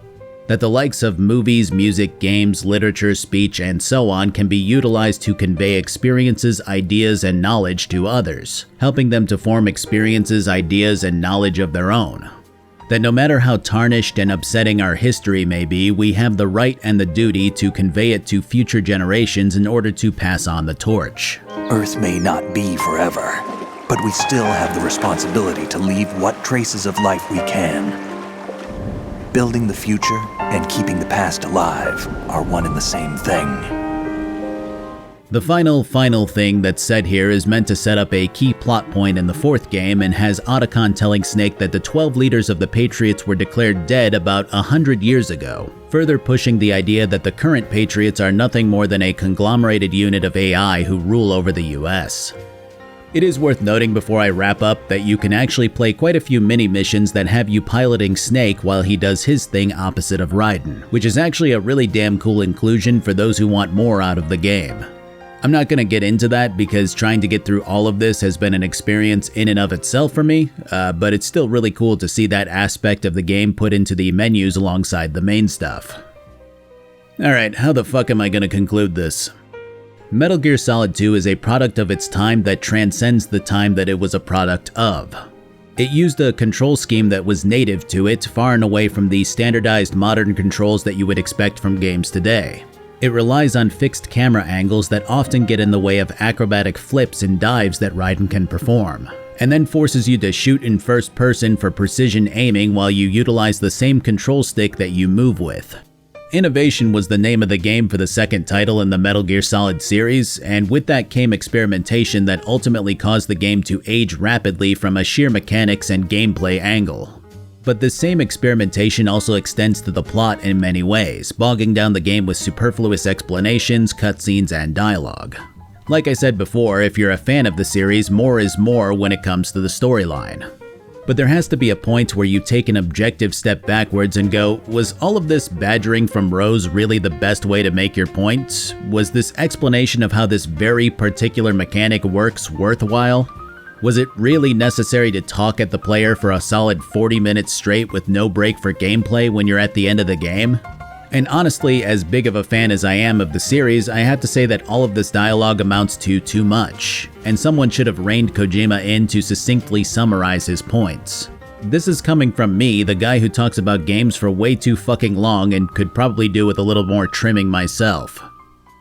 That the likes of movies, music, games, literature, speech, and so on can be utilized to convey experiences, ideas, and knowledge to others, helping them to form experiences, ideas, and knowledge of their own. That no matter how tarnished and upsetting our history may be, we have the right and the duty to convey it to future generations in order to pass on the torch. Earth may not be forever, but we still have the responsibility to leave what traces of life we can. Building the future and keeping the past alive are one and the same thing. The final thing that's said here is meant to set up a key plot point in the fourth game and has Otacon telling Snake that the 12 leaders of the Patriots were declared dead about 100 years ago, further pushing the idea that the current Patriots are nothing more than a conglomerated unit of AI who rule over the US. It is worth noting before I wrap up that you can actually play quite a few mini-missions that have you piloting Snake while he does his thing opposite of Raiden, which is actually a really damn cool inclusion for those who want more out of the game. I'm not going to get into that because trying to get through all of this has been an experience in and of itself for me, but it's still really cool to see that aspect of the game put into the menus alongside the main stuff. Alright, how the fuck am I going to conclude this? Metal Gear Solid 2 is a product of its time that transcends the time that it was a product of. It used a control scheme that was native to it, far and away from the standardized modern controls that you would expect from games today. It relies on fixed camera angles that often get in the way of acrobatic flips and dives that Raiden can perform, and then forces you to shoot in first person for precision aiming while you utilize the same control stick that you move with. Innovation was the name of the game for the second title in the Metal Gear Solid series, and with that came experimentation that ultimately caused the game to age rapidly from a sheer mechanics and gameplay angle. But this same experimentation also extends to the plot in many ways, bogging down the game with superfluous explanations, cutscenes, and dialogue. Like I said before, if you're a fan of the series, more is more when it comes to the storyline. But there has to be a point where you take an objective step backwards and go, was all of this badgering from Rose really the best way to make your point? Was this explanation of how this very particular mechanic works worthwhile? Was it really necessary to talk at the player for a solid 40 minutes straight with no break for gameplay when you're at the end of the game? And honestly, as big of a fan as I am of the series, I have to say that all of this dialogue amounts to too much, and someone should have reined Kojima in to succinctly summarize his points. This is coming from me, the guy who talks about games for way too fucking long and could probably do with a little more trimming myself.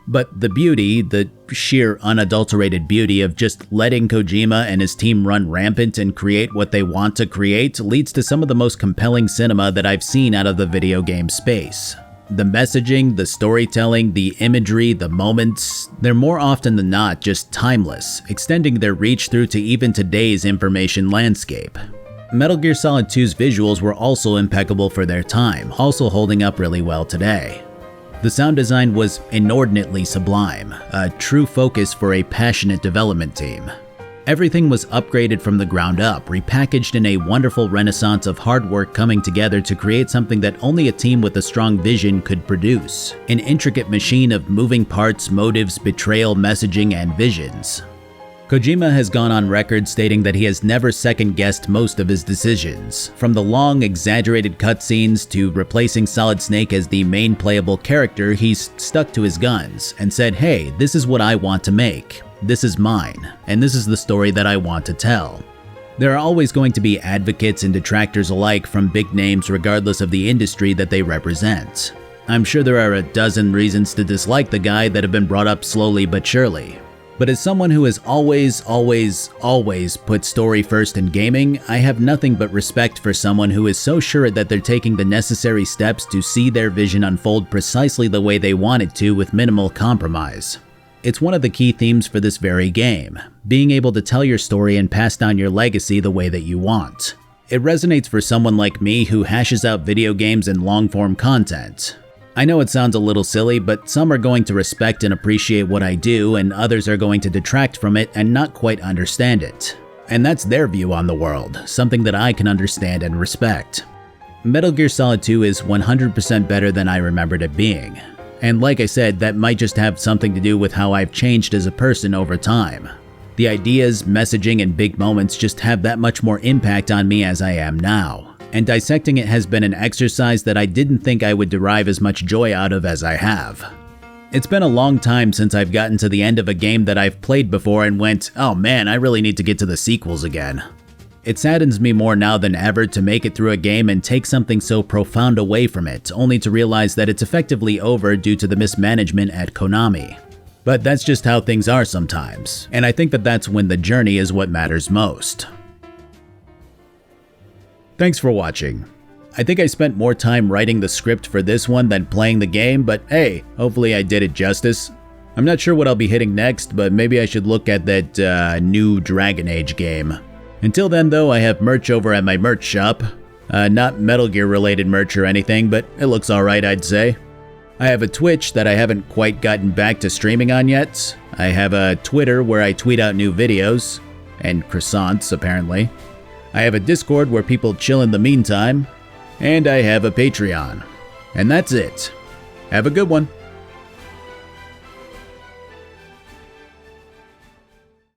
But the beauty, the sheer unadulterated beauty of just letting Kojima and his team run rampant and create what they want to create leads to some of the most compelling cinema that I've seen out of the video game space. The messaging, the storytelling, the imagery, the moments, they're more often than not just timeless, extending their reach through to even today's information landscape. Metal Gear Solid 2's visuals were also impeccable for their time, also holding up really well today. The sound design was inordinately sublime, a true focus for a passionate development team. Everything was upgraded from the ground up, repackaged in a wonderful renaissance of hard work coming together to create something that only a team with a strong vision could produce. An intricate machine of moving parts, motives, betrayal, messaging, and visions. Kojima has gone on record stating that he has never second-guessed most of his decisions. From the long, exaggerated cutscenes to replacing Solid Snake as the main playable character, he's stuck to his guns and said, hey, this is what I want to make. This is mine, and this is the story that I want to tell. There are always going to be advocates and detractors alike from big names regardless of the industry that they represent. I'm sure there are a dozen reasons to dislike the guy that have been brought up slowly but surely. But as someone who has always put story first in gaming, I have nothing but respect for someone who is so sure that they're taking the necessary steps to see their vision unfold precisely the way they want it to with minimal compromise. It's one of the key themes for this very game, being able to tell your story and pass down your legacy the way that you want. It resonates for someone like me who hashes out video games and long-form content. I know it sounds a little silly, but some are going to respect and appreciate what I do, and others are going to detract from it and not quite understand it. And that's their view on the world, something that I can understand and respect. Metal Gear Solid 2 is 100% better than I remembered it being. And like I said, that might just have something to do with how I've changed as a person over time. The ideas, messaging, and big moments just have that much more impact on me as I am now. and dissecting it has been an exercise that I didn't think I would derive as much joy out of as I have. It's been a long time since I've gotten to the end of a game that I've played before and went, oh man, I really need to get to the sequels again. It saddens me more now than ever to make it through a game and take something so profound away from it, only to realize that it's effectively over due to the mismanagement at Konami. But that's just how things are sometimes, and I think that that's when the journey is what matters most. Thanks for watching. I think I spent more time writing the script for this one than playing the game, but hey, hopefully I did it justice. I'm not sure what I'll be hitting next, but maybe I should look at that new Dragon Age game. Until then though, I have merch over at my merch shop. Not Metal Gear related merch or anything, but it looks alright, I'd say. I have a Twitch that I haven't quite gotten back to streaming on yet. I have a Twitter where I tweet out new videos, and croissants apparently. I have a Discord where people chill in the meantime, and I have a Patreon. And that's it. Have a good one.